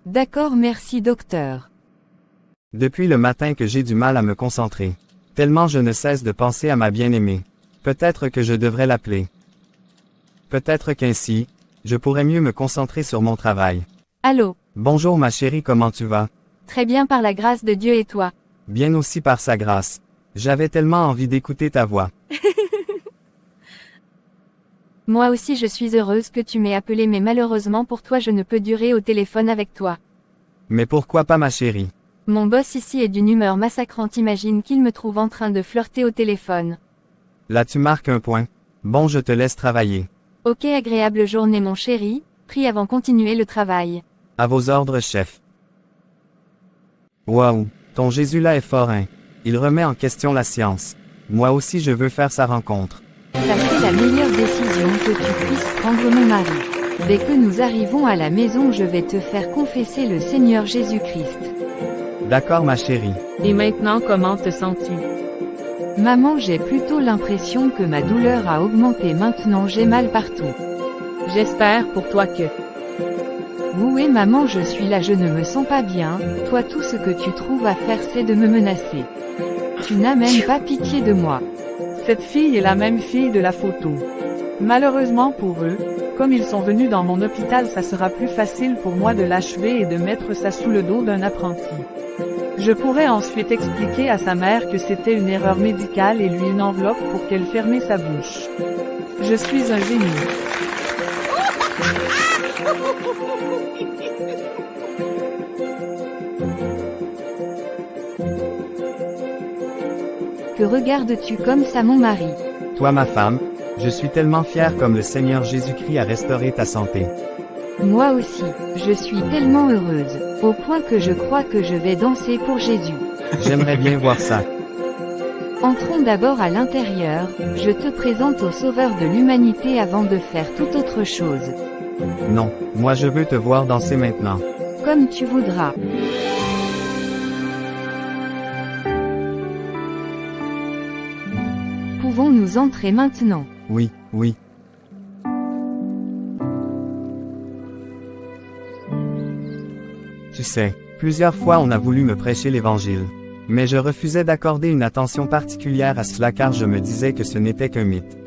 D'accord merci docteur. Depuis le matin que j'ai du mal à me concentrer. Tellement je ne cesse de penser à ma bien-aimée. Peut-être que je devrais l'appeler. Peut-être qu'ainsi, je pourrais mieux me concentrer sur mon travail. Allô? Bonjour ma chérie, comment tu vas? Très bien par la grâce de Dieu et toi? Bien aussi par sa grâce. J'avais tellement envie d'écouter ta voix. Moi aussi je suis heureuse que tu m'aies appelé mais malheureusement pour toi je ne peux durer au téléphone avec toi. Mais pourquoi pas ma chérie? Mon boss ici est d'une humeur massacrante, imagine qu'il me trouve en train de flirter au téléphone. Là tu marques un point. Bon, je te laisse travailler. Ok, agréable journée mon chéri, prie avant continuer le travail. À vos ordres, chef. Waouh, ton Jésus là est fort, hein. Il remet en question la science. Moi aussi je veux faire sa rencontre. Ça c'est la meilleure décision que tu puisses prendre mon mari. Dès que nous arrivons à la maison je vais te faire confesser le Seigneur Jésus-Christ. D'accord ma chérie. Et maintenant comment te sens-tu? Maman, j'ai plutôt l'impression que ma douleur a augmenté, maintenant j'ai mal partout. J'espère pour toi que... Oui maman, je suis là, je ne me sens pas bien, toi tout ce que tu trouves à faire c'est de me menacer. Tu n'as même pas pitié de moi. Cette fille est la même fille de la photo. Malheureusement pour eux, comme ils sont venus dans mon hôpital, ça sera plus facile pour moi de l'achever et de mettre ça sous le dos d'un apprenti. Je pourrais ensuite expliquer à sa mère que c'était une erreur médicale et lui une enveloppe pour qu'elle ferme sa bouche. Je suis un génie. Que regardes-tu comme ça mon mari? Toi ma femme, je suis tellement fier comme le Seigneur Jésus-Christ a restauré ta santé. Moi aussi, je suis tellement heureuse, au point que je crois que je vais danser pour Jésus. J'aimerais bien voir ça. Entrons d'abord à l'intérieur, je te présente au Sauveur de l'humanité avant de faire toute autre chose. Non, moi je veux te voir danser maintenant. Comme tu voudras. Pouvons-nous entrer maintenant? Oui, oui. Tu sais, plusieurs fois on a voulu me prêcher l'Évangile. Mais je refusais d'accorder une attention particulière à cela car je me disais que ce n'était qu'un mythe.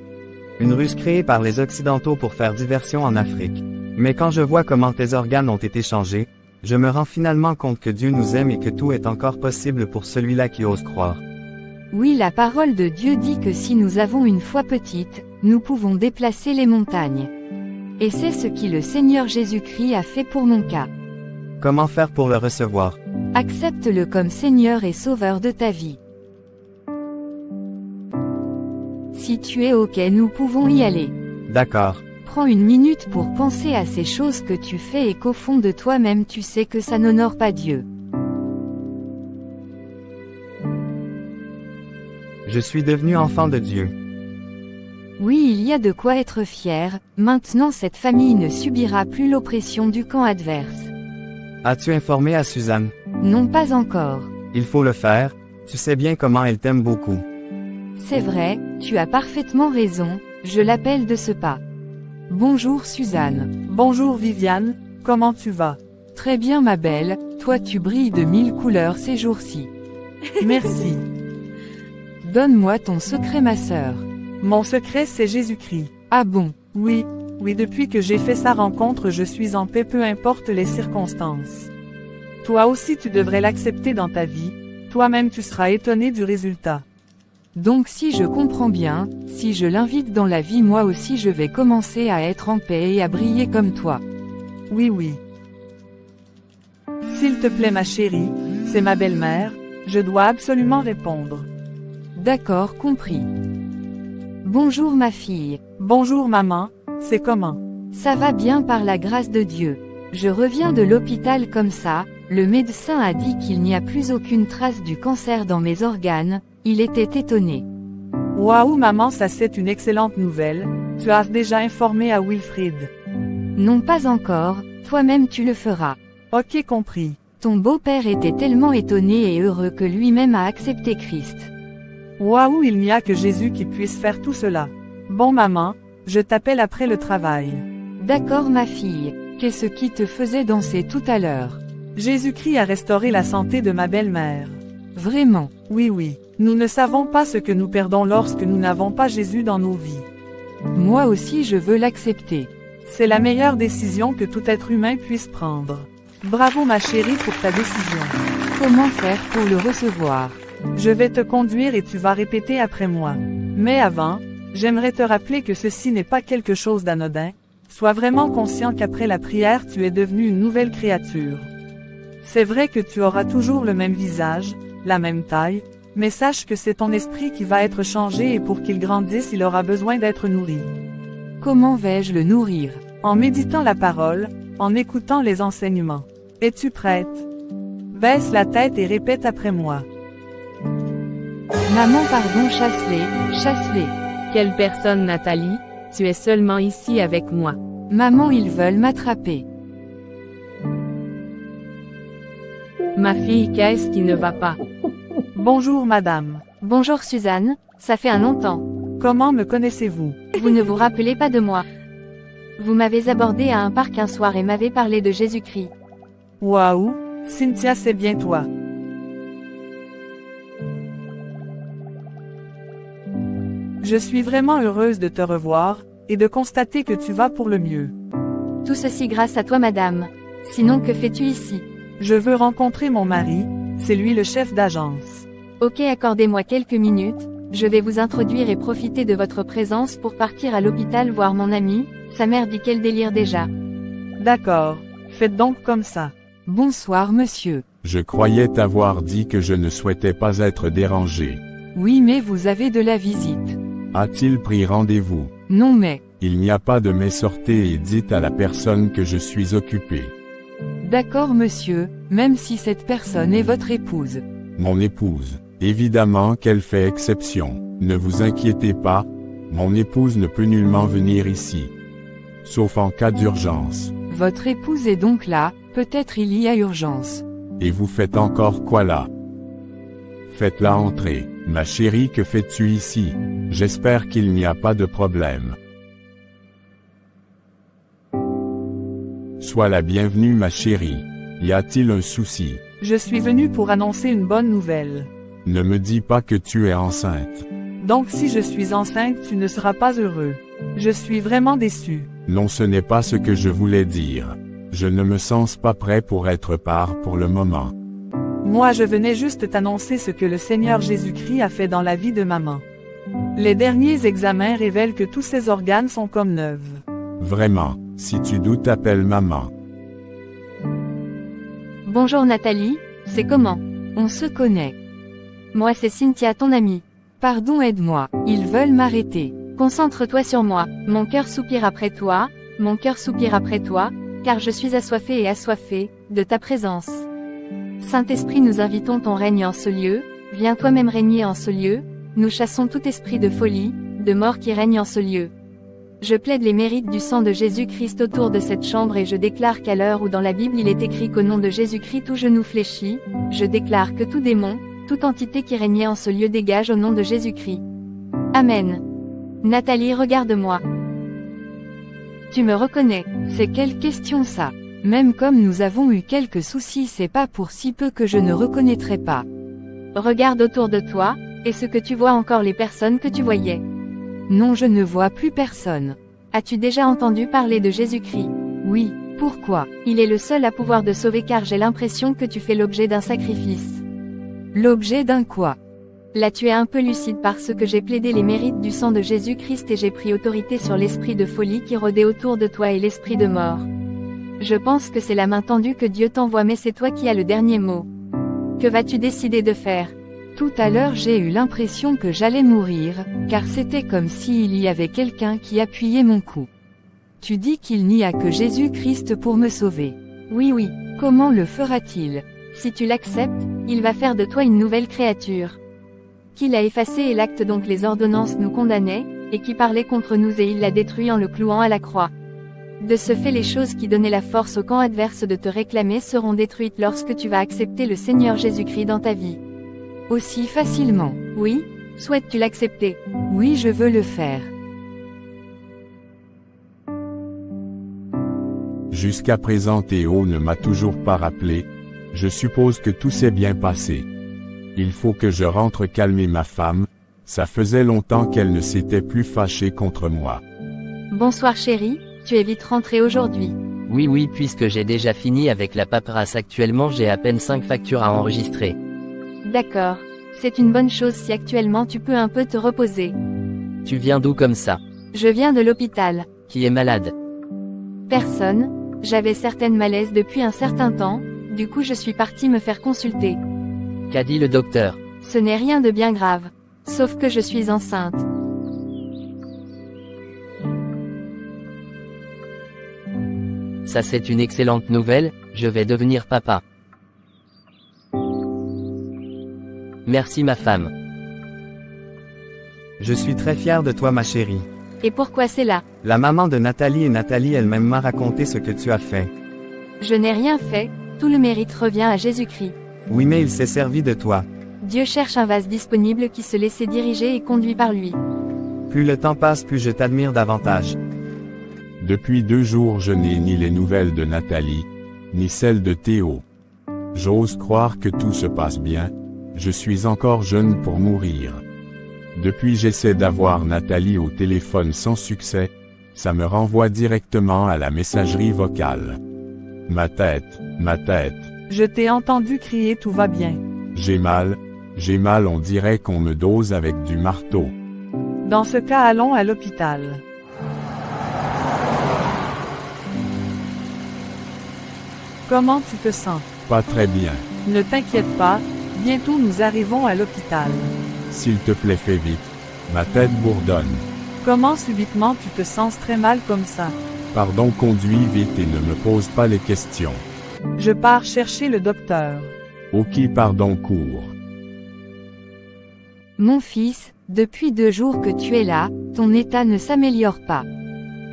Une ruse créée par les Occidentaux pour faire diversion en Afrique. Mais quand je vois comment tes organes ont été changés, je me rends finalement compte que Dieu nous aime et que tout est encore possible pour celui-là qui ose croire. Oui, la parole de Dieu dit que si nous avons une foi petite, nous pouvons déplacer les montagnes. Et c'est ce qui le Seigneur Jésus-Christ a fait pour mon cas. Comment faire pour le recevoir? Accepte-le comme Seigneur et Sauveur de ta vie. Si tu es OK, nous pouvons y aller. D'accord. Prends une minute pour penser à ces choses que tu fais et qu'au fond de toi-même tu sais que ça n'honore pas Dieu. Je suis devenu enfant de Dieu. Oui, il y a de quoi être fier, maintenant cette famille ne subira plus l'oppression du camp adverse. As-tu informé à Suzanne? Non, pas encore. Il faut le faire, tu sais bien comment elle t'aime beaucoup. C'est vrai, tu as parfaitement raison, je l'appelle de ce pas. Bonjour Suzanne. Bonjour Viviane, comment tu vas? Très bien ma belle, toi tu brilles de 1000 couleurs ces jours-ci. Merci. Donne-moi ton secret ma sœur. Mon secret c'est Jésus-Christ. Ah bon? Oui, depuis que j'ai fait sa rencontre je suis en paix peu importe les circonstances. Toi aussi tu devrais l'accepter dans ta vie, toi-même tu seras étonné du résultat. Donc si je comprends bien, si je l'invite dans la vie moi aussi je vais commencer à être en paix et à briller comme toi. Oui. S'il te plaît ma chérie, c'est ma belle-mère, je dois absolument répondre. D'accord, compris. Bonjour ma fille. Bonjour maman, c'est comment? Ça va bien par la grâce de Dieu. Je reviens de l'hôpital comme ça, le médecin a dit qu'il n'y a plus aucune trace du cancer dans mes organes, il était étonné. Waouh maman, ça c'est une excellente nouvelle, tu as déjà informé à Wilfrid? Non pas encore, toi-même tu le feras. Ok compris. Ton beau-père était tellement étonné et heureux que lui-même a accepté Christ. Waouh, il n'y a que Jésus qui puisse faire tout cela. Bon maman, je t'appelle après le travail. D'accord ma fille. Qu'est-ce qui te faisait danser tout à l'heure? Jésus-Christ a restauré la santé de ma belle-mère. Vraiment? Oui. Nous ne savons pas ce que nous perdons lorsque nous n'avons pas Jésus dans nos vies. Moi aussi je veux l'accepter. C'est la meilleure décision que tout être humain puisse prendre. Bravo ma chérie pour ta décision. Comment faire pour le recevoir? Je vais te conduire et tu vas répéter après moi. Mais avant, j'aimerais te rappeler que ceci n'est pas quelque chose d'anodin. Sois vraiment conscient qu'après la prière tu es devenu une nouvelle créature. C'est vrai que tu auras toujours le même visage, la même taille, mais sache que c'est ton esprit qui va être changé et pour qu'il grandisse il aura besoin d'être nourri. Comment vais-je le nourrir? En méditant la parole, en écoutant les enseignements. Es-tu prête? Baisse la tête et répète après moi. Maman pardon, chasse-les, chasse-les. Quelle personne Nathalie, tu es seulement ici avec moi. Maman ils veulent m'attraper. Ma fille, qu'est-ce qui ne va pas? Bonjour madame. Bonjour Suzanne, ça fait un longtemps. Comment me connaissez-vous? Vous ne vous rappelez pas de moi? Vous m'avez abordé à un parc un soir et m'avez parlé de Jésus-Christ. Waouh, Cynthia c'est bien toi. Je suis vraiment heureuse de te revoir, et de constater que tu vas pour le mieux. Tout ceci grâce à toi madame. Sinon que fais-tu ici? Je veux rencontrer mon mari, c'est lui le chef d'agence. Ok, accordez-moi quelques minutes, je vais vous introduire et profiter de votre présence pour partir à l'hôpital voir mon ami, sa mère dit quel délire déjà. D'accord, faites donc comme ça. Bonsoir monsieur. Je croyais t'avoir dit que je ne souhaitais pas être dérangé. Oui mais vous avez de la visite. A-t-il pris rendez-vous? Non mais. Il n'y a pas de mais sortez et dites à la personne que je suis occupé. D'accord monsieur, même si cette personne est votre épouse. Mon épouse. Évidemment qu'elle fait exception. Ne vous inquiétez pas, mon épouse ne peut nullement venir ici. Sauf en cas d'urgence. Votre épouse est donc là, peut-être il y a urgence. Et vous faites encore quoi là? Faites-la entrer. Ma chérie, que fais-tu ici? J'espère qu'il n'y a pas de problème. Sois la bienvenue ma chérie. Y a-t-il un souci? Je suis venue pour annoncer une bonne nouvelle. Ne me dis pas que tu es enceinte. Donc si je suis enceinte tu ne seras pas heureux. Je suis vraiment déçue. Non, ce n'est pas ce que je voulais dire. Je ne me sens pas prêt pour être père pour le moment. Moi je venais juste t'annoncer ce que le Seigneur Jésus-Christ a fait dans la vie de maman. Les derniers examens révèlent que tous ses organes sont comme neufs. Vraiment, si tu doutes appelle maman. Bonjour Nathalie, c'est comment? On se connaît. Moi c'est Cynthia ton amie. Pardon aide-moi, ils veulent m'arrêter. Concentre-toi sur moi, mon cœur soupire après toi, mon cœur soupire après toi, car je suis assoiffé et assoiffé de ta présence. Saint-Esprit, nous invitons ton règne en ce lieu, viens toi-même régner en ce lieu, nous chassons tout esprit de folie, de mort qui règne en ce lieu. Je plaide les mérites du sang de Jésus-Christ autour de cette chambre et je déclare qu'à l'heure où dans la Bible il est écrit qu'au nom de Jésus-Christ tout genou fléchit, je déclare que tout démon, toute entité qui régnait en ce lieu dégage au nom de Jésus-Christ. Amen. Nathalie, regarde-moi. Tu me reconnais? C'est quelle question ça? Même comme nous avons eu quelques soucis, c'est pas pour si peu que je ne reconnaîtrai pas. Regarde autour de toi, est-ce que tu vois encore les personnes que tu voyais? Non, je ne vois plus personne. As-tu déjà entendu parler de Jésus-Christ? Oui, pourquoi? Il est le seul à pouvoir te sauver car j'ai l'impression que tu fais l'objet d'un sacrifice. L'objet d'un quoi? Là tu es un peu lucide parce que j'ai plaidé les mérites du sang de Jésus-Christ et j'ai pris autorité sur l'esprit de folie qui rôdait autour de toi et l'esprit de mort. Je pense que c'est la main tendue que Dieu t'envoie mais c'est toi qui as le dernier mot. Que vas-tu décider de faire? Tout à l'heure j'ai eu l'impression que j'allais mourir, car c'était comme s'il y avait quelqu'un qui appuyait mon cou. Tu dis qu'il n'y a que Jésus-Christ pour me sauver. Oui. Comment le fera-t-il? Si tu l'acceptes, il va faire de toi une nouvelle créature. Qu'il a effacé et l'acte donc les ordonnances nous condamnaient, et qui parlait contre nous et il l'a détruit en le clouant à la croix. De ce fait les choses qui donnaient la force au camp adverse de te réclamer seront détruites lorsque tu vas accepter le Seigneur Jésus-Christ dans ta vie. Aussi facilement? Oui, souhaites-tu l'accepter? Oui, je veux le faire. Jusqu'à présent Théo ne m'a toujours pas rappelé, je suppose que tout s'est bien passé. Il faut que je rentre calmer ma femme, Ça faisait longtemps qu'elle ne s'était plus fâchée contre moi. Bonsoir chérie, tu es vite rentrée aujourd'hui. Oui, puisque j'ai déjà fini avec la paperasse actuellement, j'ai à peine 5 factures à enregistrer. D'accord. C'est une bonne chose si actuellement tu peux un peu te reposer. Tu viens d'où comme ça? Je viens de l'hôpital. Qui est malade? Personne. J'avais certaines malaises depuis un certain temps, du coup je suis partie me faire consulter. Qu'a dit le docteur? Ce n'est rien de bien grave. Sauf que je suis enceinte. Ça c'est une excellente nouvelle, je vais devenir papa. Merci ma femme. Je suis très fier de toi ma chérie. Et pourquoi c'est là? La maman de Nathalie et Nathalie elle-même m'a raconté ce que tu as fait. Je n'ai rien fait, tout le mérite revient à Jésus-Christ. Oui mais il s'est servi de toi. Dieu cherche un vase disponible qui se laissait diriger et conduit par lui. Plus le temps passe plus je t'admire davantage. Depuis 2 jours je n'ai ni les nouvelles de Nathalie, ni celles de Théo. J'ose croire que tout se passe bien, je suis encore jeune pour mourir. Depuis j'essaie d'avoir Nathalie au téléphone sans succès, ça me renvoie directement à la messagerie vocale. Ma tête, Je t'ai entendu crier tout va bien. j'ai mal on dirait qu'on me dose avec du marteau. Dans ce cas allons à l'hôpital. Comment tu te sens? Pas très bien. Ne t'inquiète pas, bientôt nous arrivons à l'hôpital. S'il te plaît fais vite, ma tête bourdonne. Comment subitement tu te sens très mal comme ça? Pardon conduis vite et ne me pose pas les questions. Je pars chercher le docteur. Ok pardon cours. Mon fils, depuis 2 jours que tu es là, ton état ne s'améliore pas.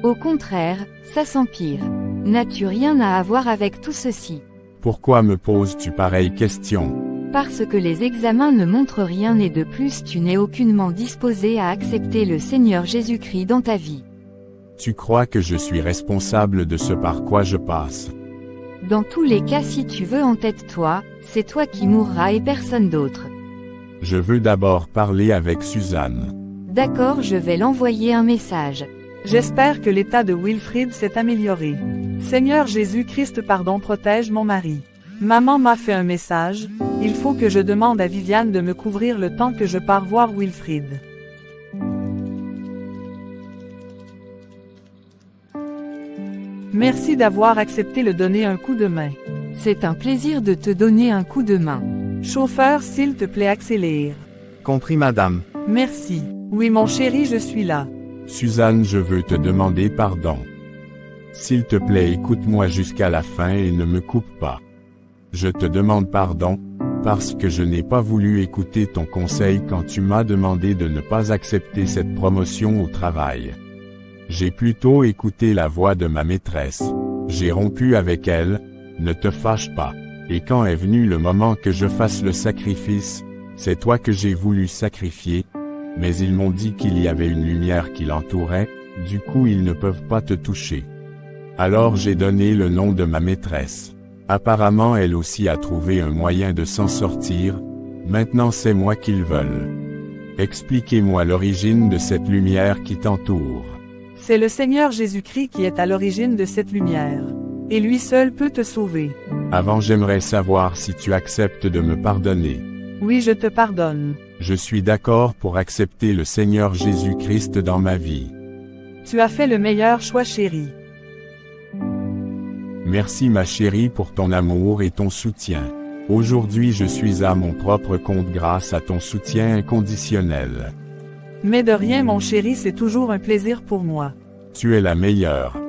Au contraire, ça s'empire. N'as-tu rien à voir avec tout ceci? Pourquoi me poses-tu pareille question? Parce que les examens ne montrent rien et de plus tu n'es aucunement disposé à accepter le Seigneur Jésus-Christ dans ta vie. Tu crois que je suis responsable de ce par quoi je passe? Dans tous les cas si tu veux entête-toi, c'est toi qui mourras et personne d'autre. Je veux d'abord parler avec Suzanne. D'accord, je vais l'envoyer un message. J'espère que l'état de Wilfrid s'est amélioré. Seigneur Jésus-Christ pardon protège mon mari. Maman m'a fait un message, il faut que je demande à Viviane de me couvrir le temps que je pars voir Wilfrid. Merci d'avoir accepté de donner un coup de main. C'est un plaisir de te donner un coup de main. Chauffeur s'il te plaît accélère. Compris madame. Merci. Oui mon chéri je suis là. Suzanne je veux te demander pardon. S'il te plaît écoute-moi jusqu'à la fin et ne me coupe pas. Je te demande pardon, parce que je n'ai pas voulu écouter ton conseil quand tu m'as demandé de ne pas accepter cette promotion au travail. J'ai plutôt écouté la voix de ma maîtresse. J'ai rompu avec elle, ne te fâche pas. Et quand est venu le moment que je fasse le sacrifice, c'est toi que j'ai voulu sacrifier, mais ils m'ont dit qu'il y avait une lumière qui l'entourait, du coup ils ne peuvent pas te toucher. Alors j'ai donné le nom de ma maîtresse. Apparemment elle aussi a trouvé un moyen de s'en sortir, maintenant c'est moi qu'ils veulent. Expliquez-moi l'origine de cette lumière qui t'entoure. C'est le Seigneur Jésus-Christ qui est à l'origine de cette lumière. Et lui seul peut te sauver. Avant j'aimerais savoir si tu acceptes de me pardonner. Oui je te pardonne. Je suis d'accord pour accepter le Seigneur Jésus-Christ dans ma vie. Tu as fait le meilleur choix chéri. Merci ma chérie pour ton amour et ton soutien. Aujourd'hui je suis à mon propre compte grâce à ton soutien inconditionnel. Mais de rien mon chéri c'est toujours un plaisir pour moi. Tu es la meilleure.